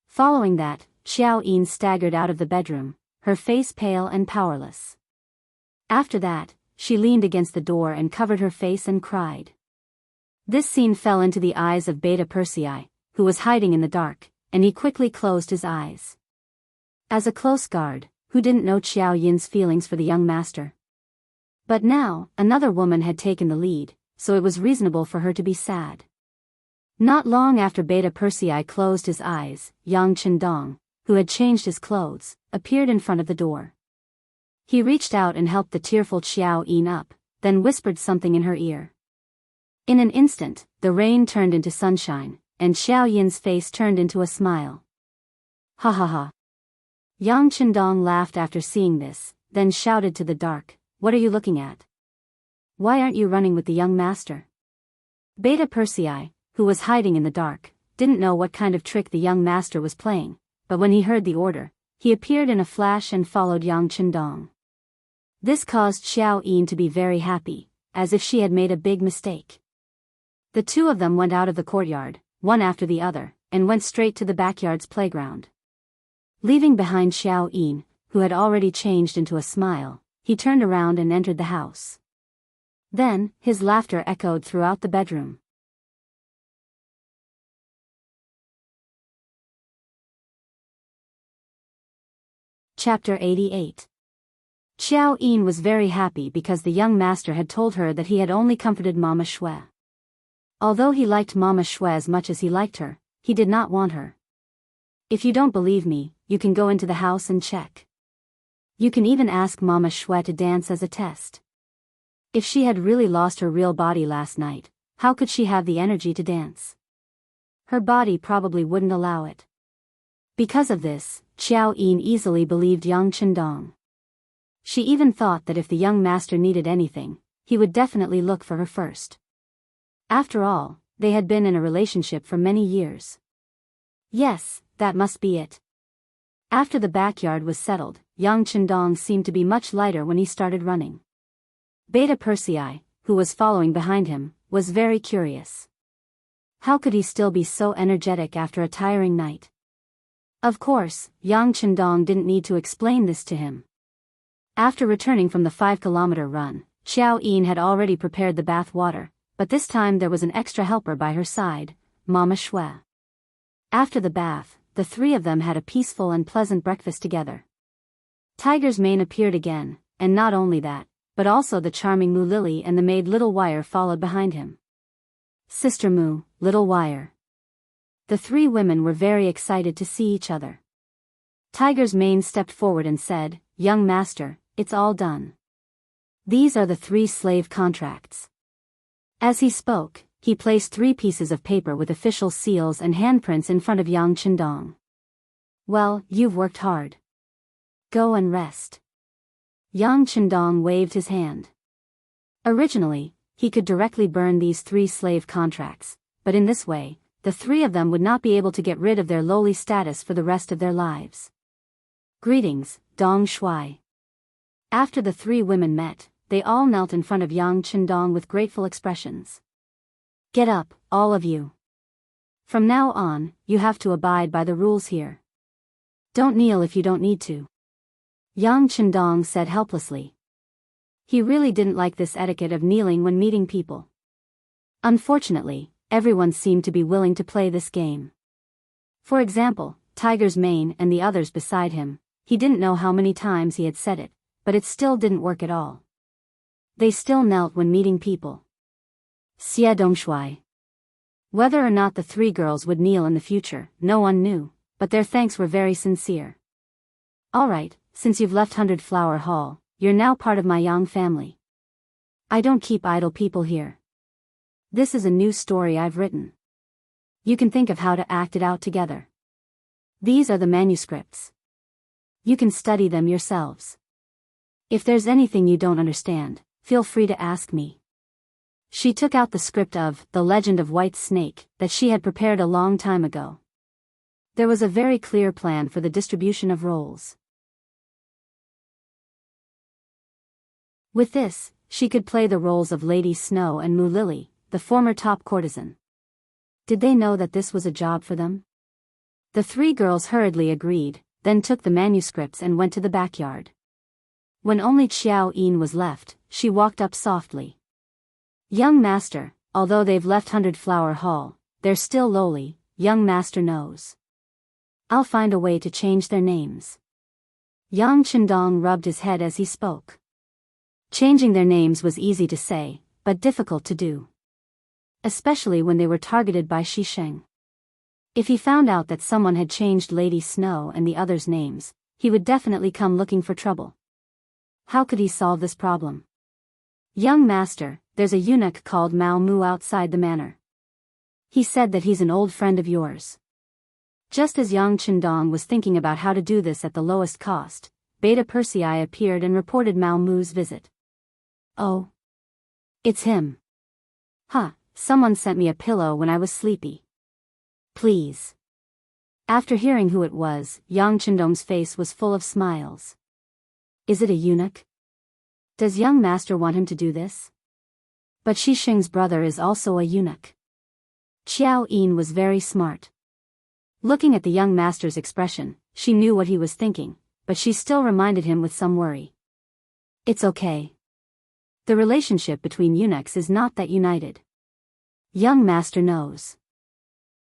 Following that, Qiao Yin staggered out of the bedroom, her face pale and powerless. After that, she leaned against the door and covered her face and cried. This scene fell into the eyes of Beta Persei, who was hiding in the dark, and he quickly closed his eyes. As a close guard, who didn't know Qiao Yin's feelings for the young master? But now, another woman had taken the lead, so it was reasonable for her to be sad. Not long after Beta Persei closed his eyes, Yang Chendong, who had changed his clothes, appeared in front of the door. He reached out and helped the tearful Qiao Yin up, then whispered something in her ear. In an instant, the rain turned into sunshine, and Xiao Yin's face turned into a smile. Ha ha ha. Yang Chendong laughed after seeing this, then shouted to the dark, "What are you looking at? Why aren't you running with the young master?" Beta Persei, who was hiding in the dark, didn't know what kind of trick the young master was playing, but when he heard the order, he appeared in a flash and followed Yang Chendong. This caused Xiao Yin to be very happy, as if she had made a big mistake. The two of them went out of the courtyard, one after the other, and went straight to the backyard's playground. Leaving behind Xiao Yin, who had already changed into a smile, he turned around and entered the house. Then, his laughter echoed throughout the bedroom. Chapter 88. Xiao Yin was very happy because the young master had told her that he had only comforted Mama Shui. Although he liked Mama Shui as much as he liked her, he did not want her. If you don't believe me, you can go into the house and check. You can even ask Mama Shui to dance as a test. If she had really lost her real body last night, how could she have the energy to dance? Her body probably wouldn't allow it. Because of this, Xiao Yin easily believed Yang Chendong. She even thought that if the young master needed anything, he would definitely look for her first. After all, they had been in a relationship for many years. Yes, that must be it. After the backyard was settled, Yang Chendong seemed to be much lighter when he started running. Beta Persei, who was following behind him, was very curious. How could he still be so energetic after a tiring night? Of course, Yang Chendong didn't need to explain this to him. After returning from the 5-kilometer run, Xiao Yin had already prepared the bath water, but this time there was an extra helper by her side, Mama Shui. After the bath, the three of them had a peaceful and pleasant breakfast together. Tiger's mane appeared again, and not only that, but also the charming Mu Lily and the maid Little Wire followed behind him. Sister Mu, Little Wire. The three women were very excited to see each other. Tiger's mane stepped forward and said, "Young master, it's all done. These are the 3 slave contracts." As he spoke, he placed 3 pieces of paper with official seals and handprints in front of Yang Chendong. "Well, you've worked hard. Go and rest." Yang Chendong waved his hand. Originally, he could directly burn these 3 slave contracts, but in this way, the 3 of them would not be able to get rid of their lowly status for the rest of their lives. Greetings, Dong Shui. After the 3 women met, they all knelt in front of Yang Chendong with grateful expressions. "Get up, all of you. From now on, you have to abide by the rules here. Don't kneel if you don't need to." Yang Chendong said helplessly. He really didn't like this etiquette of kneeling when meeting people. Unfortunately, everyone seemed to be willing to play this game. For example, Tiger's mane and the others beside him, he didn't know how many times he had said it, but it still didn't work at all. They still knelt when meeting people. Xie Dongshui. Whether or not the 3 girls would kneel in the future, no one knew, but their thanks were very sincere. "Alright, since you've left 100 Flower Hall, you're now part of my Yang family. I don't keep idle people here. This is a new story I've written. You can think of how to act it out together. These are the manuscripts. You can study them yourselves. If there's anything you don't understand, feel free to ask me." She took out the script of The Legend of White Snake that she had prepared a long time ago. There was a very clear plan for the distribution of roles. With this, she could play the roles of Lady Snow and Mu Lily, the former top courtesan. Did they know that this was a job for them? The 3 girls hurriedly agreed, then took the manuscripts and went to the backyard. When only Xiao Yin was left, she walked up softly. "Young master, although they've left 100 Flower Hall, they're still lowly, young master knows. I'll find a way to change their names." Yang Chendong rubbed his head as he spoke. Changing their names was easy to say, but difficult to do. Especially when they were targeted by Shisheng. If he found out that someone had changed Lady Snow and the others' names, he would definitely come looking for trouble. How could he solve this problem? "Young master, there's a eunuch called Mao Mu outside the manor. He said that he's an old friend of yours. Just as Yang Chendong was thinking about how to do this at the lowest cost, Beta Persei appeared and reported Mao Mu's visit. Oh. It's him. Huh, someone sent me a pillow when I was sleepy. Please. After hearing who it was, Yang Chendong's face was full of smiles. Is it a eunuch? Does young master want him to do this? But Shi Xing's brother is also a eunuch. Qiao Yin was very smart. Looking at the young master's expression, she knew what he was thinking, but she still reminded him with some worry. It's okay. The relationship between eunuchs is not that united. Young master knows.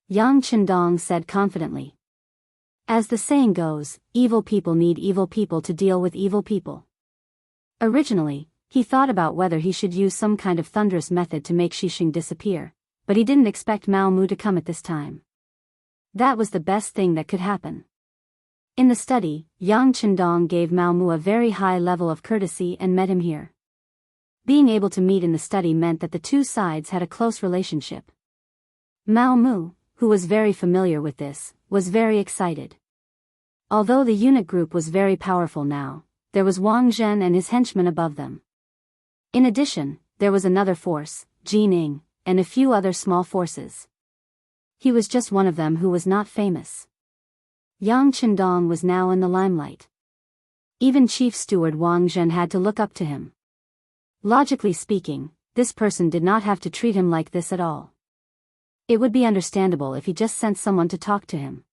Yang Chendong said confidently. As the saying goes, evil people need evil people to deal with evil people. Originally, he thought about whether he should use some kind of thunderous method to make Shi Xing disappear, but he didn't expect Mao Mu to come at this time. That was the best thing that could happen. In the study, Yang Chendong gave Mao Mu a very high level of courtesy and met him here. Being able to meet in the study meant that the two sides had a close relationship. Mao Mu, who was very familiar with this, was very excited. Although the eunuch group was very powerful now, there was Wang Zhen and his henchmen above them. In addition, there was another force, Jining, and a few other small forces. He was just one of them who was not famous. Yang Chendong was now in the limelight. Even Chief Steward Wang Zhen had to look up to him. Logically speaking, this person did not have to treat him like this at all. It would be understandable if he just sent someone to talk to him.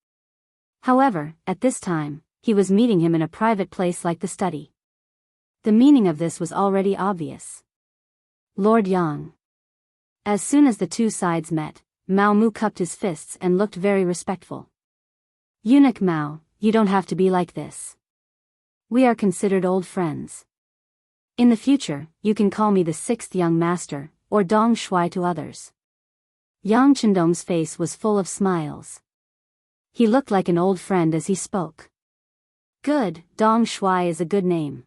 However, at this time, he was meeting him in a private place like the study. The meaning of this was already obvious. Lord Yang. As soon as the two sides met, Mao Mu cupped his fists and looked very respectful. Eunuch Mao, you don't have to be like this. We are considered old friends. In the future, you can call me the sixth young master, or Dong Shui to others. Yang Chendong's face was full of smiles. He looked like an old friend as he spoke. Good, Dong Shui is a good name.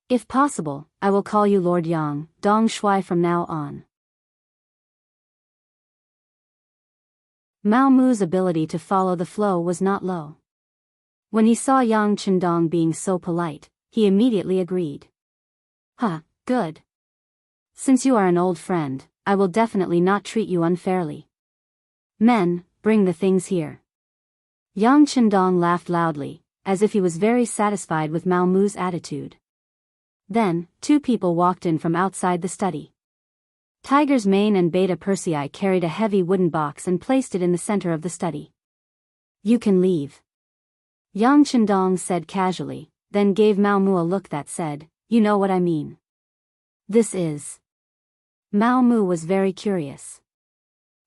If possible, I will call you Lord Yang, Dong Shui from now on. Mao Mu's ability to follow the flow was not low. When he saw Yang Chendong being so polite, he immediately agreed. Huh, good. Since you are an old friend, I will definitely not treat you unfairly. Men, bring the things here. Yang Chendong laughed loudly, as if he was very satisfied with Mao Mu's attitude. Then, two people walked in from outside the study. Tiger's Mane and Beta Persei carried a heavy wooden box and placed it in the center of the study. You can leave. Yang Chendong said casually, then gave Mao Mu a look that said, you know what I mean. This is. Mao Mu was very curious.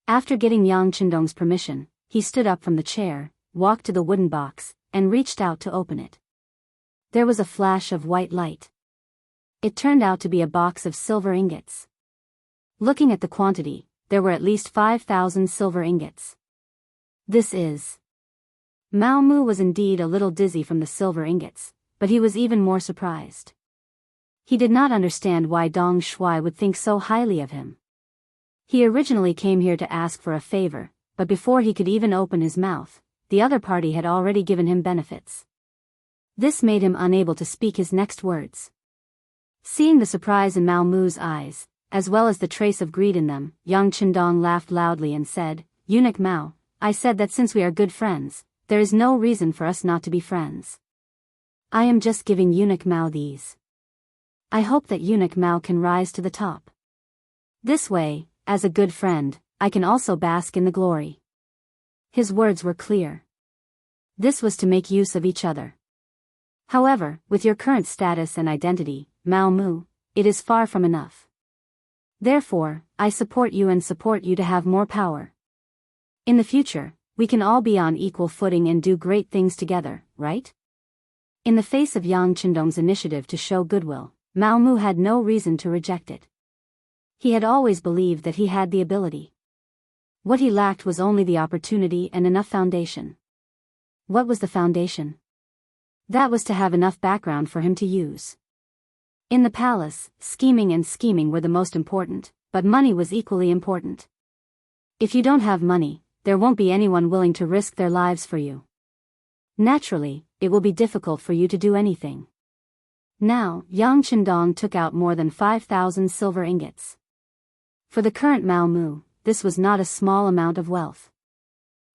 After getting Yang Chendong's permission, he stood up from the chair, walked to the wooden box, and reached out to open it. There was a flash of white light. It turned out to be a box of silver ingots. Looking at the quantity, there were at least 5,000 silver ingots. This is. Mao Mu was indeed a little dizzy from the silver ingots, but he was even more surprised. He did not understand why Dong Shui would think so highly of him. He originally came here to ask for a favor, but before he could even open his mouth, the other party had already given him benefits. This made him unable to speak his next words. Seeing the surprise in Mao Mu's eyes, as well as the trace of greed in them, Yang Chendong laughed loudly and said, Eunuch Mao, I said that since we are good friends, there is no reason for us not to be friends. I am just giving Eunuch Mao these. I hope that Eunuch Mao can rise to the top. This way, as a good friend, I can also bask in the glory. His words were clear. This was to make use of each other. However, with your current status and identity, Mao Mu, it is far from enough. Therefore, I support you and support you to have more power. In the future, we can all be on equal footing and do great things together, right? In the face of Yang Chendong's initiative to show goodwill, Mao Mu had no reason to reject it. He had always believed that he had the ability. What he lacked was only the opportunity and enough foundation. What was the foundation? That was to have enough background for him to use. In the palace, scheming were the most important, but money was equally important. If you don't have money, there won't be anyone willing to risk their lives for you. Naturally, it will be difficult for you to do anything. Now, Yang Chendong took out more than 5,000 silver ingots. For the current Mao Mu, this was not a small amount of wealth.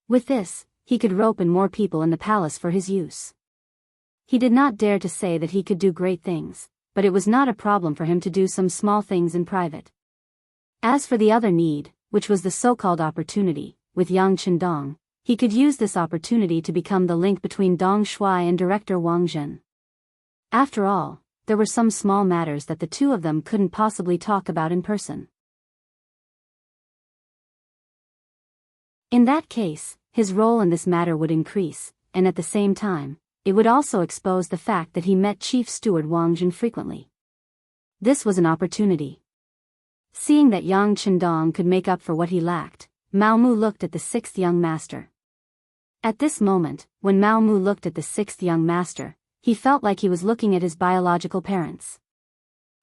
With this, he could rope in more people in the palace for his use. He did not dare to say that he could do great things, but it was not a problem for him to do some small things in private. As for the other need, which was the so-called opportunity, with Yang Chendong, he could use this opportunity to become the link between Dong Shuai and director Wang Zhen. After all, there were some small matters that the two of them couldn't possibly talk about in person. In that case, his role in this matter would increase, and at the same time, it would also expose the fact that he met Chief Steward Wang Zhen frequently. This was an opportunity. Seeing that Yang Chendong could make up for what he lacked, Mao Mu looked at the sixth young master. At this moment, when Mao Mu looked at the sixth young master, he felt like he was looking at his biological parents.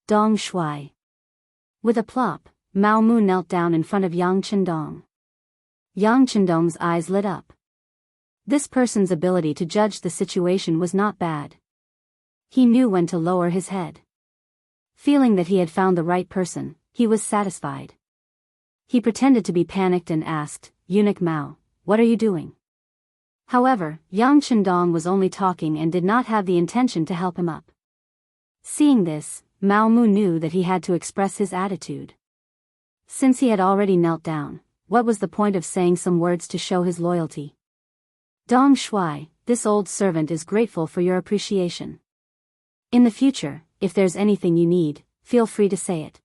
Dong Shuai. With a plop, Mao Mu knelt down in front of Yang Chendong. Yang Chendong's eyes lit up. This person's ability to judge the situation was not bad. He knew when to lower his head. Feeling that he had found the right person, he was satisfied. He pretended to be panicked and asked, "Eunuch Mao, what are you doing?" However, Yang Chendong was only talking and did not have the intention to help him up. Seeing this, Mao Mu knew that he had to express his attitude. Since he had already knelt down, what was the point of saying some words to show his loyalty? Dong Shuai, this old servant is grateful for your appreciation. In the future, if there's anything you need, feel free to say it.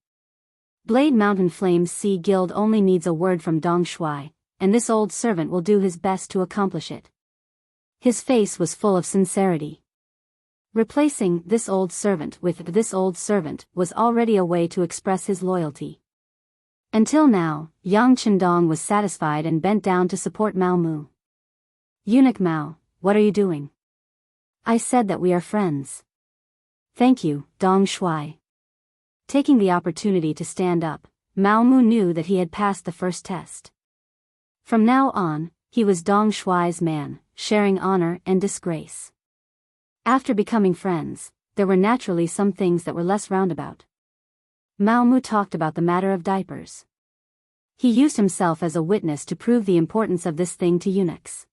Blade Mountain Flames Sea Guild only needs a word from Dong Shuai, and this old servant will do his best to accomplish it. His face was full of sincerity. Replacing this old servant with this old servant was already a way to express his loyalty. Until now, Yang Chendong was satisfied and bent down to support Mao Mu. "Eunuch Mao, what are you doing?" "I said that we are friends." "Thank you, Dong Shuai." Taking the opportunity to stand up, Mao Mu knew that he had passed the first test. From now on, he was Dong Shuai's man, sharing honor and disgrace. After becoming friends, there were naturally some things that were less roundabout. Mao Mu talked about the matter of diapers. He used himself as a witness to prove the importance of this thing to eunuchs.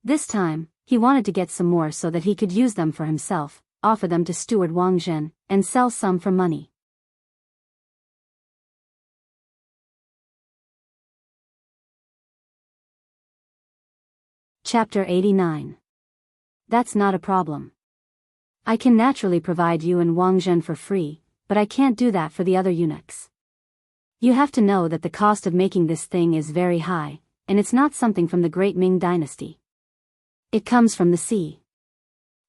This time, he wanted to get some more so that he could use them for himself, offer them to Steward Wang Zhen, and sell some for money. Chapter 89. That's not a problem. I can naturally provide you and Wang Zhen for free, but I can't do that for the other eunuchs. You have to know that the cost of making this thing is very high, and it's not something from the Great Ming Dynasty. It comes from the sea.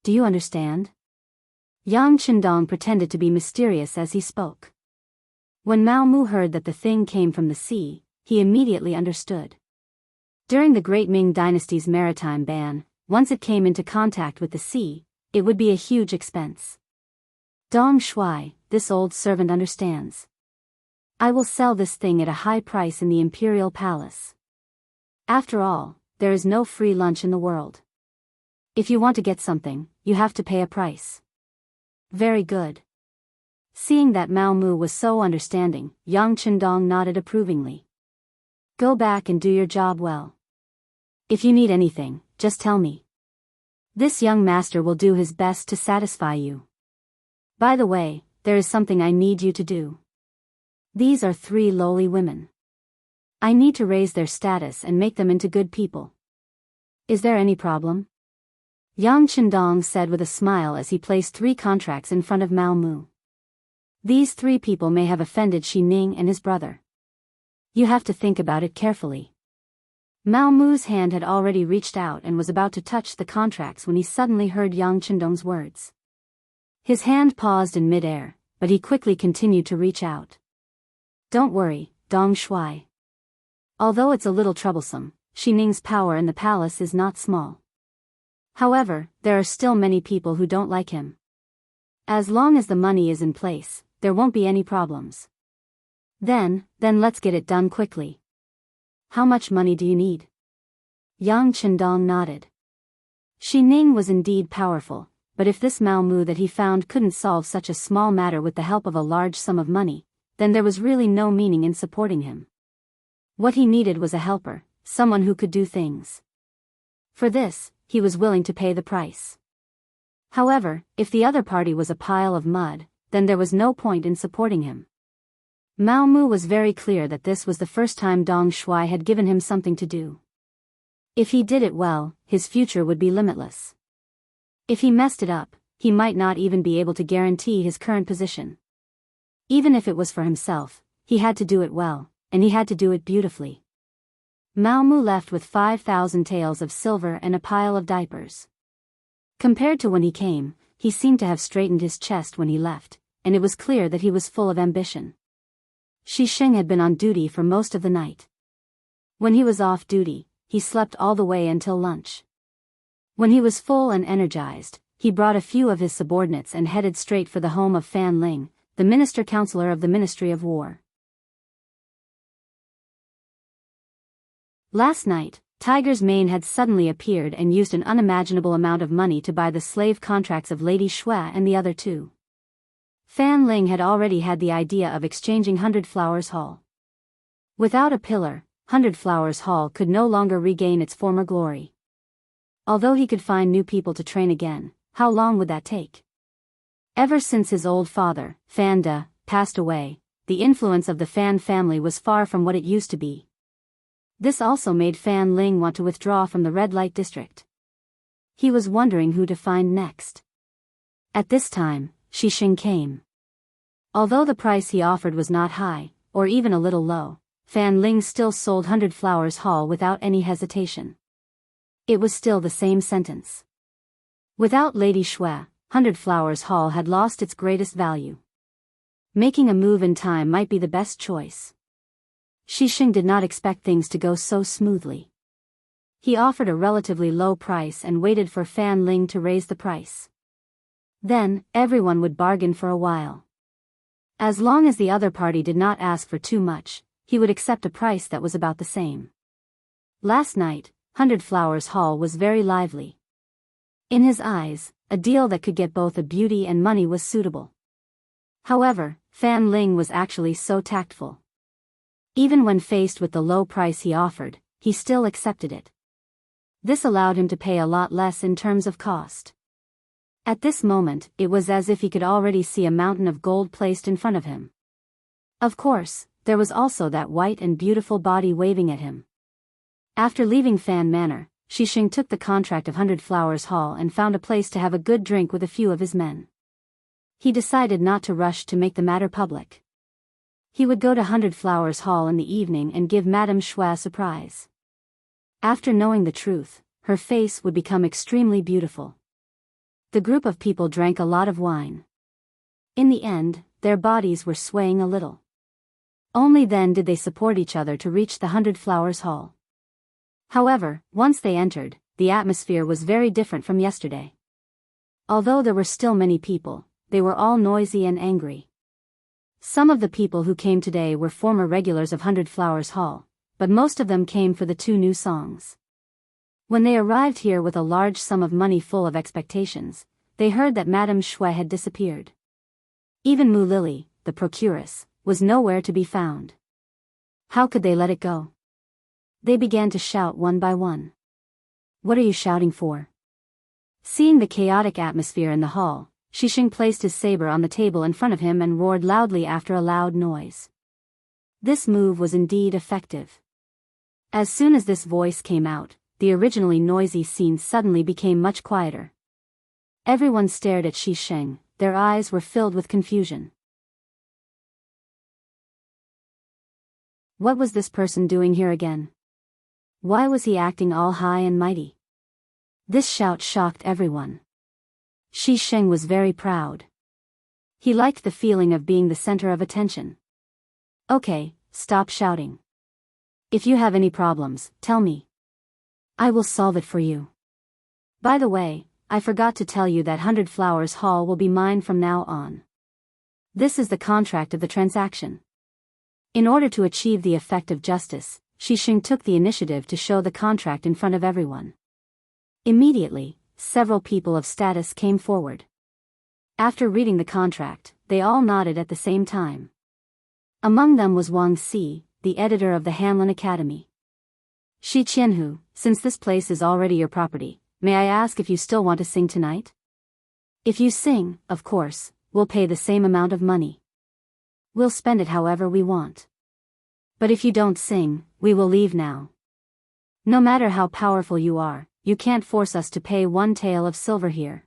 Do you understand? Yang Chendong pretended to be mysterious as he spoke. When Mao Mu heard that the thing came from the sea, he immediately understood. During the Great Ming Dynasty's maritime ban, once it came into contact with the sea, it would be a huge expense. Dong Shuai, this old servant understands. I will sell this thing at a high price in the imperial palace. After all, there is no free lunch in the world. If you want to get something, you have to pay a price. Very good. Seeing that Mao Mu was so understanding, Yang Chendong nodded approvingly. Go back and do your job well. If you need anything, just tell me. This young master will do his best to satisfy you. By the way, there is something I need you to do. These are 3 lowly women. I need to raise their status and make them into good people. Is there any problem? Yang Chendong said with a smile as he placed 3 contracts in front of Mao Mu. These 3 people may have offended Shi Ning and his brother. You have to think about it carefully. Mao Mu's hand had already reached out and was about to touch the contracts when he suddenly heard Yang Chendong's words. His hand paused in mid-air, but he quickly continued to reach out. Don't worry, Dong Shuai. Although it's a little troublesome, Shi Ning's power in the palace is not small. However, there are still many people who don't like him. As long as the money is in place, there won't be any problems. Then let's get it done quickly. How much money do you need? Yang Chendong nodded. Shi Ning was indeed powerful, but if this Mao Mu that he found couldn't solve such a small matter with the help of a large sum of money, then there was really no meaning in supporting him. What he needed was a helper, someone who could do things. For this, he was willing to pay the price. However, if the other party was a pile of mud, then there was no point in supporting him. Mao Mu was very clear that this was the first time Dong Shuai had given him something to do. If he did it well, his future would be limitless. If he messed it up, he might not even be able to guarantee his current position. Even if it was for himself, he had to do it well, and he had to do it beautifully. Mao Mu left with 5,000 taels of silver and a pile of diapers. Compared to when he came, he seemed to have straightened his chest when he left, and it was clear that he was full of ambition. Shi Sheng had been on duty for most of the night. When he was off duty, he slept all the way until lunch. When he was full and energized, he brought a few of his subordinates and headed straight for the home of Fan Ling, the minister-counselor of the Ministry of War. Last night, Tiger's Mane had suddenly appeared and used an unimaginable amount of money to buy the slave contracts of Lady Shui and the other two. Fan Ling had already had the idea of exchanging Hundred Flowers Hall. Without a pillar, Hundred Flowers Hall could no longer regain its former glory. Although he could find new people to train again, how long would that take? Ever since his old father, Fan De, passed away, the influence of the Fan family was far from what it used to be. This also made Fan Ling want to withdraw from the red light district. He was wondering who to find next. At this time, Shi Sheng came. Although the price he offered was not high, or even a little low, Fan Ling still sold Hundred Flowers Hall without any hesitation. It was still the same sentence. Without Lady Shui, Hundred Flowers Hall had lost its greatest value. Making a move in time might be the best choice. Shi Sheng did not expect things to go so smoothly. He offered a relatively low price and waited for Fan Ling to raise the price. Then, everyone would bargain for a while. As long as the other party did not ask for too much, he would accept a price that was about the same. Last night, Hundred Flowers Hall was very lively. In his eyes, a deal that could get both a beauty and money was suitable. However, Fan Ling was actually so tactful. Even when faced with the low price he offered, he still accepted it. This allowed him to pay a lot less in terms of cost. At this moment, it was as if he could already see a mountain of gold placed in front of him. Of course, there was also that white and beautiful body waving at him. After leaving Fan Manor, Shi Sheng took the contract of Hundred Flowers Hall and found a place to have a good drink with a few of his men. He decided not to rush to make the matter public. He would go to Hundred Flowers Hall in the evening and give Madame Shui a surprise. After knowing the truth, her face would become extremely beautiful. The group of people drank a lot of wine. In the end, their bodies were swaying a little. Only then did they support each other to reach the Hundred Flowers Hall. However, once they entered, the atmosphere was very different from yesterday. Although there were still many people, they were all noisy and angry. Some of the people who came today were former regulars of Hundred Flowers Hall, but most of them came for the two new songs. When they arrived here with a large sum of money full of expectations, they heard that Madame Shui had disappeared. Even Mu Lily, the procuress, was nowhere to be found. How could they let it go? They began to shout one by one. What are you shouting for? Seeing the chaotic atmosphere in the hall, Shi Sheng placed his saber on the table in front of him and roared loudly after a loud noise. This move was indeed effective. As soon as this voice came out, the originally noisy scene suddenly became much quieter. Everyone stared at Shi Sheng, their eyes were filled with confusion. What was this person doing here again? Why was he acting all high and mighty? This shout shocked everyone. Shi Sheng was very proud. He liked the feeling of being the center of attention. Okay, stop shouting. If you have any problems, tell me. I will solve it for you. By the way, I forgot to tell you that Hundred Flowers Hall will be mine from now on. This is the contract of the transaction. In order to achieve the effect of justice, Xixing took the initiative to show the contract in front of everyone. Immediately, several people of status came forward. After reading the contract, they all nodded at the same time. Among them was Wang Si, the editor of the Hanlin Academy. Shi Qianhu, since this place is already your property, may I ask if you still want to sing tonight? If you sing, of course, we'll pay the same amount of money. We'll spend it however we want. But if you don't sing, we will leave now. No matter how powerful you are, you can't force us to pay 1 tael of silver here.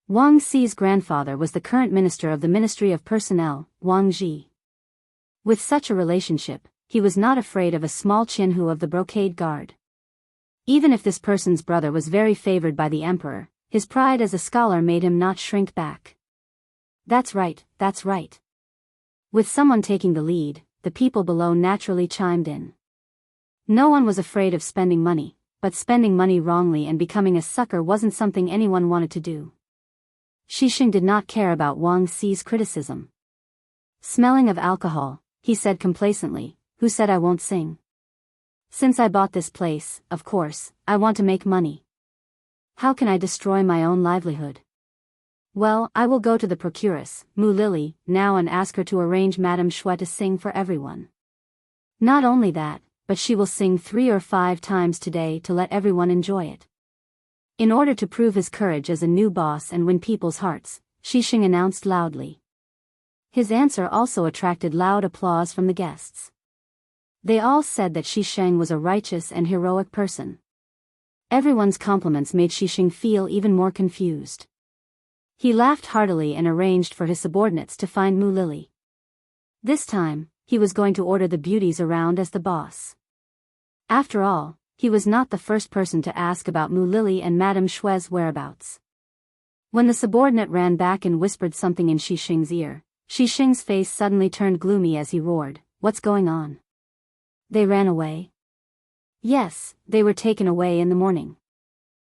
Wang Si's grandfather was the current minister of the Ministry of Personnel, Wang Ji. With such a relationship, he was not afraid of a small Qianhu of the brocade guard. Even if this person's brother was very favored by the emperor, his pride as a scholar made him not shrink back. That's right, that's right. With someone taking the lead, the people below naturally chimed in. No one was afraid of spending money, but spending money wrongly and becoming a sucker wasn't something anyone wanted to do. Xixing did not care about Wang Si's criticism. Smelling of alcohol, he said complacently, "Who said I won't sing? Since I bought this place, of course, I want to make money. How can I destroy my own livelihood? Well, I will go to the procuress, Mu Lily, now and ask her to arrange Madame Shui to sing for everyone. Not only that, but she will sing 3 or 5 times today to let everyone enjoy it." In order to prove his courage as a new boss and win people's hearts, Xixing announced loudly. His answer also attracted loud applause from the guests. They all said that Xixing was a righteous and heroic person. Everyone's compliments made Xixing feel even more confused. He laughed heartily and arranged for his subordinates to find Mu Lily. This time, he was going to order the beauties around as the boss. After all, he was not the first person to ask about Mu Lily and Madame Shui's whereabouts. When the subordinate ran back and whispered something in Xixing's ear, Xixing's face suddenly turned gloomy as he roared, "What's going on? They ran away?" "Yes, they were taken away in the morning."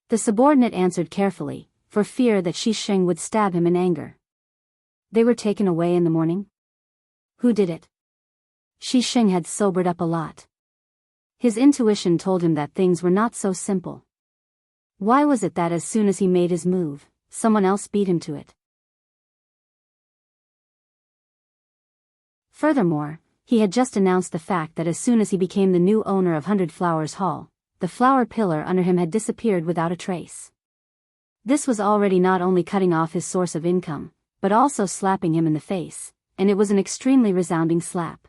The subordinate answered carefully, for fear that Xixing would stab him in anger. "They were taken away in the morning? Who did it?" Xixing had sobered up a lot. His intuition told him that things were not so simple. Why was it that as soon as he made his move, someone else beat him to it? Furthermore, he had just announced the fact that as soon as he became the new owner of 100 Flowers Hall, the flower pillar under him had disappeared without a trace. This was already not only cutting off his source of income, but also slapping him in the face, and it was an extremely resounding slap.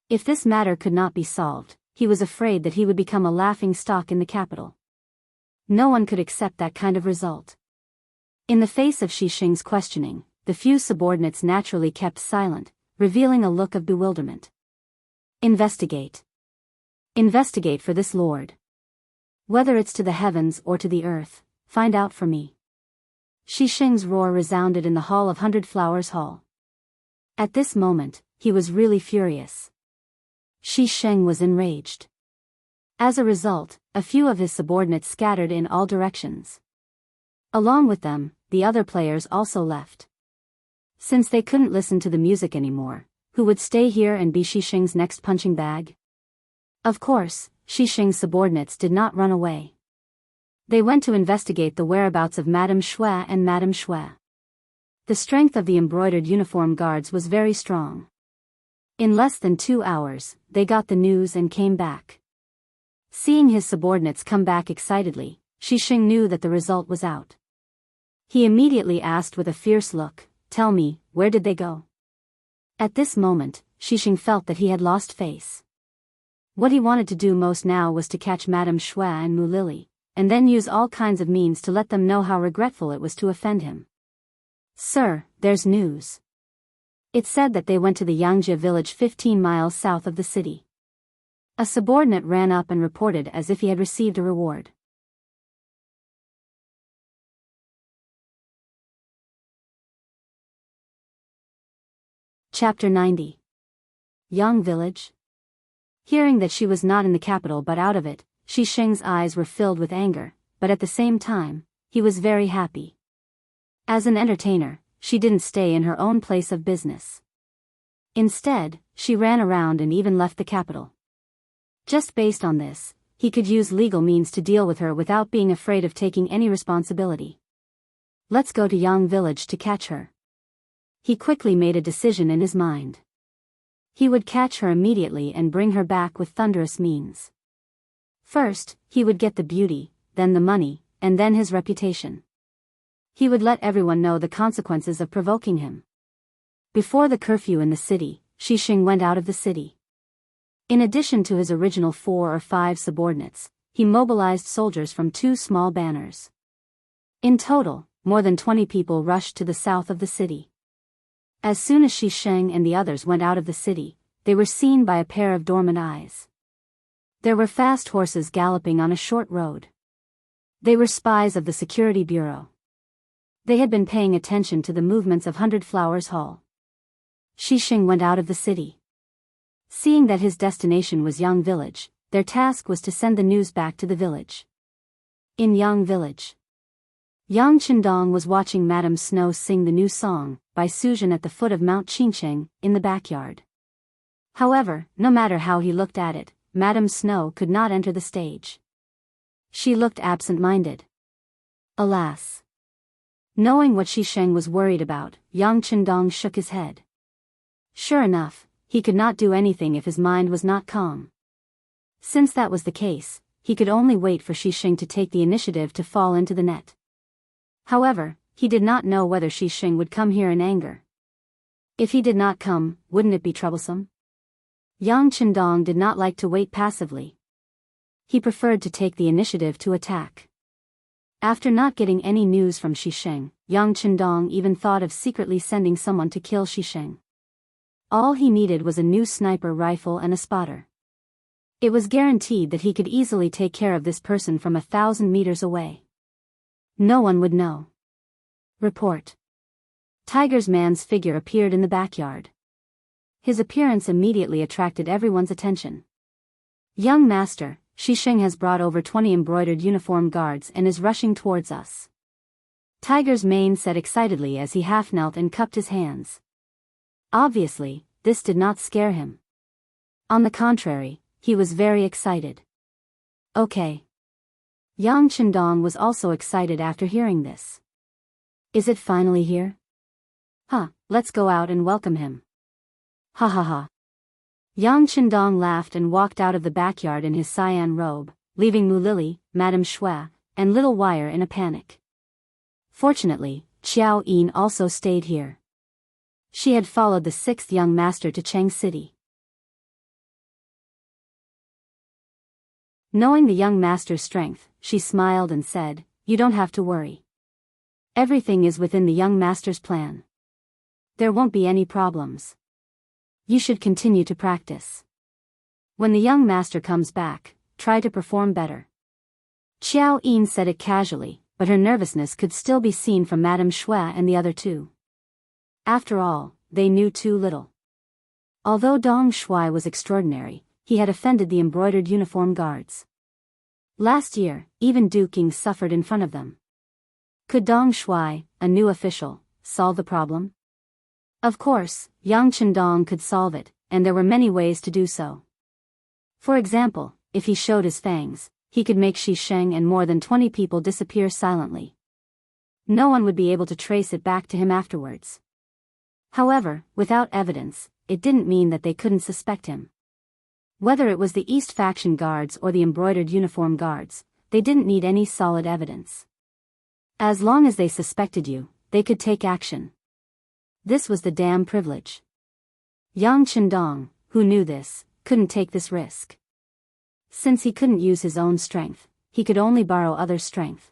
If this matter could not be solved, he was afraid that he would become a laughing stock in the capital. No one could accept that kind of result. In the face of Xixing's questioning, the few subordinates naturally kept silent, revealing a look of bewilderment. "Investigate. Investigate for this lord. Whether it's to the heavens or to the earth, find out for me." Xixing's roar resounded in the hall of 100 Flowers Hall. At this moment, he was really furious. Xixing was enraged. As a result, a few of his subordinates scattered in all directions. Along with them, the other players also left. Since they couldn't listen to the music anymore, who would stay here and be Xixing's next punching bag? Of course, Xixing's subordinates did not run away. They went to investigate the whereabouts of Madame Shui and Madame Shui. The strength of the embroidered uniform guards was very strong. In less than 2 hours, they got the news and came back. Seeing his subordinates come back excitedly, Xixing knew that the result was out. He immediately asked with a fierce look, "Tell me, where did they go?" At this moment, Xixing felt that he had lost face. What he wanted to do most now was to catch Madame Shui and Mu Lily, and then use all kinds of means to let them know how regretful it was to offend him. "Sir, there's news. It said that they went to the Yangji village 15 miles south of the city." A subordinate ran up and reported as if he had received a reward. Chapter 90. Yang Village. Hearing that she was not in the capital but out of it, Xixing's eyes were filled with anger, but at the same time, he was very happy. As an entertainer, she didn't stay in her own place of business. Instead, she ran around and even left the capital. Just based on this, he could use legal means to deal with her without being afraid of taking any responsibility. Let's go to Yang village to catch her. He quickly made a decision in his mind. He would catch her immediately and bring her back with thunderous means. First, he would get the beauty, then the money, and then his reputation. He would let everyone know the consequences of provoking him. Before the curfew in the city, Xixing went out of the city. In addition to his original 4 or 5 subordinates, he mobilized soldiers from 2 small banners. In total, more than 20 people rushed to the south of the city. As soon as Xixing and the others went out of the city, they were seen by a pair of dormant eyes. There were fast horses galloping on a short road. They were spies of the security bureau. They had been paying attention to the movements of Hundred Flowers Hall. Xixing went out of the city. Seeing that his destination was Yang village, their task was to send the news back to the village. In Yang village, Yang Qindong was watching Madame Snow sing the new song, by Suzhen at the foot of Mount Qingcheng, in the backyard. However, no matter how he looked at it, Madame Snow could not enter the stage. She looked absent-minded. Alas! Knowing what Xixing was worried about, Yang Qindong shook his head. Sure enough, he could not do anything if his mind was not calm. Since that was the case, he could only wait for Xixing to take the initiative to fall into the net. However, he did not know whether Xixing would come here in anger. If he did not come, wouldn't it be troublesome? Yang Qindong did not like to wait passively. He preferred to take the initiative to attack. After not getting any news from Xixing, Yang Qindong even thought of secretly sending someone to kill Xixing. All he needed was a new sniper rifle and a spotter. It was guaranteed that he could easily take care of this person from 1,000 meters away. No one would know. Report. Tiger's man's figure appeared in the backyard. His appearance immediately attracted everyone's attention. Young master, Xixing has brought over 20 embroidered uniformed guards and is rushing towards us. Tiger's mane said excitedly as he half knelt and cupped his hands. Obviously, this did not scare him. On the contrary, he was very excited. Okay. Yang Qindong was also excited after hearing this. Is it finally here? Let's go out and welcome him. Ha ha ha. Yang Qindong laughed and walked out of the backyard in his cyan robe, leaving Mu Lily, Madame Shui, and Little Wire in a panic. Fortunately, Qiao Yin also stayed here. She had followed the 6th young master to Cheng City. Knowing the young master's strength, she smiled and said, "You don't have to worry. Everything is within the young master's plan. There won't be any problems. You should continue to practice. When the young master comes back, try to perform better." Qiao Yin said it casually, but her nervousness could still be seen from Madame Shui and the other 2. After all, they knew too little. Although Dong Shui was extraordinary, he had offended the embroidered uniform guards. Last year, even Du King suffered in front of them. Could Dong Shui, a new official, solve the problem? Of course, Yang Qindong could solve it, and there were many ways to do so. For example, if he showed his fangs, he could make Xixing and more than 20 people disappear silently. No one would be able to trace it back to him afterwards. However, without evidence, it didn't mean that they couldn't suspect him. Whether it was the East Faction guards or the embroidered uniform guards, they didn't need any solid evidence. As long as they suspected you, they could take action. This was the damn privilege. Yang Qindong, who knew this, couldn't take this risk. Since he couldn't use his own strength, he could only borrow others' strength.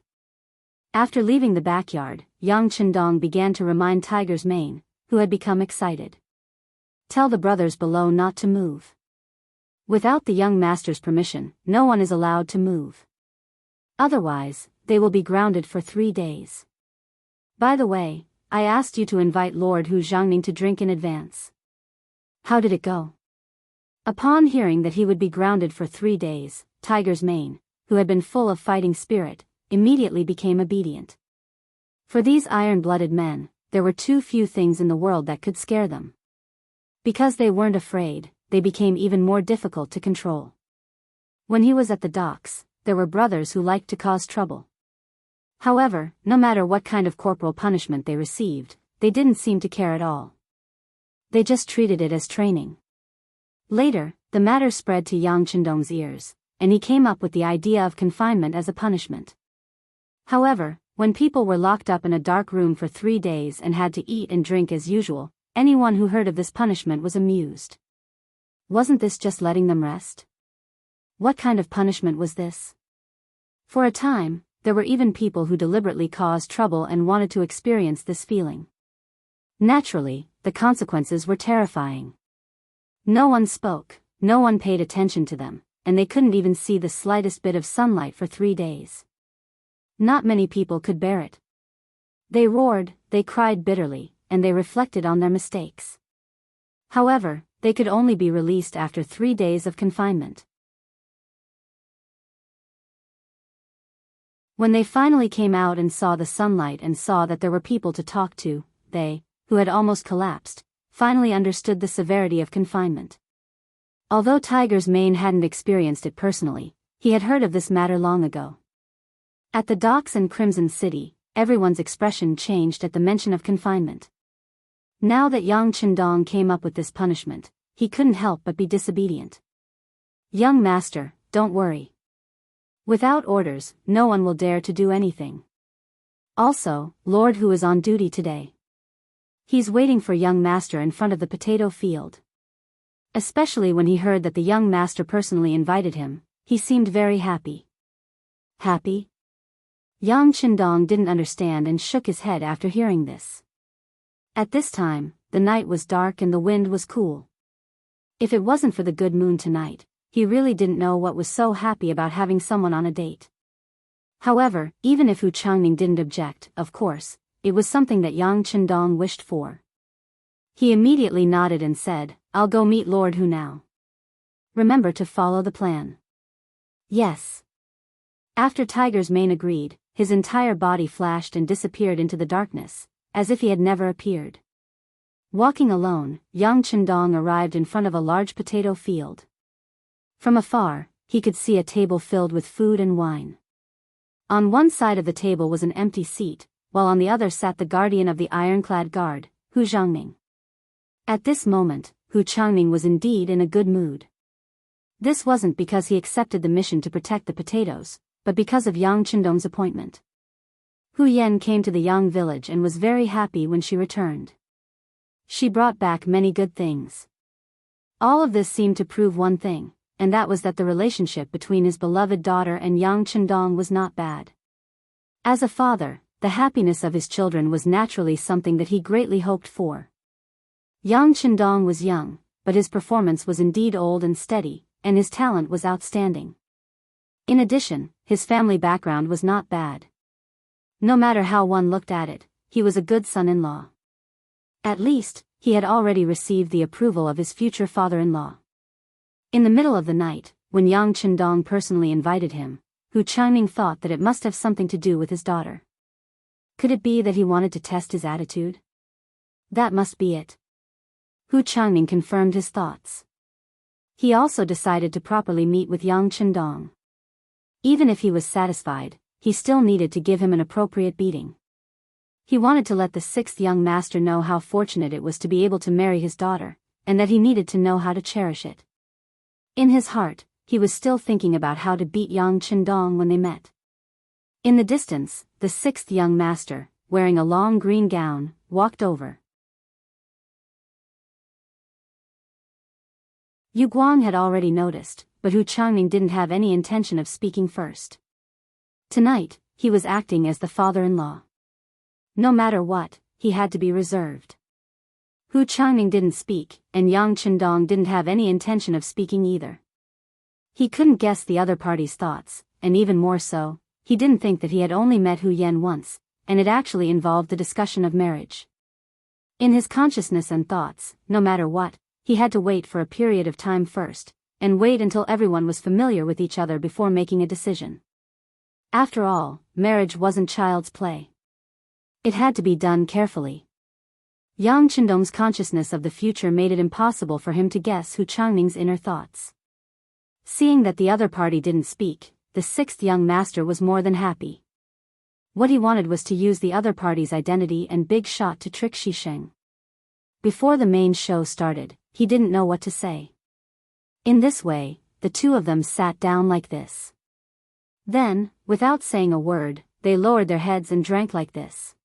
After leaving the backyard, Yang Qindong began to remind Tiger's mane, who had become excited. Tell the brothers below not to move. Without the young master's permission, no one is allowed to move. Otherwise, they will be grounded for 3 days. By the way, I asked you to invite Lord Hu Zhangning to drink in advance. How did it go? Upon hearing that he would be grounded for 3 days, Tiger's mane, who had been full of fighting spirit, immediately became obedient. For these iron-blooded men, there were too few things in the world that could scare them. Because they weren't afraid, they became even more difficult to control. When he was at the docks, there were brothers who liked to cause trouble. However, no matter what kind of corporal punishment they received, they didn't seem to care at all. They just treated it as training. Later, the matter spread to Yang Chendong's ears, and he came up with the idea of confinement as a punishment. However, when people were locked up in a dark room for 3 days and had to eat and drink as usual, anyone who heard of this punishment was amused. Wasn't this just letting them rest? What kind of punishment was this? For a time, there were even people who deliberately caused trouble and wanted to experience this feeling. Naturally, the consequences were terrifying. No one spoke, no one paid attention to them, and they couldn't even see the slightest bit of sunlight for 3 days. Not many people could bear it. They roared, they cried bitterly, and they reflected on their mistakes. However, they could only be released after 3 days of confinement. When they finally came out and saw the sunlight and saw that there were people to talk to, they, who had almost collapsed, finally understood the severity of confinement. Although Tiger's Mane hadn't experienced it personally, he had heard of this matter long ago. At the docks in Crimson City, everyone's expression changed at the mention of confinement. Now that Yang Chendong came up with this punishment, he couldn't help but be disobedient. "Young master, don't worry. Without orders, no one will dare to do anything. Also, Lord Hu is on duty today. He's waiting for young master in front of the potato field." Especially when he heard that the young master personally invited him, he seemed very happy. Happy? Yang Chendong didn't understand and shook his head after hearing this. At this time, the night was dark and the wind was cool. If it wasn't for the good moon tonight, he really didn't know what was so happy about having someone on a date. However, even if Hu Changning didn't object, of course, it was something that Yang Chendong wished for. He immediately nodded and said, "I'll go meet Lord Hu now. Remember to follow the plan." "Yes." After Tiger's Mane agreed, his entire body flashed and disappeared into the darkness, as if he had never appeared. Walking alone, Yang Chendong arrived in front of a large potato field. From afar, he could see a table filled with food and wine. On one side of the table was an empty seat, while on the other sat the guardian of the ironclad guard, Hu Changning. At this moment, Hu Changning was indeed in a good mood. This wasn't because he accepted the mission to protect the potatoes, but because of Yang Chendong's appointment. Hu Yan came to the Yang village and was very happy when she returned. She brought back many good things. All of this seemed to prove one thing, and that was that the relationship between his beloved daughter and Yang Chendong was not bad. As a father, the happiness of his children was naturally something that he greatly hoped for. Yang Chendong was young, but his performance was indeed old and steady, and his talent was outstanding. In addition, his family background was not bad. No matter how one looked at it, he was a good son-in-law. At least, he had already received the approval of his future father-in-law. In the middle of the night, when Yang Chendong personally invited him, Hu Changning thought that it must have something to do with his daughter. Could it be that he wanted to test his attitude? That must be it. Hu Changning confirmed his thoughts. He also decided to properly meet with Yang Chendong. Even if he was satisfied, he still needed to give him an appropriate beating. He wanted to let the 6th young master know how fortunate it was to be able to marry his daughter, and that he needed to know how to cherish it. In his heart, he was still thinking about how to beat Yang Chendong when they met. In the distance, the 6th young master, wearing a long green gown, walked over. Yu Guang had already noticed, but Hu Changning didn't have any intention of speaking first. Tonight, he was acting as the father-in-law. No matter what, he had to be reserved. Hu Changning didn't speak, and Yang Chendong didn't have any intention of speaking either. He couldn't guess the other party's thoughts, and even more so, he didn't think that he had only met Hu Yan once, and it actually involved the discussion of marriage. In his consciousness and thoughts, no matter what, he had to wait for a period of time first, and wait until everyone was familiar with each other before making a decision. After all, marriage wasn't child's play. It had to be done carefully. Yang Chendong's consciousness of the future made it impossible for him to guess Hu Changning's inner thoughts. Seeing that the other party didn't speak, the sixth young master was more than happy. What he wanted was to use the other party's identity and big shot to trick Xisheng. Before the main show started, he didn't know what to say. In this way, the two of them sat down like this. Then, without saying a word, they lowered their heads and drank like this.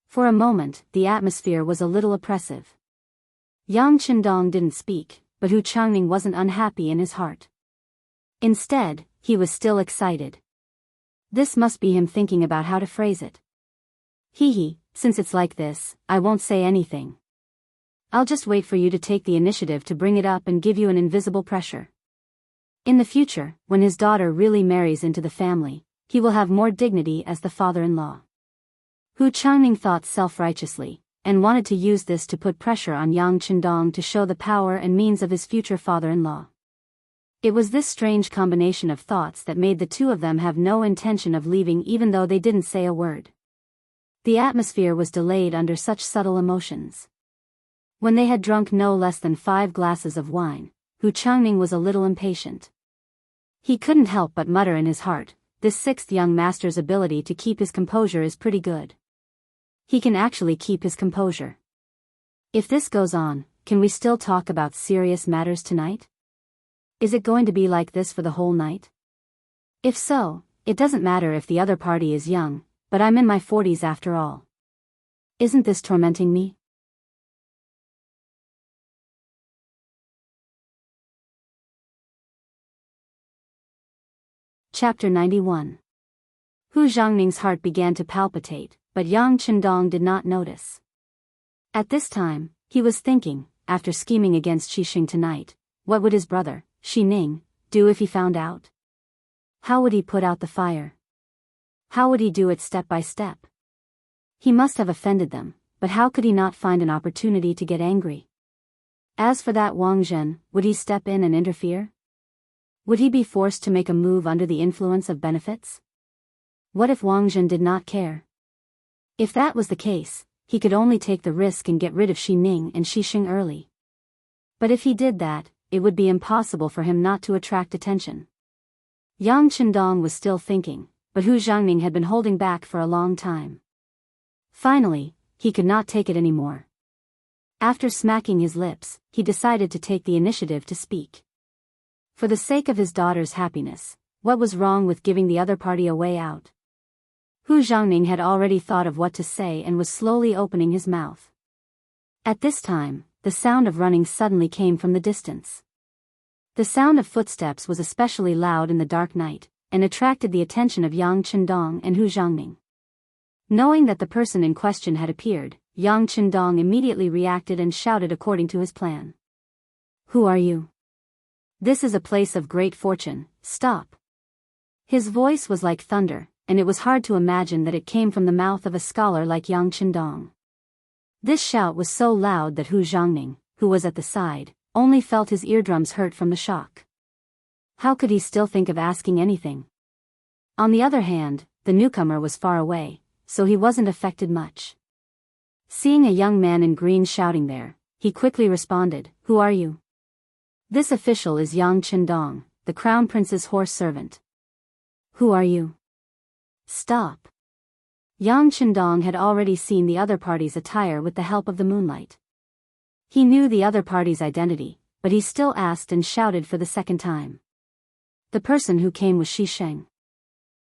For a moment, the atmosphere was a little oppressive. Yang Qindong didn't speak, but Hu Changning wasn't unhappy in his heart. Instead, he was still excited. This must be him thinking about how to phrase it. Hee, since it's like this, I won't say anything. I'll just wait for you to take the initiative to bring it up and give you an invisible pressure. In the future, when his daughter really marries into the family, he will have more dignity as the father-in-law. Hu Changning thought self-righteously, and wanted to use this to put pressure on Yang Qindong to show the power and means of his future father-in-law. It was this strange combination of thoughts that made the two of them have no intention of leaving even though they didn't say a word. The atmosphere was delayed under such subtle emotions. When they had drunk no less than 5 glasses of wine, Hu Changning was a little impatient. He couldn't help but mutter in his heart, this sixth young master's ability to keep his composure is pretty good. He can actually keep his composure. If this goes on, can we still talk about serious matters tonight? Is it going to be like this for the whole night? If so, it doesn't matter if the other party is young, but I'm in my 40s after all. Isn't this tormenting me? Chapter 91. Hu Zhangning's heart began to palpitate, but Yang Qindong did not notice. At this time, he was thinking, after scheming against Xisheng tonight, what would his brother, Ning, do if he found out? How would he put out the fire? How would he do it step by step? He must have offended them, but how could he not find an opportunity to get angry? As for that Wang Zhen, would he step in and interfere? Would he be forced to make a move under the influence of benefits? What if Wang Zhen did not care? If that was the case, he could only take the risk and get rid of Ning and Xisheng early. But if he did that, it would be impossible for him not to attract attention. Yang Qindong was still thinking, but Hu Zhangning had been holding back for a long time. Finally, he could not take it anymore. After smacking his lips, he decided to take the initiative to speak. For the sake of his daughter's happiness, what was wrong with giving the other party a way out? Hu Zhangning had already thought of what to say and was slowly opening his mouth. At this time, the sound of running suddenly came from the distance. The sound of footsteps was especially loud in the dark night, and attracted the attention of Yang Qindong and Hu Zhangning. Knowing that the person in question had appeared, Yang Qindong immediately reacted and shouted according to his plan. Who are you? This is a place of great fortune, stop. His voice was like thunder, and it was hard to imagine that it came from the mouth of a scholar like Yang Qindong. This shout was so loud that Hu Zhangning, who was at the side, only felt his eardrums hurt from the shock. How could he still think of asking anything? On the other hand, the newcomer was far away, so he wasn't affected much. Seeing a young man in green shouting there, he quickly responded, Who are you? This official is Yang Qindong, the crown prince's horse servant. Who are you? Stop. Yang Qindong had already seen the other party's attire with the help of the moonlight. He knew the other party's identity, but he still asked and shouted for the second time. The person who came was Xisheng.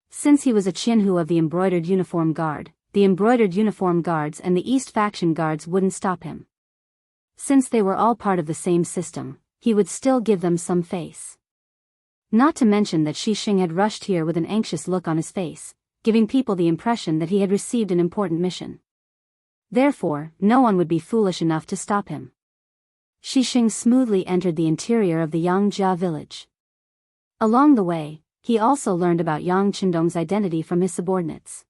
Since he was a Jianghu of the embroidered uniform guard, the embroidered uniform guards and the East faction guards wouldn't stop him. Since they were all part of the same system, he would still give them some face. Not to mention that Xisheng had rushed here with an anxious look on his face, giving people the impression that he had received an important mission. Therefore, no one would be foolish enough to stop him. Xisheng smoothly entered the interior of the Yangjia village. Along the way, he also learned about Yang Qindong's identity from his subordinates.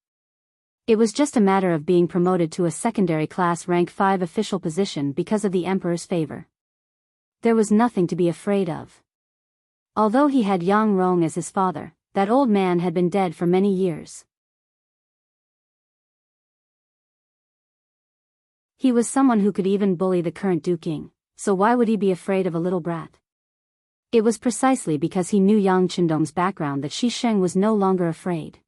It was just a matter of being promoted to a secondary class rank 5 official position because of the emperor's favor. There was nothing to be afraid of. Although he had Yang Rong as his father, that old man had been dead for many years. He was someone who could even bully the current Duking, so why would he be afraid of a little brat? It was precisely because he knew Yang Qindong's background that Xi Sheng was no longer afraid.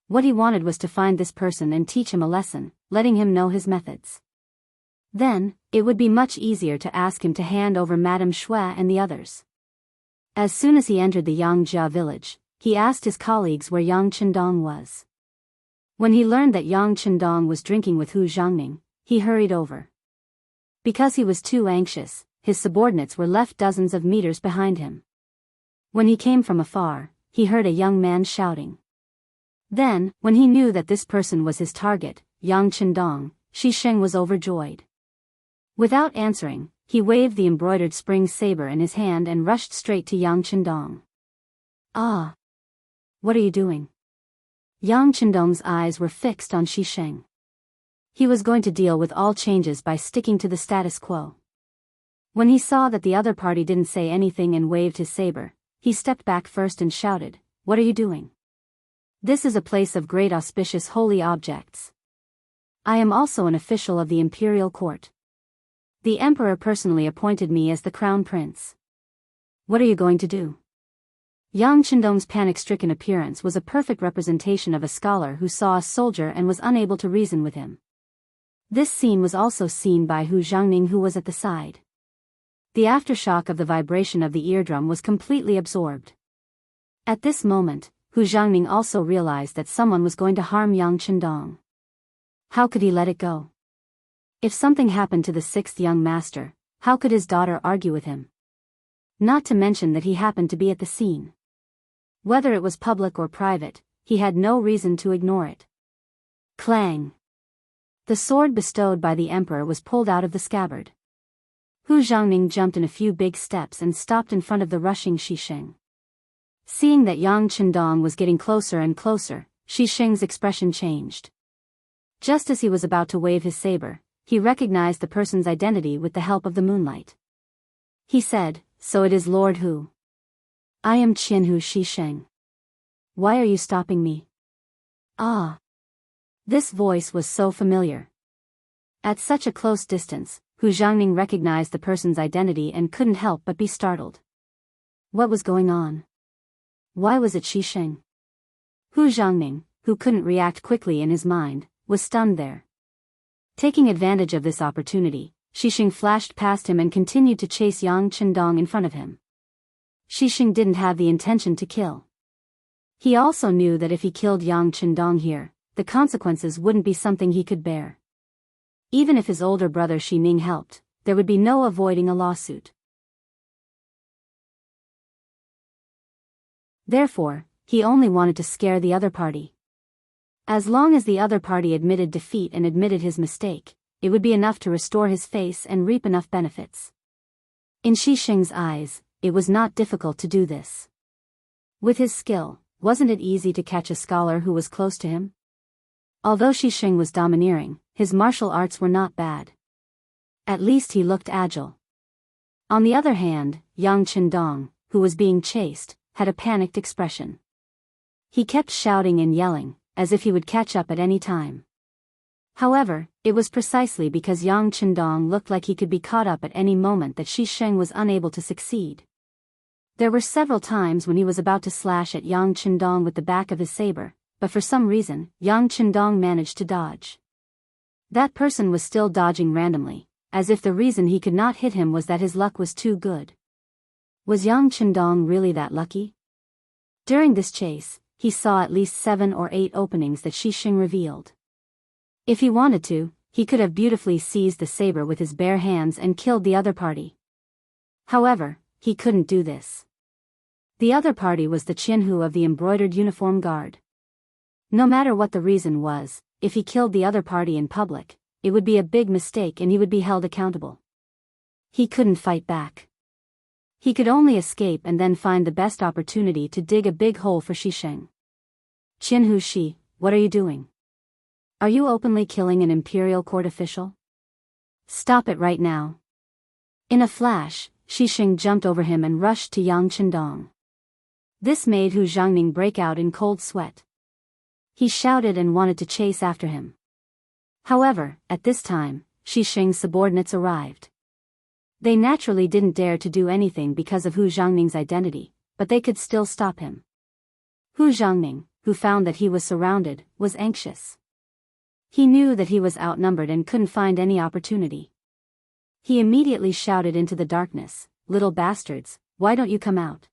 What he wanted was to find this person and teach him a lesson, letting him know his methods. Then, it would be much easier to ask him to hand over Madame Xue and the others. As soon as he entered the Yangjia village, he asked his colleagues where Yang Qindong was. When he learned that Yang Qindong was drinking with Hu Zhangning, he hurried over. Because he was too anxious, his subordinates were left dozens of meters behind him. When he came from afar, he heard a young man shouting. Then, when he knew that this person was his target, Yang Qindong, Xi Sheng was overjoyed. Without answering, he waved the embroidered spring saber in his hand and rushed straight to Yang Qindong. Ah! What are you doing? Yang Qindong's eyes were fixed on Xi Sheng. He was going to deal with all changes by sticking to the status quo. When he saw that the other party didn't say anything and waved his saber, he stepped back first and shouted, "What are you doing? This is a place of great auspicious holy objects. I am also an official of the imperial court. The emperor personally appointed me as the crown prince. What are you going to do?" Yang Qindong's panic-stricken appearance was a perfect representation of a scholar who saw a soldier and was unable to reason with him. This scene was also seen by Hu Zhangning, who was at the side. The aftershock of the vibration of the eardrum was completely absorbed. At this moment, Hu Zhangning also realized that someone was going to harm Yang Qindong. How could he let it go? If something happened to the sixth young master, how could his daughter argue with him? Not to mention that he happened to be at the scene. Whether it was public or private, he had no reason to ignore it. Clang! The sword bestowed by the emperor was pulled out of the scabbard. Hu Zhangning jumped in a few big steps and stopped in front of the rushing Xi Sheng. Seeing that Yang Qindong was getting closer and closer, Xi Sheng's expression changed. Just as he was about to wave his saber, he recognized the person's identity with the help of the moonlight. He said, "So it is Lord Hu. I am Jianghu Xi Sheng. Why are you stopping me?" Ah! This voice was so familiar. At such a close distance, Hu Zhangning recognized the person's identity and couldn't help but be startled. What was going on? Why was it Xi Sheng? Hu Zhangning, who couldn't react quickly in his mind, was stunned there. Taking advantage of this opportunity, Xi Sheng flashed past him and continued to chase Yang Qindong in front of him. Xi Sheng didn't have the intention to kill. He also knew that if he killed Yang Qindong here, the consequences wouldn't be something he could bear. Even if his older brother Xi Ning helped, there would be no avoiding a lawsuit. Therefore, he only wanted to scare the other party. As long as the other party admitted defeat and admitted his mistake, it would be enough to restore his face and reap enough benefits. In Xi Sheng's eyes, it was not difficult to do this. With his skill, wasn't it easy to catch a scholar who was close to him? Although Xi Sheng was domineering, his martial arts were not bad. At least he looked agile. On the other hand, Yang Qindong, who was being chased, had a panicked expression. He kept shouting and yelling, as if he would catch up at any time. However, it was precisely because Yang Qindong looked like he could be caught up at any moment that Xi Sheng was unable to succeed. There were several times when he was about to slash at Yang Qindong with the back of his saber, but for some reason, Yang Qindong managed to dodge. That person was still dodging randomly, as if the reason he could not hit him was that his luck was too good. Was Yang Qindong really that lucky? During this chase, he saw at least 7 or 8 openings that Xi Sheng revealed. If he wanted to, he could have beautifully seized the saber with his bare hands and killed the other party. However, he couldn't do this. The other party was the Jianghu of the embroidered uniform guard. No matter what the reason was, if he killed the other party in public, it would be a big mistake and he would be held accountable. He couldn't fight back. He could only escape and then find the best opportunity to dig a big hole for Xi Sheng. Jianghu Shi, what are you doing? Are you openly killing an imperial court official? Stop it right now. In a flash, Xi Sheng jumped over him and rushed to Yang Qindong. This made Hu Zhangning break out in cold sweat. He shouted and wanted to chase after him. However, at this time, Xi Sheng's subordinates arrived. They naturally didn't dare to do anything because of Hu Jiangning's identity, but they could still stop him. Hu Jiangning, who found that he was surrounded, was anxious. He knew that he was outnumbered and couldn't find any opportunity. He immediately shouted into the darkness, "Little bastards, why don't you come out?"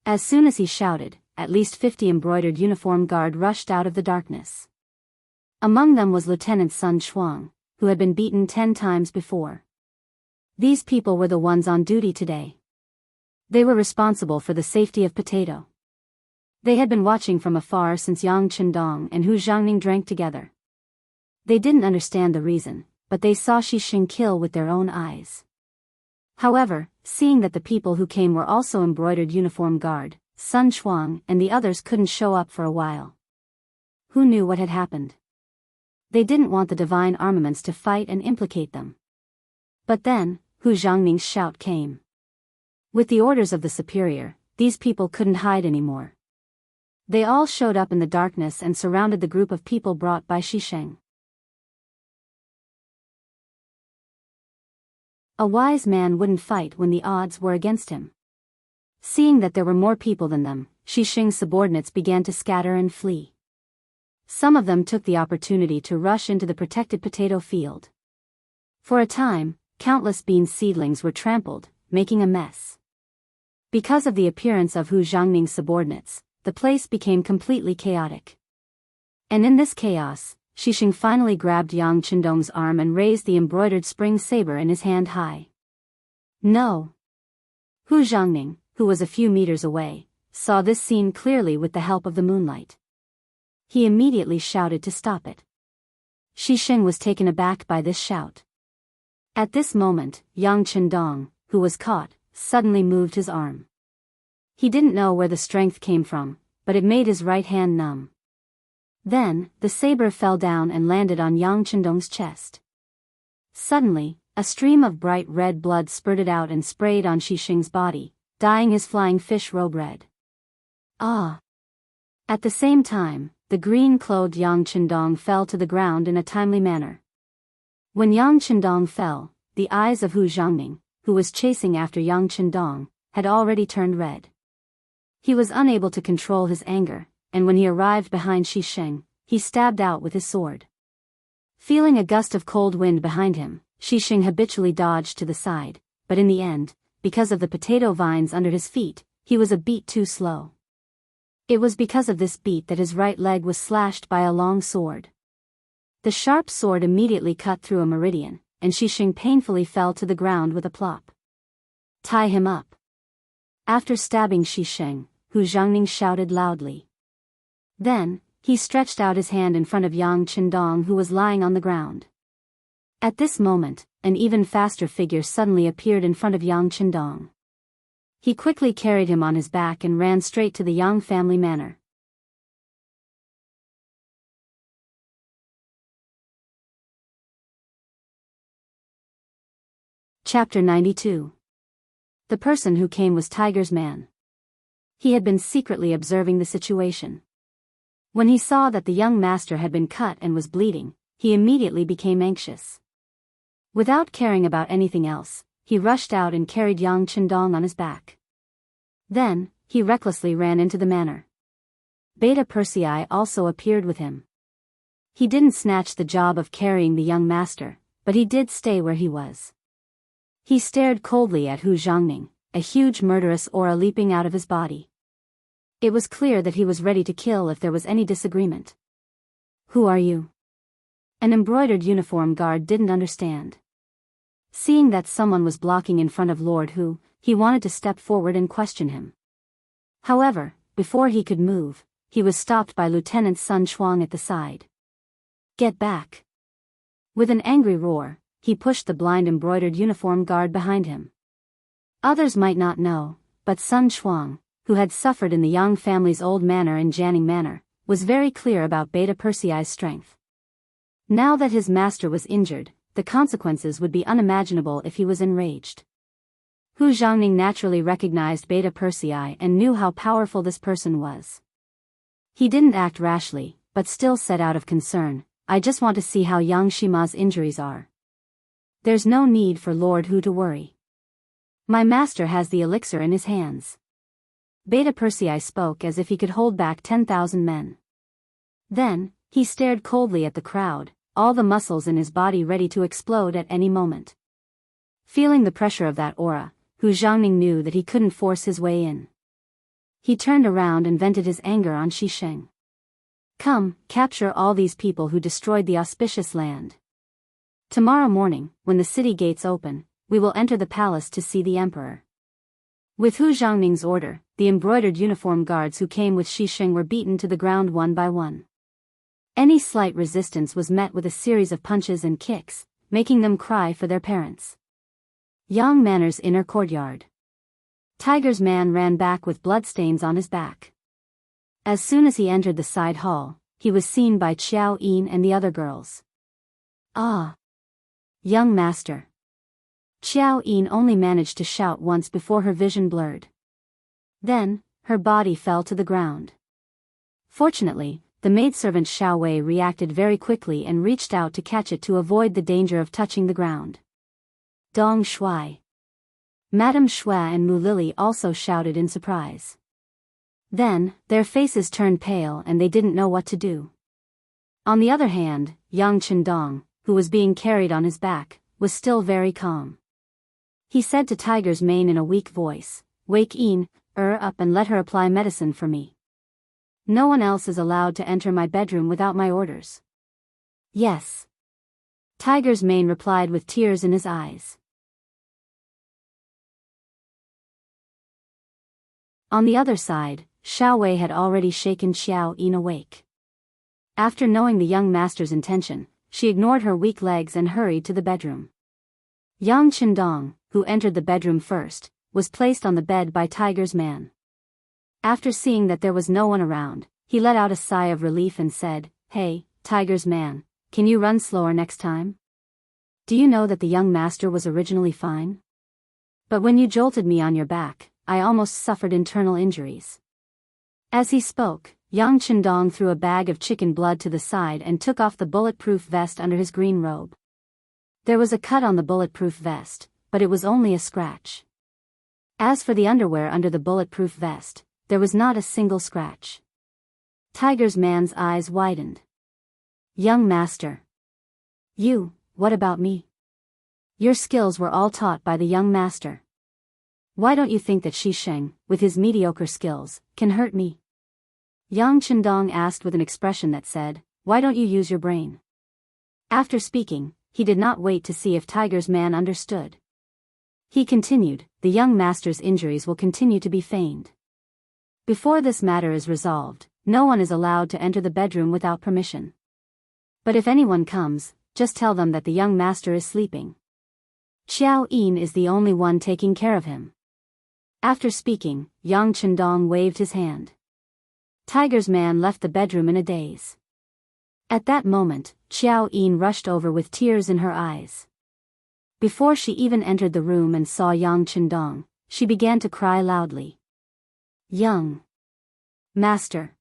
As soon as he shouted, at least 50 embroidered uniformed guard rushed out of the darkness. Among them was Lieutenant Sun Chuang, who had been beaten 10 times before. These people were the ones on duty today. They were responsible for the safety of Potato. They had been watching from afar since Yang Chendong and Hu Jiangning drank together. They didn't understand the reason, but they saw Xixing kill with their own eyes. However, seeing that the people who came were also embroidered uniform guard, Sun Chuang and the others couldn't show up for a while. Who knew what had happened? They didn't want the divine armaments to fight and implicate them. But then, Hu Jiangning's shout came. With the orders of the superior, these people couldn't hide anymore. They all showed up in the darkness and surrounded the group of people brought by Xixing. A wise man wouldn't fight when the odds were against him. Seeing that there were more people than them, Xixing's subordinates began to scatter and flee. Some of them took the opportunity to rush into the protected potato field. For a time, countless bean seedlings were trampled, making a mess. Because of the appearance of Hu Jiangning's subordinates, the place became completely chaotic. And in this chaos, Xixing finally grabbed Yang Chendong's arm and raised the embroidered spring saber in his hand high. No! Hu Jiangning, who was a few meters away, saw this scene clearly with the help of the moonlight. He immediately shouted to stop it. Xixing was taken aback by this shout. At this moment, Yang Chendong, who was caught, suddenly moved his arm. He didn't know where the strength came from, but it made his right hand numb. Then, the saber fell down and landed on Yang Chendong's chest. Suddenly, a stream of bright red blood spurted out and sprayed on Xixing's body, dyeing his flying fish robe red. Ah! At the same time, the green-clothed Yang Chendong fell to the ground in a timely manner. When Yang Chendong fell, the eyes of Hu Jiangning, who was chasing after Yang Chendong, had already turned red. He was unable to control his anger, and when he arrived behind Xixing, he stabbed out with his sword. Feeling a gust of cold wind behind him, Xixing habitually dodged to the side, but in the end, because of the potato vines under his feet, he was a beat too slow. It was because of this beat that his right leg was slashed by a long sword. The sharp sword immediately cut through a meridian, and Xixing painfully fell to the ground with a plop. "Tie him up." After stabbing Xixing, Hu Jiangning shouted loudly. Then, he stretched out his hand in front of Yang Chendong, who was lying on the ground. At this moment, an even faster figure suddenly appeared in front of Yang Chendong. He quickly carried him on his back and ran straight to the Yang family manor. Chapter 92. The person who came was Tiger's man. He had been secretly observing the situation. When he saw that the young master had been cut and was bleeding, he immediately became anxious. Without caring about anything else, he rushed out and carried Yang Chendong on his back. Then, he recklessly ran into the manor. Beta Persei also appeared with him. He didn't snatch the job of carrying the young master, but he did stay where he was. He stared coldly at Hu Jiangning, a huge murderous aura leaping out of his body. It was clear that he was ready to kill if there was any disagreement. "Who are you?" An embroidered uniform guard didn't understand. Seeing that someone was blocking in front of Lord Hu, he wanted to step forward and question him. However, before he could move, he was stopped by Lieutenant Sun Chuang at the side. "Get back!" With an angry roar, he pushed the blind embroidered uniform guard behind him. Others might not know, but Sun Chuang, who had suffered in the Yang family's old manor in Jiangning Manor, was very clear about Beta Persei's strength. Now that his master was injured, the consequences would be unimaginable if he was enraged. Hu Jiangning naturally recognized Beta Persei and knew how powerful this person was. He didn't act rashly, but still said out of concern, "I just want to see how young Shima's injuries are." There's no need for Lord Hu to worry. My master has the elixir in his hands. Beta Persei spoke as if he could hold back 10,000 men. Then, he stared coldly at the crowd, all the muscles in his body ready to explode at any moment. Feeling the pressure of that aura, Hu Zhangning knew that he couldn't force his way in. He turned around and vented his anger on Shisheng. Come, capture all these people who destroyed the auspicious land. Tomorrow morning, when the city gates open, we will enter the palace to see the emperor. With Hu Zhangning's order, the embroidered uniform guards who came with Shisheng were beaten to the ground one by one. Any slight resistance was met with a series of punches and kicks, making them cry for their parents. Yang Manor's inner courtyard. Tiger's man ran back with bloodstains on his back. As soon as he entered the side hall, he was seen by Qiao Yin and the other girls. Ah! Young master. Qiao Yin only managed to shout once before her vision blurred. Then, her body fell to the ground. Fortunately, the maidservant Xiao Wei reacted very quickly and reached out to catch it to avoid the danger of touching the ground. Dong Shui. Madame Shui and Mu Lily also shouted in surprise. Then, their faces turned pale and they didn't know what to do. On the other hand, Yang Chendong, who was being carried on his back, was still very calm. He said to Tiger's mane in a weak voice, "Wake Yin, up and let her apply medicine for me. No one else is allowed to enter my bedroom without my orders." "Yes." Tiger's mane replied with tears in his eyes. On the other side, Xiao Wei had already shaken Qiao Yin awake. After knowing the young master's intention, she ignored her weak legs and hurried to the bedroom. Yang Chendong, who entered the bedroom first, was placed on the bed by Tiger's man. After seeing that there was no one around, he let out a sigh of relief and said, "Hey, Tiger's man, can you run slower next time? Do you know that the young master was originally fine? But when you jolted me on your back, I almost suffered internal injuries." As he spoke, Yang Chendong threw a bag of chicken blood to the side and took off the bulletproof vest under his green robe. There was a cut on the bulletproof vest, but it was only a scratch. As for the underwear under the bulletproof vest, there was not a single scratch. Tiger's man's eyes widened. "Young master. What about me? Your skills were all taught by the young master. Why don't you think that Shisheng, with his mediocre skills, can hurt me?" Yang Chendong asked with an expression that said, "Why don't you use your brain?" After speaking, he did not wait to see if Tiger's man understood. He continued, "The young master's injuries will continue to be feigned. Before this matter is resolved, no one is allowed to enter the bedroom without permission. But if anyone comes, just tell them that the young master is sleeping. Qiao Yin is the only one taking care of him." After speaking, Yang Chendong waved his hand. Tiger's man left the bedroom in a daze. At that moment, Qiao Yin rushed over with tears in her eyes. Before she even entered the room and saw Yang Chendong, she began to cry loudly. "Young master."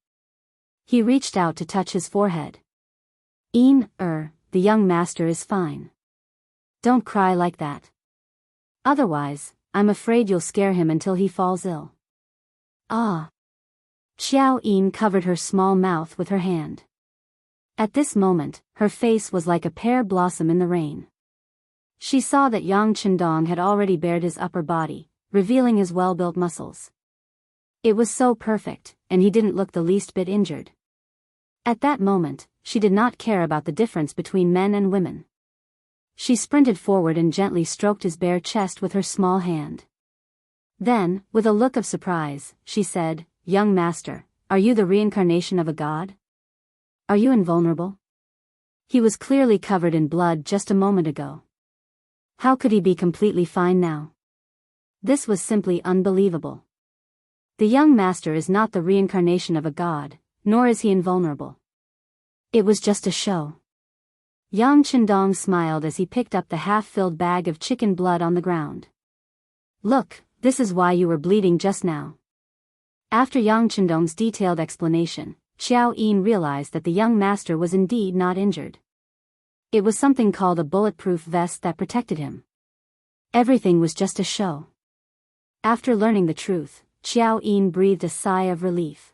He reached out to touch his forehead. "Yin, the young master is fine. Don't cry like that. Otherwise, I'm afraid you'll scare him until he falls ill." "Ah." Qiao Yin covered her small mouth with her hand. At this moment, her face was like a pear blossom in the rain. She saw that Yang Chendong had already bared his upper body, revealing his well-built muscles. It was so perfect, and he didn't look the least bit injured. At that moment, she did not care about the difference between men and women. She sprinted forward and gently stroked his bare chest with her small hand. Then, with a look of surprise, she said, "Young master, are you the reincarnation of a god? Are you invulnerable?" He was clearly covered in blood just a moment ago. How could he be completely fine now? This was simply unbelievable. The young master is not the reincarnation of a god, nor is he invulnerable. It was just a show. Yang Chendong smiled as he picked up the half-filled bag of chicken blood on the ground. "Look, this is why you were bleeding just now." After Yang Chendong's detailed explanation, Qiao Yin realized that the young master was indeed not injured. It was something called a bulletproof vest that protected him. Everything was just a show. After learning the truth, Xiao Yin breathed a sigh of relief.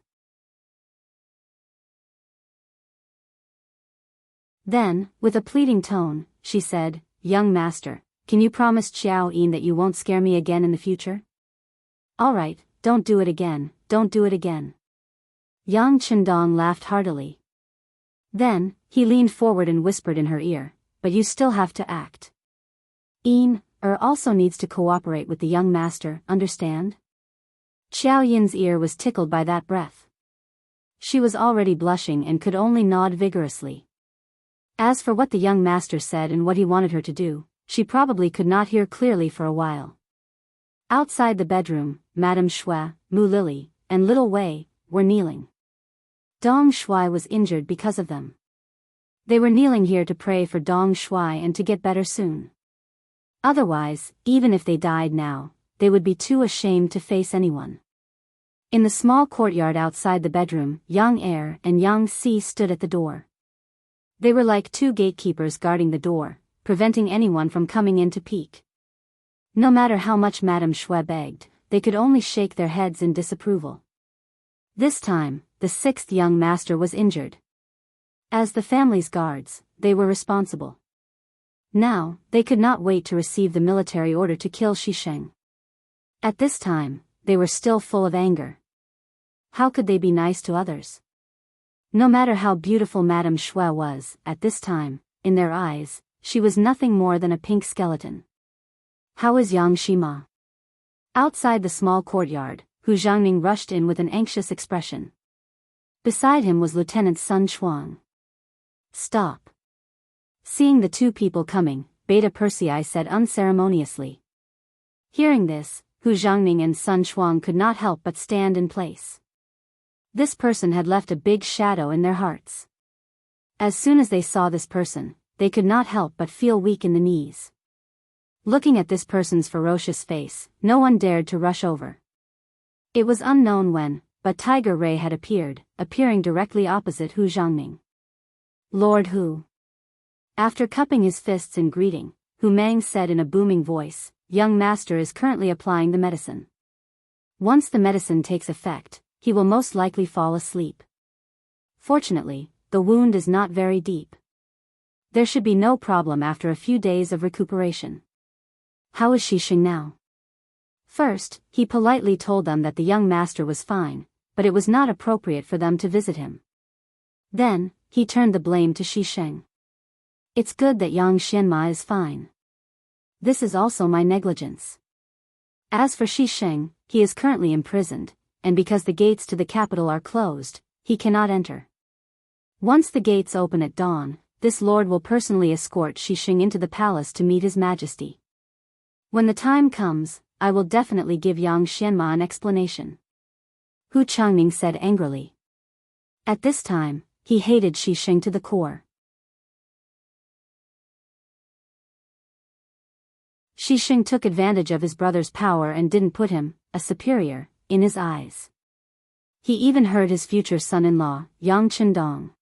Then, with a pleading tone, she said, "Young master, can you promise Xiao Yin that you won't scare me again in the future?" "All right, don't do it again, don't do it again." Yang Chendong laughed heartily. Then, he leaned forward and whispered in her ear, "But you still have to act. Yin also needs to cooperate with the young master, understand?" Xiao Yin's ear was tickled by that breath. She was already blushing and could only nod vigorously. As for what the young master said and what he wanted her to do, she probably could not hear clearly for a while. Outside the bedroom, Madame Shui, Mu Lily, and Little Wei were kneeling. Dong Shui was injured because of them. They were kneeling here to pray for Dong Shui and to get better soon. Otherwise, even if they died now, they would be too ashamed to face anyone. In the small courtyard outside the bedroom, Yang Er and Yang Si stood at the door. They were like two gatekeepers guarding the door, preventing anyone from coming in to peek. No matter how much Madame Shui begged, they could only shake their heads in disapproval. This time, the sixth young master was injured. As the family's guards, they were responsible. Now, they could not wait to receive the military order to kill Shisheng. At this time, they were still full of anger. How could they be nice to others? No matter how beautiful Madame Shui was, at this time, in their eyes, she was nothing more than a pink skeleton. "How is Yang Shima?" Outside the small courtyard, Hu Zhangning rushed in with an anxious expression. Beside him was Lieutenant Sun Chuang. "Stop." Seeing the two people coming, Beta Persei said unceremoniously. Hearing this, Hu Zhangning and Sun Chuang could not help but stand in place. This person had left a big shadow in their hearts. As soon as they saw this person, they could not help but feel weak in the knees. Looking at this person's ferocious face, no one dared to rush over. It was unknown when, but Tiger Ray had appeared, appearing directly opposite Hu Zhangning. "Lord Hu." After cupping his fists in greeting, Hu Mang said in a booming voice, "Young master is currently applying the medicine. Once the medicine takes effect, he will most likely fall asleep. Fortunately, the wound is not very deep. There should be no problem after a few days of recuperation." "How is Shisheng now?" First, he politely told them that the young master was fine, but it was not appropriate for them to visit him. Then, he turned the blame to Shisheng. "It's good that Yang Xianma is fine. This is also my negligence. As for Shisheng, he is currently imprisoned, and because the gates to the capital are closed, he cannot enter. Once the gates open at dawn, this lord will personally escort Shisheng into the palace to meet his majesty. When the time comes, I will definitely give Yang Xianma an explanation." Hu Changning said angrily. At this time, he hated Shisheng to the core. Shisheng took advantage of his brother's power and didn't put him, a superior, in his eyes. He even heard his future son-in-law, Yang Chendong.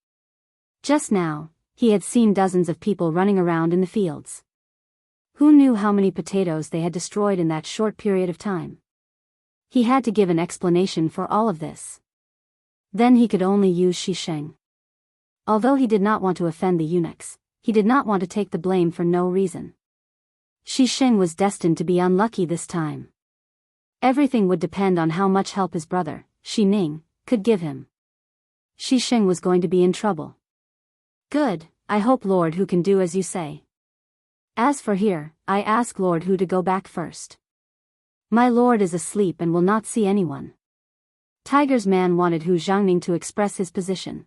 Just now, he had seen dozens of people running around in the fields. Who knew how many potatoes they had destroyed in that short period of time? He had to give an explanation for all of this. Then he could only use Shisheng. Although he did not want to offend the eunuchs, he did not want to take the blame for no reason. Shisheng was destined to be unlucky this time. Everything would depend on how much help his brother, Shi Ning, could give him. Shisheng was going to be in trouble. "Good, I hope Lord Hu can do as you say. As for here, I ask Lord Hu to go back first. My lord is asleep and will not see anyone." Tiger's man wanted Hu Zhangning to express his position.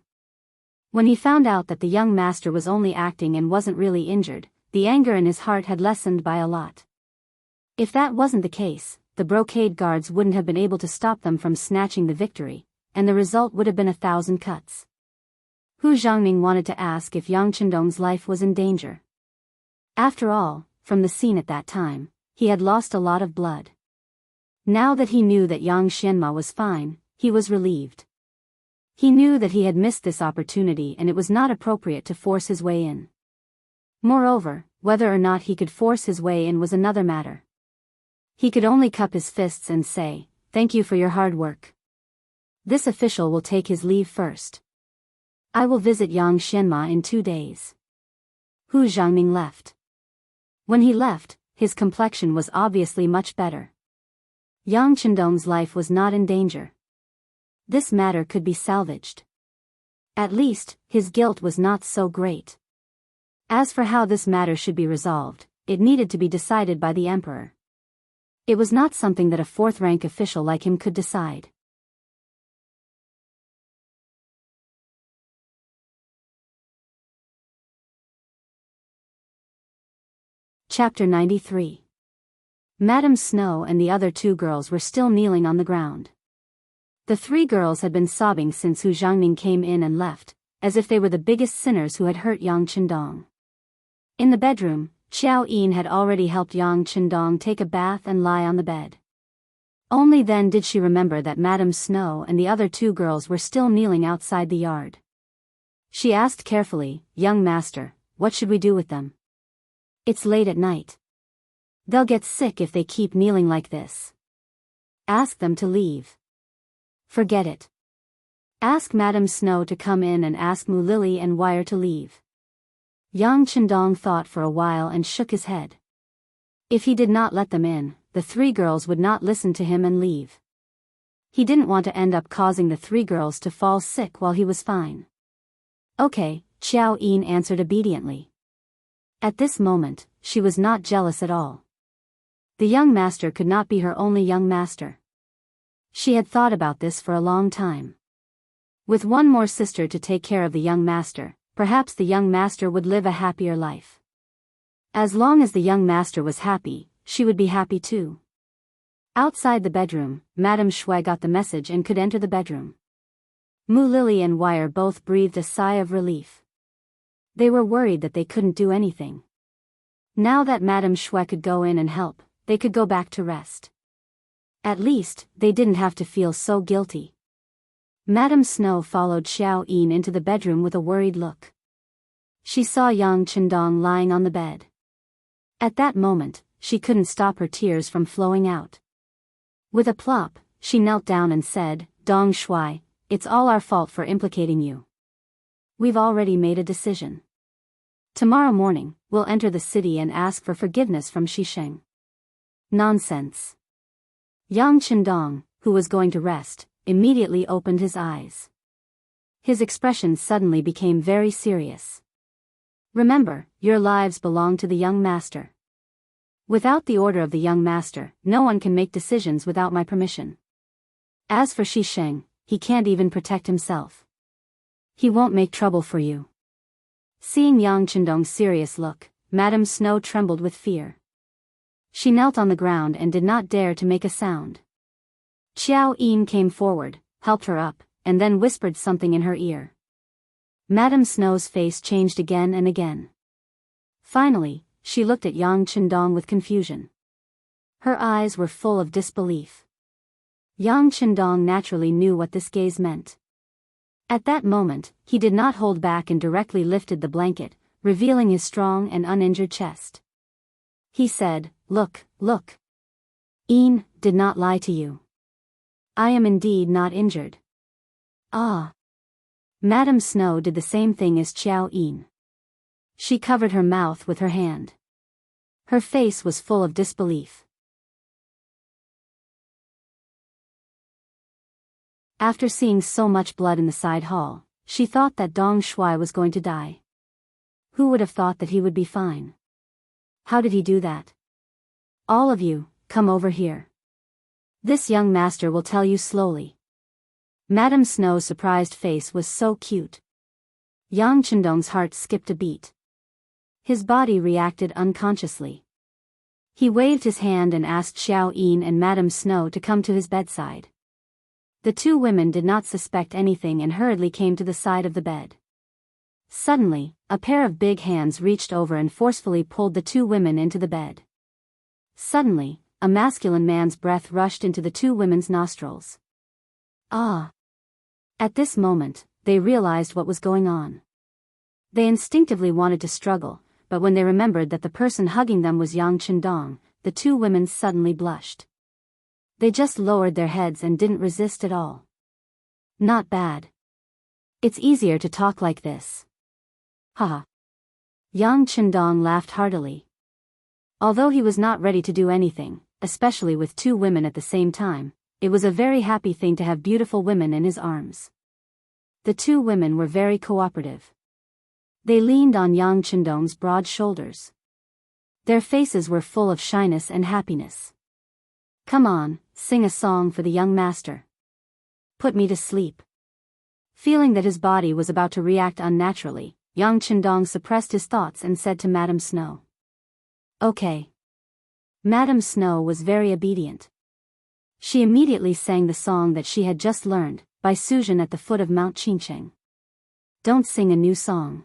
When he found out that the young master was only acting and wasn't really injured, the anger in his heart had lessened by a lot. If that wasn't the case, the brocade guards wouldn't have been able to stop them from snatching the victory, and the result would have been 1,000 cuts. Hu Zhangning wanted to ask if Yang Chendong's life was in danger. After all, from the scene at that time, he had lost a lot of blood. Now that he knew that Yang Xianma was fine, he was relieved. He knew that he had missed this opportunity and it was not appropriate to force his way in. Moreover, whether or not he could force his way in was another matter. He could only cup his fists and say, "Thank you for your hard work. This official will take his leave first. I will visit Yang Xianma in 2 days." Hu Zhangning left. When he left, his complexion was obviously much better. Yang Chendong's life was not in danger. This matter could be salvaged. At least, his guilt was not so great. As for how this matter should be resolved, it needed to be decided by the emperor. It was not something that a fourth-rank official like him could decide. Chapter 93. Madame Snow and the other 2 girls were still kneeling on the ground. The 3 girls had been sobbing since Hu Zhangning came in and left, as if they were the biggest sinners who had hurt Yang Chendong. In the bedroom, Xiao Yin had already helped Yang Chendong take a bath and lie on the bed. Only then did she remember that Madame Snow and the other 2 girls were still kneeling outside the yard. She asked carefully, "Young master, what should we do with them? It's late at night. They'll get sick if they keep kneeling like this. Ask them to leave." "Forget it. Ask Madame Snow to come in and ask Mu Lily and Wire to leave." Yang Chendong thought for a while and shook his head. If he did not let them in, the 3 girls would not listen to him and leave. He didn't want to end up causing the 3 girls to fall sick while he was fine. "Okay," Xiao Yin answered obediently. At this moment, she was not jealous at all. The young master could not be her only young master. She had thought about this for a long time. With one more sister to take care of the young master, perhaps the young master would live a happier life. As long as the young master was happy, she would be happy too. Outside the bedroom, Madame Shui got the message and could enter the bedroom. Mu Lily and Wire both breathed a sigh of relief. They were worried that they couldn't do anything. Now that Madame Shui could go in and help, they could go back to rest. At least, they didn't have to feel so guilty. Madame Snow followed Xiao Yin into the bedroom with a worried look. She saw Yang Chendong lying on the bed. At that moment, she couldn't stop her tears from flowing out. With a plop, she knelt down and said, "Dong Shui, it's all our fault for implicating you. We've already made a decision. Tomorrow morning, we'll enter the city and ask for forgiveness from Shisheng." "Nonsense." Yang Chendong, who was going to rest, immediately opened his eyes. His expression suddenly became very serious. "Remember, your lives belong to the young master. Without the order of the young master, no one can make decisions without my permission. As for Shisheng, he can't even protect himself. He won't make trouble for you." Seeing Yang Chendong's serious look, Madame Snow trembled with fear. She knelt on the ground and did not dare to make a sound. Xiao Yin came forward, helped her up, and then whispered something in her ear. Madame Snow's face changed again and again. Finally, she looked at Yang Chendong with confusion. Her eyes were full of disbelief. Yang Chendong naturally knew what this gaze meant. At that moment, he did not hold back and directly lifted the blanket, revealing his strong and uninjured chest. He said, "Look, look. Yin did not lie to you. I am indeed not injured." "Ah." Madame Snow did the same thing as Xiao Yin. She covered her mouth with her hand. Her face was full of disbelief. After seeing so much blood in the side hall, she thought that Dong Shui was going to die. Who would have thought that he would be fine? How did he do that? "All of you, come over here. This young master will tell you slowly." Madame Snow's surprised face was so cute. Yang Chendong's heart skipped a beat. His body reacted unconsciously. He waved his hand and asked Xiao Yin and Madame Snow to come to his bedside. The 2 women did not suspect anything and hurriedly came to the side of the bed. Suddenly, a pair of big hands reached over and forcefully pulled the 2 women into the bed. Suddenly, a masculine man's breath rushed into the 2 women's nostrils. "Ah!" At this moment, they realized what was going on. They instinctively wanted to struggle, but when they remembered that the person hugging them was Yang Chendong, the two women suddenly blushed. They just lowered their heads and didn't resist at all. Not bad. It's easier to talk like this. Haha. Yang Chendong laughed heartily. Although he was not ready to do anything, especially with two women at the same time, it was a very happy thing to have beautiful women in his arms. The two women were very cooperative. They leaned on Yang Chendong's broad shoulders. Their faces were full of shyness and happiness. Come on, sing a song for the young master. Put me to sleep. Feeling that his body was about to react unnaturally, Yang Chendong suppressed his thoughts and said to Madame Snow. Okay. Madame Snow was very obedient. She immediately sang the song that she had just learned, by Suzhen at the foot of Mount Qingcheng. Don't sing a new song.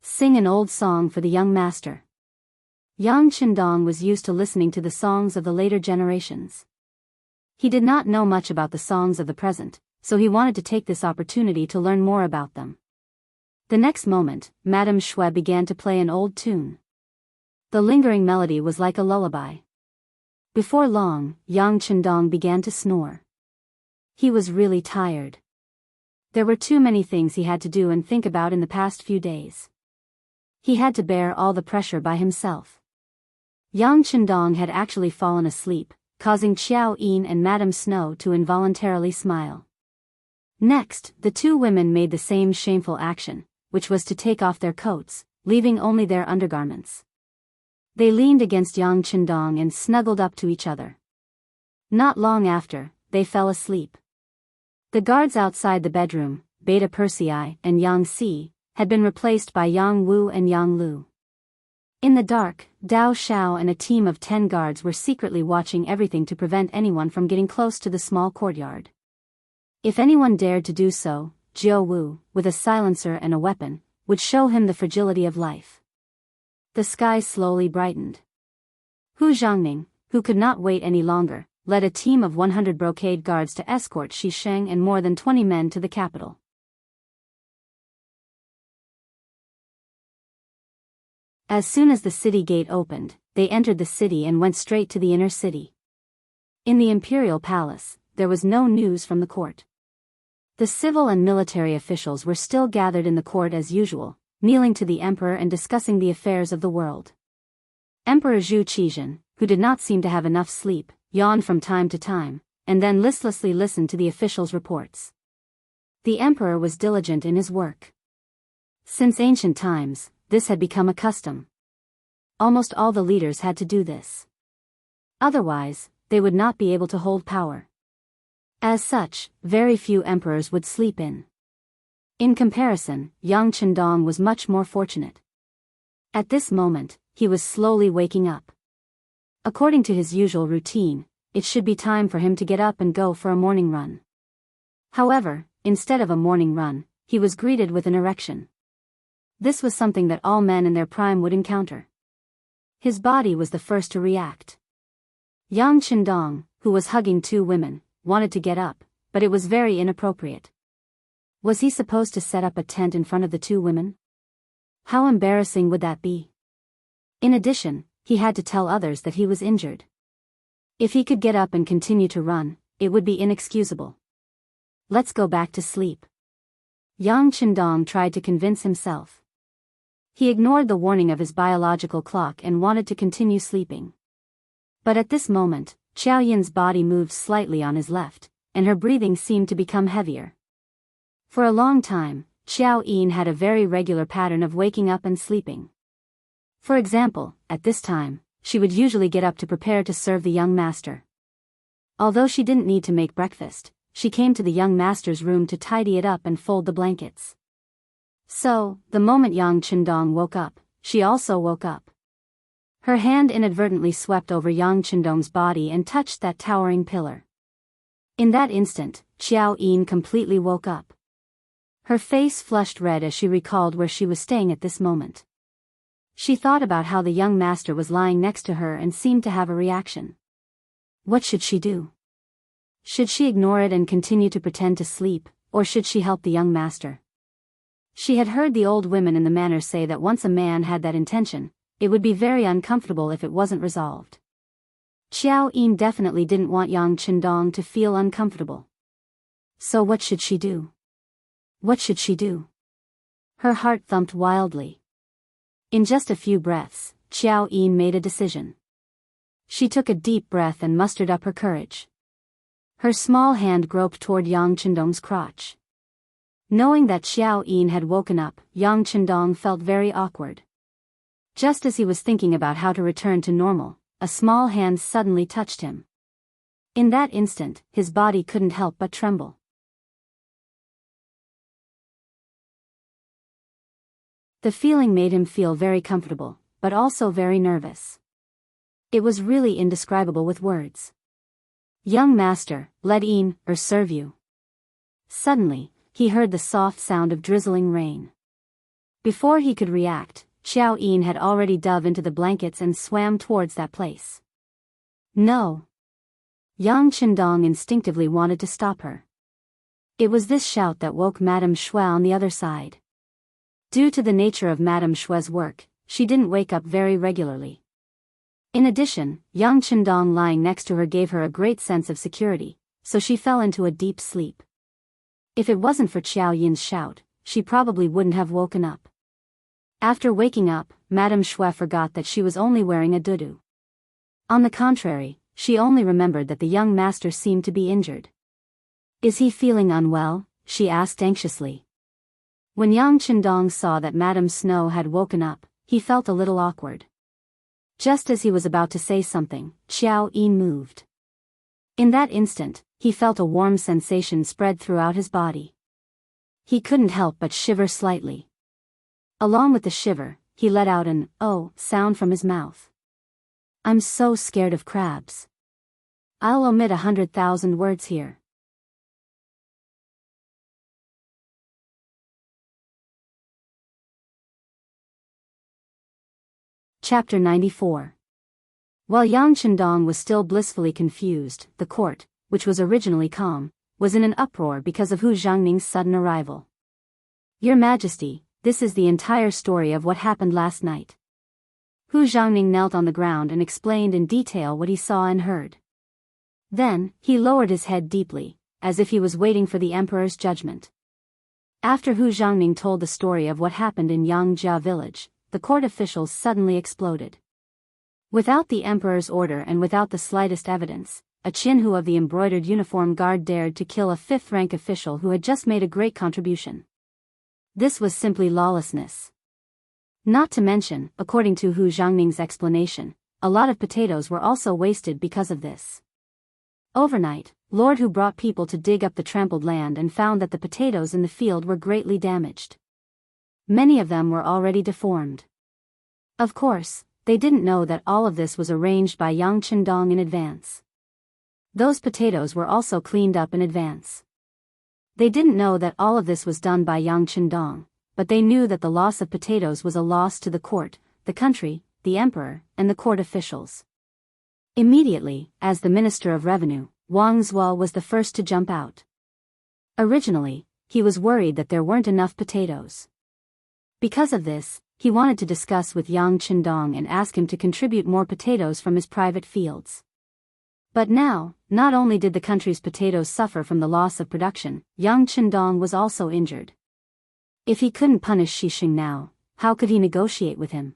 Sing an old song for the young master. Yang Chendong was used to listening to the songs of the later generations. He did not know much about the songs of the present, so he wanted to take this opportunity to learn more about them. The next moment, Madame Shui began to play an old tune. The lingering melody was like a lullaby. Before long, Yang Chendong began to snore. He was really tired. There were too many things he had to do and think about in the past few days. He had to bear all the pressure by himself. Yang Chendong had actually fallen asleep, causing Qiao Yin and Madame Snow to involuntarily smile. Next, the two women made the same shameful action, which was to take off their coats, leaving only their undergarments. They leaned against Yang Chendong and snuggled up to each other. Not long after, they fell asleep. The guards outside the bedroom, Beta Persei and Yang Si, had been replaced by Yang Wu and Yang Lu. In the dark, Dao Xiao and a team of 10 guards were secretly watching everything to prevent anyone from getting close to the small courtyard. If anyone dared to do so, Jiao Wu, with a silencer and a weapon, would show him the fragility of life. The sky slowly brightened. Hu Zhangning, who could not wait any longer, led a team of 100 brocade guards to escort Shi Sheng and more than 20 men to the capital. As soon as the city gate opened, they entered the city and went straight to the inner city. In the imperial palace, there was no news from the court. The civil and military officials were still gathered in the court as usual, kneeling to the emperor and discussing the affairs of the world. Emperor Zhu Qizhen, who did not seem to have enough sleep, yawned from time to time, and then listlessly listened to the officials' reports. The emperor was diligent in his work. Since ancient times, this had become a custom. Almost all the leaders had to do this. Otherwise, they would not be able to hold power. As such, very few emperors would sleep in. In comparison, Yang Chendong was much more fortunate. At this moment, he was slowly waking up. According to his usual routine, it should be time for him to get up and go for a morning run. However, instead of a morning run, he was greeted with an erection. This was something that all men in their prime would encounter. His body was the first to react. Yang Chendong, who was hugging two women, wanted to get up, but it was very inappropriate. Was he supposed to set up a tent in front of the two women? How embarrassing would that be? In addition, he had to tell others that he was injured. If he could get up and continue to run, it would be inexcusable. Let's go back to sleep. Yang Chendong tried to convince himself. He ignored the warning of his biological clock and wanted to continue sleeping. But at this moment, Qiao Yin's body moved slightly on his left, and her breathing seemed to become heavier. For a long time, Qiao Yin had a very regular pattern of waking up and sleeping. For example, at this time, she would usually get up to prepare to serve the young master. Although she didn't need to make breakfast, she came to the young master's room to tidy it up and fold the blankets. So, the moment Yang Chendong woke up, she also woke up. Her hand inadvertently swept over Yang Chendong's body and touched that towering pillar. In that instant, Qiao Yin completely woke up. Her face flushed red as she recalled where she was staying at this moment. She thought about how the young master was lying next to her and seemed to have a reaction. What should she do? Should she ignore it and continue to pretend to sleep, or should she help the young master? She had heard the old women in the manor say that once a man had that intention, it would be very uncomfortable if it wasn't resolved. Xiao Yin definitely didn't want Yang Qindong to feel uncomfortable. So what should she do? What should she do? Her heart thumped wildly. In just a few breaths, Xiao Yin made a decision. She took a deep breath and mustered up her courage. Her small hand groped toward Yang Qindong's crotch. Knowing that Xiao Yin had woken up, Yang Qindong felt very awkward. Just as he was thinking about how to return to normal, a small hand suddenly touched him. In that instant, his body couldn't help but tremble. The feeling made him feel very comfortable, but also very nervous. It was really indescribable with words. "Young master, let Yin serve you." Suddenly, he heard the soft sound of drizzling rain. Before he could react, Xiao Yin had already dove into the blankets and swam towards that place. No! Yang Qindong instinctively wanted to stop her. It was this shout that woke Madame Shui on the other side. Due to the nature of Madame Shui's work, she didn't wake up very regularly. In addition, Yang Qindong lying next to her gave her a great sense of security, so she fell into a deep sleep. If it wasn't for Xiao Yin's shout, she probably wouldn't have woken up. After waking up, Madame Shui forgot that she was only wearing a dudu. On the contrary, she only remembered that the young master seemed to be injured. "Is he feeling unwell?" she asked anxiously. When Yang Qindong saw that Madame Snow had woken up, he felt a little awkward. Just as he was about to say something, Xiao Yin moved. In that instant, he felt a warm sensation spread throughout his body. He couldn't help but shiver slightly. Along with the shiver, he let out an "oh" sound from his mouth. "I'm so scared of crabs. I'll omit 100,000 words here." Chapter 94. While Yang Qindong was still blissfully confused, the court, which was originally calm, was in an uproar because of Hu Zhangming's sudden arrival. "Your Majesty, this is the entire story of what happened last night." Hu Zhangming knelt on the ground and explained in detail what he saw and heard. Then, he lowered his head deeply, as if he was waiting for the emperor's judgment. After Hu Zhangming told the story of what happened in Yangjia village, the court officials suddenly exploded. Without the emperor's order and without the slightest evidence, a Jianghu of the embroidered uniform guard dared to kill a fifth-rank official who had just made a great contribution. This was simply lawlessness. Not to mention, according to Hu Zhangming's explanation, a lot of potatoes were also wasted because of this. Overnight, Lord Hu brought people to dig up the trampled land and found that the potatoes in the field were greatly damaged. Many of them were already deformed. Of course, they didn't know that all of this was arranged by Yang Qindong in advance. Those potatoes were also cleaned up in advance. They didn't know that all of this was done by Yang Qindong, but they knew that the loss of potatoes was a loss to the court, the country, the emperor, and the court officials. Immediately, as the Minister of Revenue, Wang Zuo was the first to jump out. Originally, he was worried that there weren't enough potatoes. Because of this, he wanted to discuss with Yang Qindong and ask him to contribute more potatoes from his private fields. But now, not only did the country's potatoes suffer from the loss of production, Yang Qindong was also injured. If he couldn't punish Xixing now, how could he negotiate with him?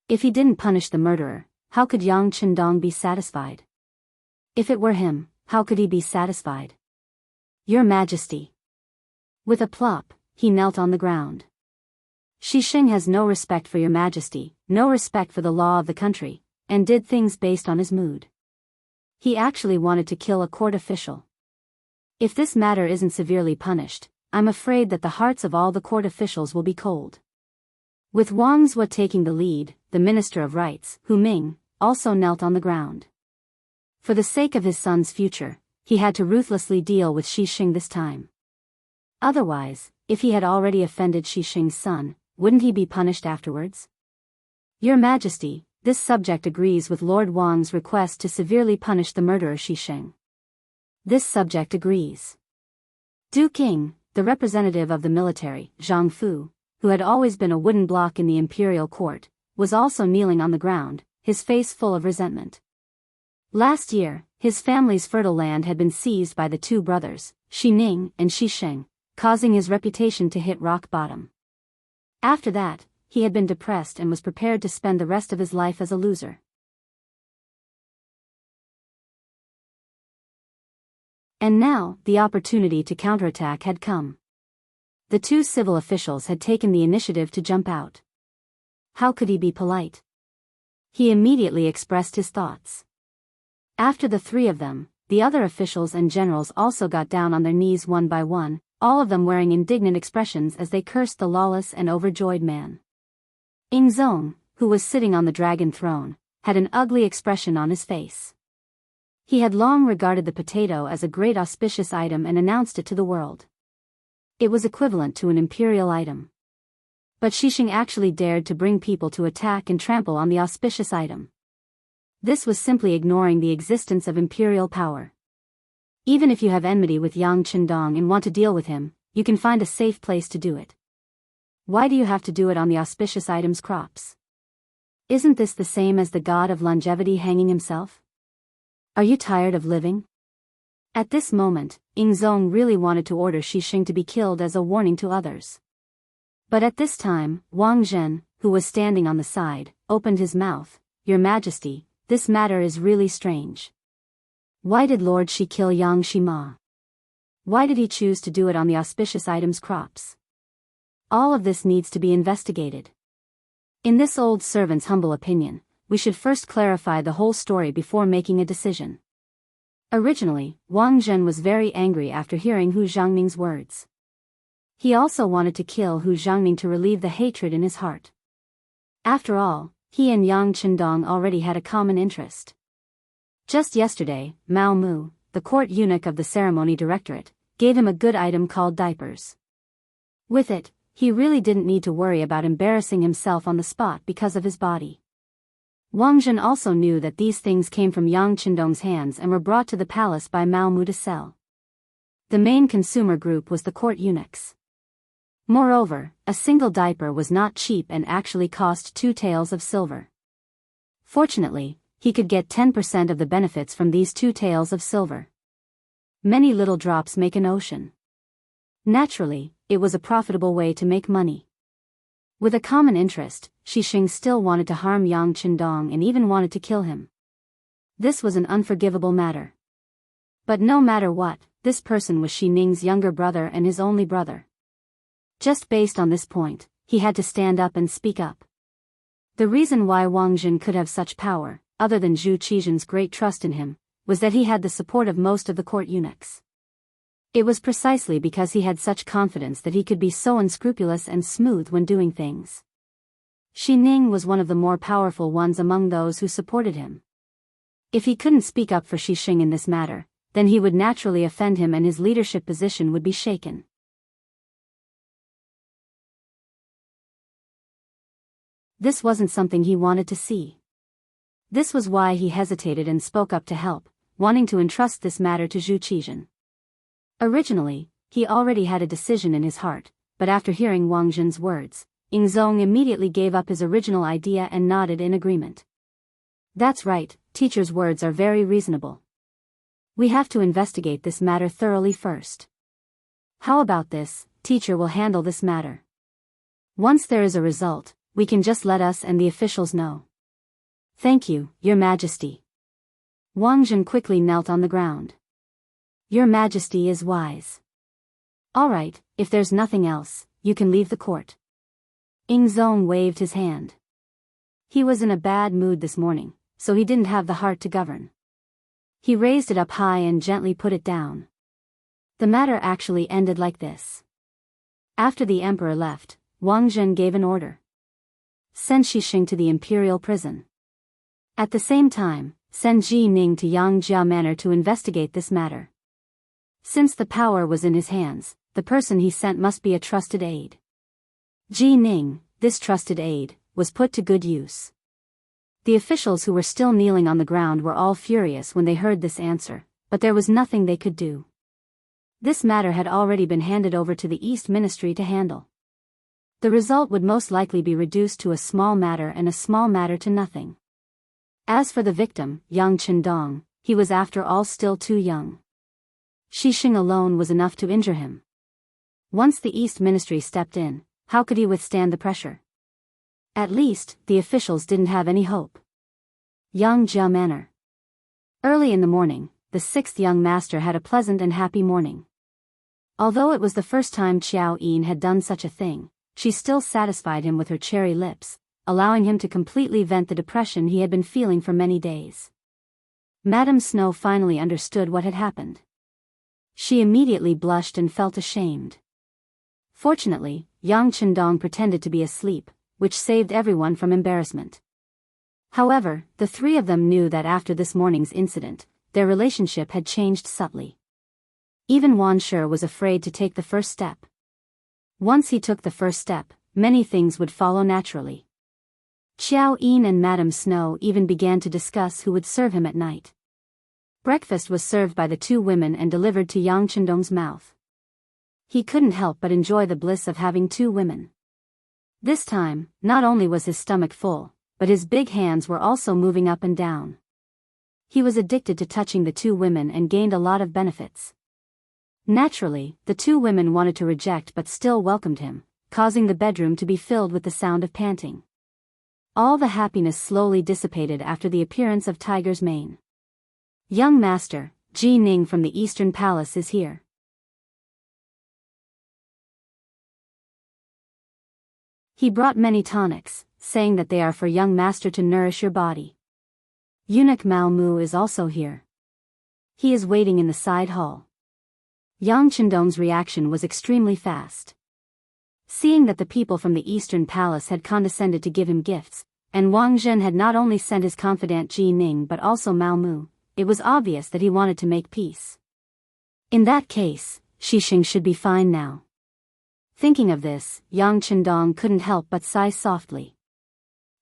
If he didn't punish the murderer, how could Yang Qindong be satisfied? If it were him, how could he be satisfied? "Your Majesty." With a plop, he knelt on the ground. "Xixing has no respect for your Majesty, no respect for the law of the country, and did things based on his mood. He actually wanted to kill a court official. If this matter isn't severely punished, I'm afraid that the hearts of all the court officials will be cold." With Wang Zuo taking the lead, the Minister of Rights, Hu Ming, also knelt on the ground. For the sake of his son's future, he had to ruthlessly deal with Xixing this time. Otherwise, if he had already offended Xixing's son, wouldn't he be punished afterwards? "Your Majesty, this subject agrees with Lord Wang's request to severely punish the murderer Xixing." "This subject agrees." Duke Ying, the representative of the military, Jianghu, who had always been a wooden block in the imperial court, was also kneeling on the ground, his face full of resentment. Last year, his family's fertile land had been seized by the two brothers, Shi Ning and Shi Sheng, causing his reputation to hit rock bottom. After that, he had been depressed and was prepared to spend the rest of his life as a loser. And now, the opportunity to counterattack had come. The two civil officials had taken the initiative to jump out. How could he be polite? He immediately expressed his thoughts. After the three of them, the other officials and generals also got down on their knees one by one, all of them wearing indignant expressions as they cursed the lawless and overjoyed man. Ingzong, who was sitting on the dragon throne, had an ugly expression on his face. He had long regarded the potato as a great auspicious item and announced it to the world. It was equivalent to an imperial item. But Shishing actually dared to bring people to attack and trample on the auspicious item. This was simply ignoring the existence of imperial power. Even if you have enmity with Yang Qindong and want to deal with him, you can find a safe place to do it. Why do you have to do it on the auspicious item's crops? Isn't this the same as the god of longevity hanging himself? Are you tired of living? At this moment, Ingzong really wanted to order Shishing to be killed as a warning to others. But at this time, Wang Zhen, who was standing on the side, opened his mouth. "Your Majesty, this matter is really strange. Why did Lord Shi kill Yang Shima? Why did he choose to do it on the auspicious item's crops? All of this needs to be investigated. In this old servant's humble opinion, we should first clarify the whole story before making a decision." Originally, Wang Zhen was very angry after hearing Hu Xiangming's words. He also wanted to kill Hu Xiangming to relieve the hatred in his heart. After all, he and Yang Qindong already had a common interest. Just yesterday, Mao Mu, the court eunuch of the ceremony directorate, gave him a good item called diapers. With it, he really didn't need to worry about embarrassing himself on the spot because of his body. Wang Zhen also knew that these things came from Yang Qindong's hands and were brought to the palace by Mao Mu to sell. The main consumer group was the court eunuchs. Moreover, a single diaper was not cheap and actually cost 2 taels of silver. Fortunately, he could get 10% of the benefits from these 2 taels of silver. Many little drops make an ocean. Naturally, it was a profitable way to make money. With a common interest, Shishing still wanted to harm Yang Qindong and even wanted to kill him. This was an unforgivable matter. But no matter what, this person was Shi Ning's younger brother and his only brother. Just based on this point, he had to stand up and speak up. The reason why Wang Zhen could have such power, other than Zhu Qizhen's great trust in him, was that he had the support of most of the court eunuchs. It was precisely because he had such confidence that he could be so unscrupulous and smooth when doing things. Shi Ning was one of the more powerful ones among those who supported him. If he couldn't speak up for Shishing in this matter, then he would naturally offend him and his leadership position would be shaken. This wasn't something he wanted to see. This was why he hesitated and spoke up to help, wanting to entrust this matter to Zhu Qizhen. Originally, he already had a decision in his heart, but after hearing Wang Zhen's words, Ingzong immediately gave up his original idea and nodded in agreement. "That's right, teacher's words are very reasonable. We have to investigate this matter thoroughly first. How about this, teacher will handle this matter. Once there is a result, we can just let us and the officials know." "Thank you, Your Majesty." Wang Zhen quickly knelt on the ground. "Your Majesty is wise. All right, if there's nothing else, you can leave the court." Ingzong waved his hand. He was in a bad mood this morning, so he didn't have the heart to govern. He raised it up high and gently put it down. The matter actually ended like this. After the emperor left, Wang Zhen gave an order. "Send Shishing to the imperial prison. At the same time, send Ji Ning to Yangjia Manor to investigate this matter." Since the power was in his hands, the person he sent must be a trusted aide. Ji Ning, this trusted aide, was put to good use. The officials who were still kneeling on the ground were all furious when they heard this answer, but there was nothing they could do. This matter had already bin handed over to the East Ministry to handle. The result would most likely be reduced to a small matter and a small matter to nothing. As for the victim, Yang Chendong, he was after all still too young. Xixing alone was enough to injure him. Once the East Ministry stepped in, how could he withstand the pressure? At least, the officials didn't have any hope. Yangzhou Manor. Early in the morning, the sixth young master had a pleasant and happy morning. Although it was the first time Qiao Yin had done such a thing, she still satisfied him with her cherry lips, allowing him to completely vent the depression he had been feeling for many days. Madame Snow finally understood what had happened. She immediately blushed and felt ashamed. Fortunately, Yang Chendong pretended to be asleep, which saved everyone from embarrassment. However, the three of them knew that after this morning's incident, their relationship had changed subtly. Even Wan Shi was afraid to take the first step. Once he took the first step, many things would follow naturally. Qiao Yin and Madame Snow even began to discuss who would serve him at night. Breakfast was served by the two women and delivered to Yang Chendong's mouth. He couldn't help but enjoy the bliss of having two women. This time, not only was his stomach full, but his big hands were also moving up and down. He was addicted to touching the two women and gained a lot of benefits. Naturally, the two women wanted to reject but still welcomed him, causing the bedroom to be filled with the sound of panting. All the happiness slowly dissipated after the appearance of Tiger's Mane. Young Master, Ji Ning from the Eastern Palace is here. He brought many tonics, saying that they are for young master to nourish your body. Eunuch Mao Mu is also here. He is waiting in the side hall. Yang Chendong's reaction was extremely fast. Seeing that the people from the Eastern Palace had condescended to give him gifts, and Wang Zhen had not only sent his confidant Ji Ning but also Mao Mu, it was obvious that he wanted to make peace. In that case, Xixing should be fine now. Thinking of this, Yang Chendong couldn't help but sigh softly.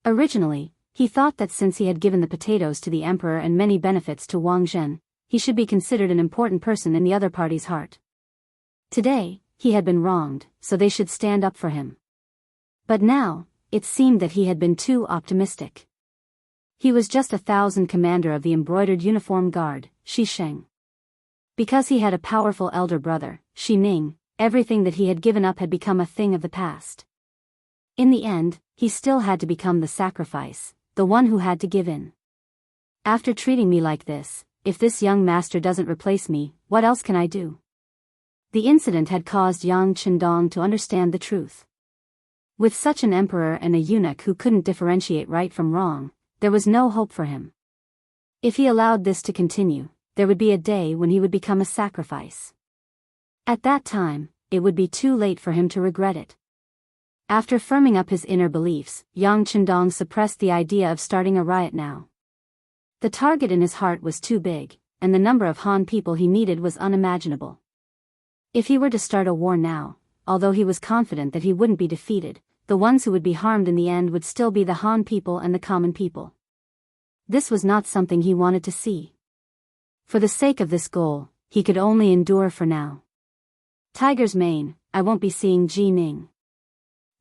Originally, he thought that since he had given the potatoes to the emperor and many benefits to Wang Zhen, he should be considered an important person in the other party's heart. Today, he had been wronged, so they should stand up for him. But now, it seemed that he had been too optimistic. He was just 1,000 commander of the embroidered uniform guard, Xixing. Because he had a powerful elder brother, Xi Ning, everything that he had given up had become a thing of the past. In the end, he still had to become the sacrifice, the one who had to give in. After treating me like this, if this young master doesn't replace me, what else can I do? The incident had caused Yang Chendong to understand the truth. With such an emperor and a eunuch who couldn't differentiate right from wrong, there was no hope for him. If he allowed this to continue, there would be a day when he would become a sacrifice. At that time, it would be too late for him to regret it. After firming up his inner beliefs, Yang Chendong suppressed the idea of starting a riot now. The target in his heart was too big, and the number of Han people he needed was unimaginable. If he were to start a war now, although he was confident that he wouldn't be defeated, the ones who would be harmed in the end would still be the Han people and the common people. This was not something he wanted to see. For the sake of this goal, he could only endure for now. Tiger's Mane, I won't be seeing Ji Ning.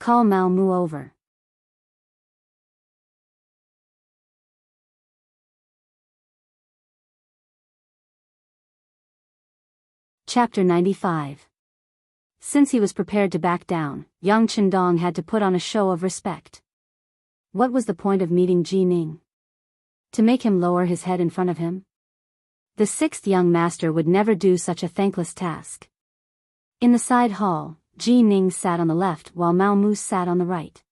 Call Mao Mu over. Chapter 95. Since he was prepared to back down, Yang Chendong had to put on a show of respect. What was the point of meeting Ji Ning? To make him lower his head in front of him? The sixth young master would never do such a thankless task. In the side hall, Ji Ning sat on the left while Mao Mu sat on the right.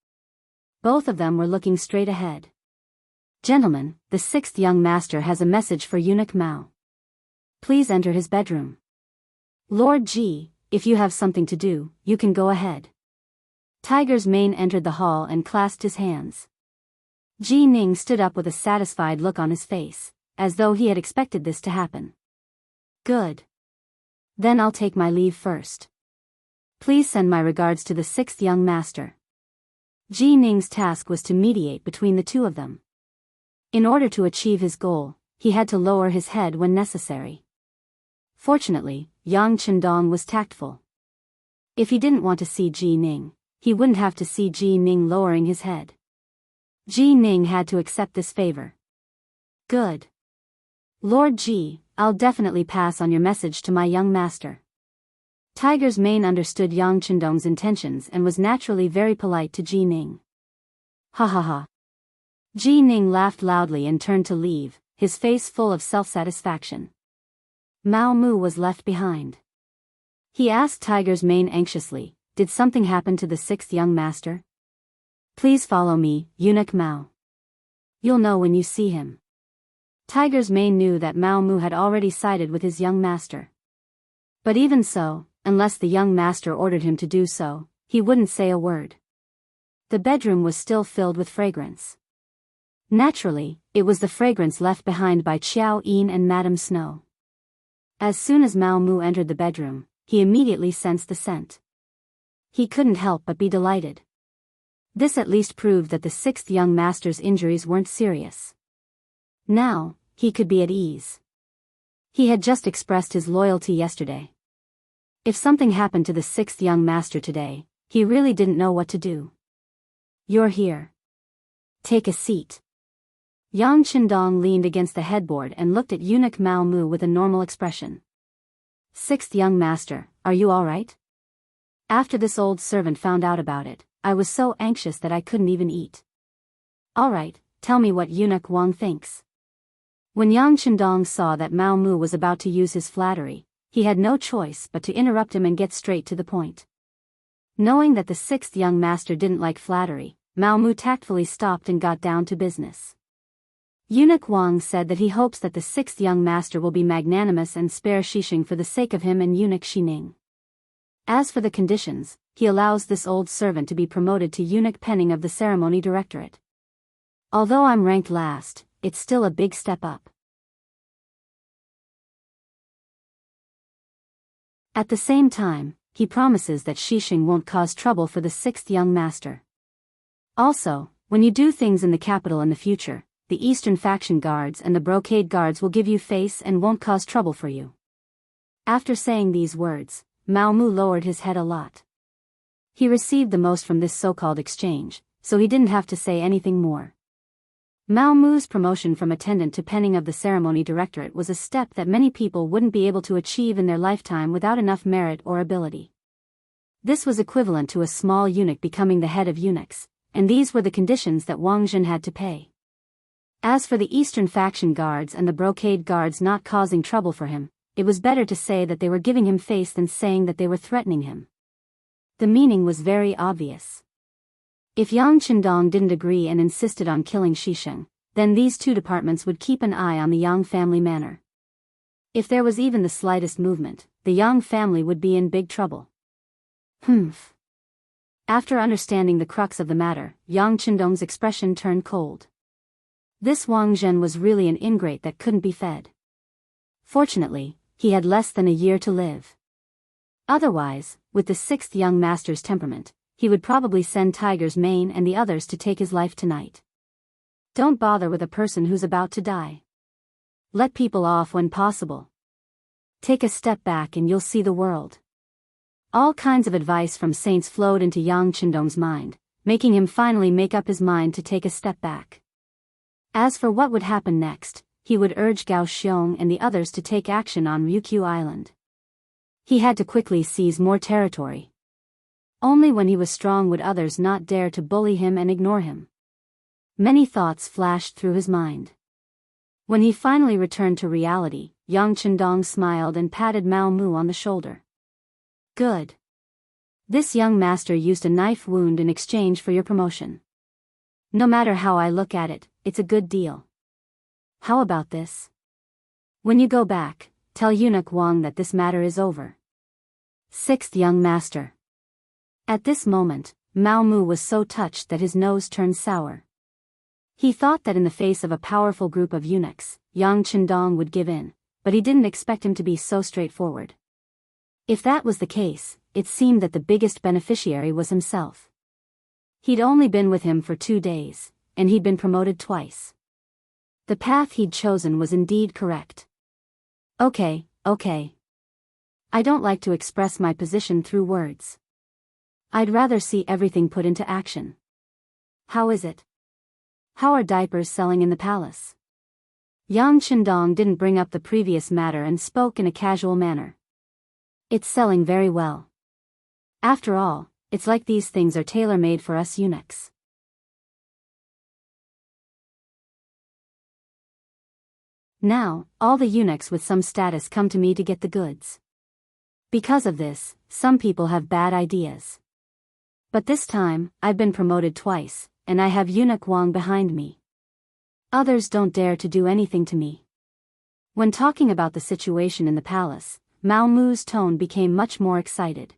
Both of them were looking straight ahead. Gentlemen, the sixth young master has a message for eunuch Mao. Please enter his bedroom. Lord Ji, if you have something to do, you can go ahead. Tiger's Mane entered the hall and clasped his hands. Ji Ning stood up with a satisfied look on his face, as though he had expected this to happen. Good. Then I'll take my leave first. Please send my regards to the sixth young master. Ji Ning's task was to mediate between the two of them. In order to achieve his goal, he had to lower his head when necessary. Fortunately, Yang Chendong was tactful. If he didn't want to see Ji Ning, he wouldn't have to see Ji Ning lowering his head. Ji Ning had to accept this favor. Good. Lord Ji, I'll definitely pass on your message to my young master. Tiger's mane understood Yang Chendong's intentions and was naturally very polite to Ji Ning. Ha ha ha. Ji Ning laughed loudly and turned to leave, his face full of self-satisfaction. Mao Mu was left behind. He asked Tiger's mane anxiously, did something happen to the sixth young master? Please follow me, eunuch Mao. You'll know when you see him. Tiger's mane knew that Mao Mu had already sided with his young master. But even so, unless the young master ordered him to do so, he wouldn't say a word. The bedroom was still filled with fragrance. Naturally, it was the fragrance left behind by Qiao Yin and Madame Snow. As soon as Mao Mu entered the bedroom, he immediately sensed the scent. He couldn't help but be delighted. This at least proved that the sixth young master's injuries weren't serious. Now, he could be at ease. He had just expressed his loyalty yesterday. If something happened to the sixth young master today, he really didn't know what to do. You're here. Take a seat. Yang Chendong leaned against the headboard and looked at eunuch Mao Mu with a normal expression. Sixth young master, are you all right? After this old servant found out about it, I was so anxious that I couldn't even eat. All right, tell me what eunuch Wang thinks. When Yang Chendong saw that Mao Mu was about to use his flattery, he had no choice but to interrupt him and get straight to the point. Knowing that the sixth young master didn't like flattery, Mao Mu tactfully stopped and got down to business. Eunuch Wang said that he hopes that the sixth young master will be magnanimous and spare Xixing for the sake of him and eunuch Xining. As for the conditions, he allows this old servant to be promoted to eunuch penning of the ceremony directorate. Although I'm ranked last, it's still a big step up. At the same time, he promises that Xixing won't cause trouble for the sixth young master. Also, when you do things in the capital in the future, the Eastern faction guards and the brocade guards will give you face and won't cause trouble for you. After saying these words, Mao Mu lowered his head a lot. He received the most from this so-called exchange, so he didn't have to say anything more. Mao Mu's promotion from attendant to penning of the ceremony directorate was a step that many people wouldn't be able to achieve in their lifetime without enough merit or ability. This was equivalent to a small eunuch becoming the head of eunuchs, and these were the conditions that Wang Jin had to pay. As for the Eastern faction guards and the brocade guards not causing trouble for him, it was better to say that they were giving him face than saying that they were threatening him. The meaning was very obvious. If Yang Chendong didn't agree and insisted on killing Xixing, then these two departments would keep an eye on the Yang family manor. If there was even the slightest movement, the Yang family would be in big trouble. Humph. After understanding the crux of the matter, Yang Chendong's expression turned cold. This Wang Zhen was really an ingrate that couldn't be fed. Fortunately, he had less than a year to live. Otherwise, with the sixth young master's temperament, he would probably send Tiger's mane and the others to take his life tonight. Don't bother with a person who's about to die. Let people off when possible. Take a step back and you'll see the world. All kinds of advice from saints flowed into Yang Chendong's mind, making him finally make up his mind to take a step back. As for what would happen next, he would urge Gao Xiong and the others to take action on Ryukyu Island. He had to quickly seize more territory. Only when he was strong would others not dare to bully him and ignore him. Many thoughts flashed through his mind. When he finally returned to reality, Yang Chendong smiled and patted Mao Mu on the shoulder. Good. This young master used a knife wound in exchange for your promotion. No matter how I look at it, it's a good deal. How about this? When you go back, tell eunuch Wang that this matter is over. Sixth young master. At this moment, Mao Mu was so touched that his nose turned sour. He thought that in the face of a powerful group of eunuchs, Yang Chendong would give in, but he didn't expect him to be so straightforward. If that was the case, it seemed that the biggest beneficiary was himself. He'd only been with him for 2 days, and he'd been promoted twice. The path he'd chosen was indeed correct. Okay. I don't like to express my position through words. I'd rather see everything put into action. How is it? How are diapers selling in the palace? Yang Qindong didn't bring up the previous matter and spoke in a casual manner. It's selling very well. After all, it's like these things are tailor-made for us eunuchs. Now, all the eunuchs with some status come to me to get the goods. Because of this, some people have bad ideas. But this time, I've been promoted twice, and I have eunuch Wang behind me. Others don't dare to do anything to me. When talking about the situation in the palace, Mao Mu's tone became much more excited.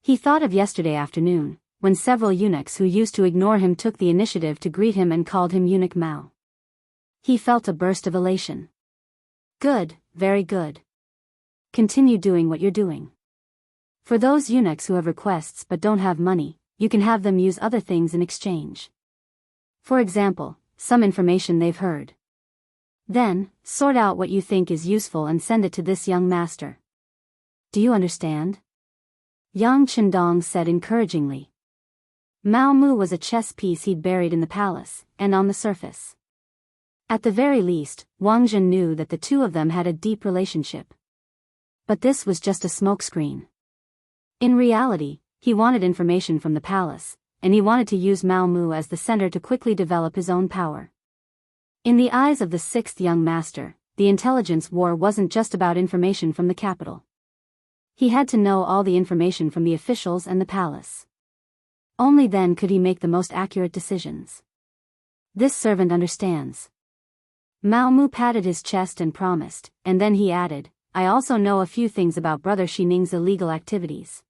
He thought of yesterday afternoon, when several eunuchs who used to ignore him took the initiative to greet him and called him Eunuch Mao. He felt a burst of elation. Good, very good. Continue doing what you're doing. For those eunuchs who have requests but don't have money, you can have them use other things in exchange. For example, some information they've heard. Then, sort out what you think is useful and send it to this young master. Do you understand? Yang Qindong said encouragingly. Mao Mu was a chess piece he'd buried in the palace, and on the surface. At the very least, Wang Jin knew that the two of them had a deep relationship. But this was just a smokescreen. In reality, he wanted information from the palace, and he wanted to use Mao Mu as the center to quickly develop his own power. In the eyes of the sixth young master, the intelligence war wasn't just about information from the capital. He had to know all the information from the officials and the palace. Only then could he make the most accurate decisions. This servant understands. Mao Mu patted his chest and promised, and then he added, I also know a few things about Brother Xining's illegal activities.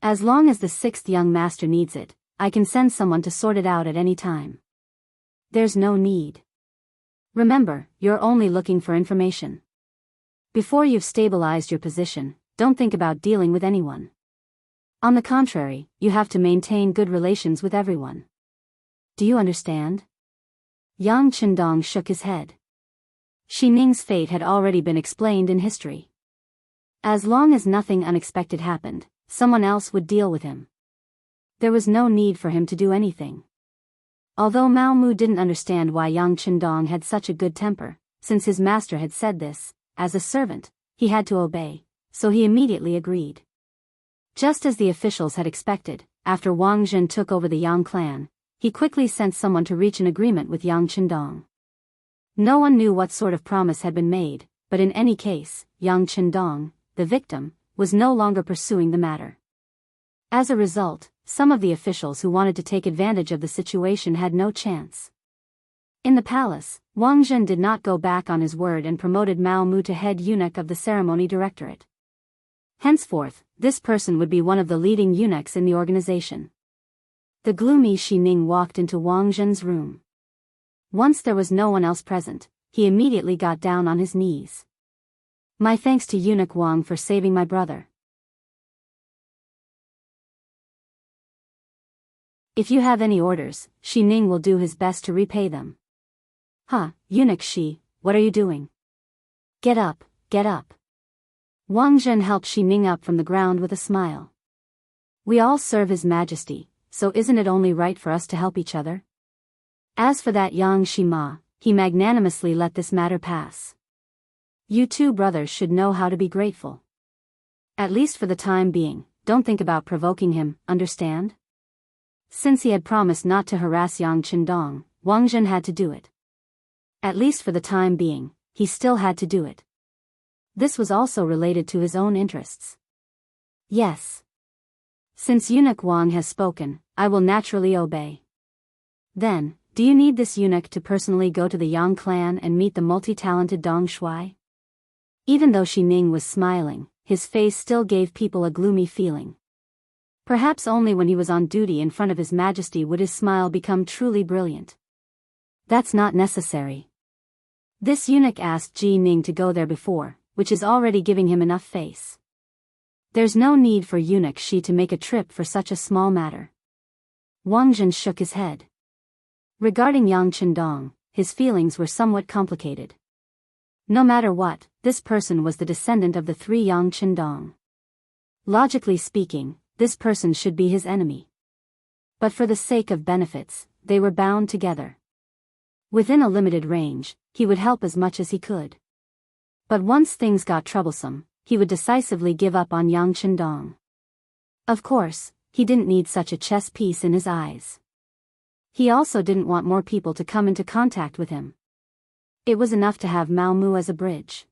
As long as the sixth young master needs it, I can send someone to sort it out at any time. There's no need. Remember, you're only looking for information. Before you've stabilized your position, don't think about dealing with anyone. On the contrary, you have to maintain good relations with everyone. Do you understand? Yang Qindong shook his head. Xining's fate had already been explained in history. As long as nothing unexpected happened, someone else would deal with him. There was no need for him to do anything. Although Mao Mu didn't understand why Yang Qindong had such a good temper, since his master had said this, as a servant, he had to obey, so he immediately agreed. Just as the officials had expected, after Wang Jin took over the Yang clan, he quickly sent someone to reach an agreement with Yang Qindong. No one knew what sort of promise had been made, but in any case, Yang Qindong, the victim, was no longer pursuing the matter. As a result, some of the officials who wanted to take advantage of the situation had no chance. In the palace, Wang Jin did not go back on his word and promoted Mao Mu to head eunuch of the ceremony directorate. Henceforth, this person would be one of the leading eunuchs in the organization. The gloomy Xining walked into Wang Jin's room. Once there was no one else present, he immediately got down on his knees. My thanks to Eunuch Wang for saving my brother. If you have any orders, Xining will do his best to repay them. Eunuch Xi, what are you doing? Get up, get up. Wang Jin helped Xining up from the ground with a smile. We all serve His Majesty, so isn't it only right for us to help each other? As for that Yang Shima, he magnanimously let this matter pass. You two brothers should know how to be grateful. At least for the time being, don't think about provoking him, understand? Since he had promised not to harass Yang Qindong, Wang Jin had to do it. At least for the time being, he still had to do it. This was also related to his own interests. Yes. Since Eunuch Wang has spoken, I will naturally obey. Then, do you need this eunuch to personally go to the Yang clan and meet the multi-talented Dong Shuai? Even though Xining was smiling, his face still gave people a gloomy feeling. Perhaps only when he was on duty in front of His Majesty would his smile become truly brilliant. That's not necessary. This eunuch asked Ji Ning to go there before, which is already giving him enough face. There's no need for Eunuch Shi to make a trip for such a small matter. Wang Jin shook his head. Regarding Yang Qindong, his feelings were somewhat complicated. No matter what, this person was the descendant of the three Yang Qindong. Logically speaking, this person should be his enemy. But for the sake of benefits, they were bound together. Within a limited range, he would help as much as he could. But once things got troublesome, he would decisively give up on Yang Qindong. Of course, he didn't need such a chess piece in his eyes. He also didn't want more people to come into contact with him. It was enough to have Mao Mu as a bridge.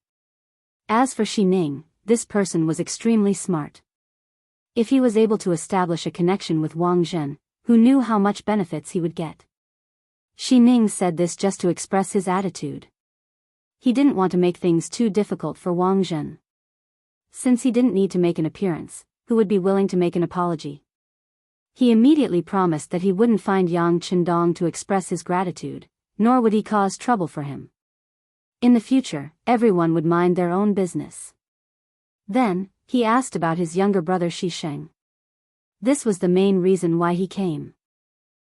As for Xi Ning, this person was extremely smart. If he was able to establish a connection with Wang Zhen, who knew how much benefits he would get. Xi Ning said this just to express his attitude. He didn't want to make things too difficult for Wang Zhen. Since he didn't need to make an appearance, who would be willing to make an apology? He immediately promised that he wouldn't find Yang Qindong to express his gratitude, nor would he cause trouble for him. In the future, everyone would mind their own business. Then, he asked about his younger brother Xi Sheng. This was the main reason why he came.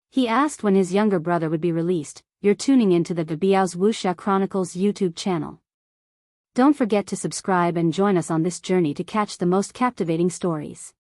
He asked when his younger brother would be released. You're tuning into the Biyao's Wuxia Chronicles YouTube channel. Don't forget to subscribe and join us on this journey to catch the most captivating stories.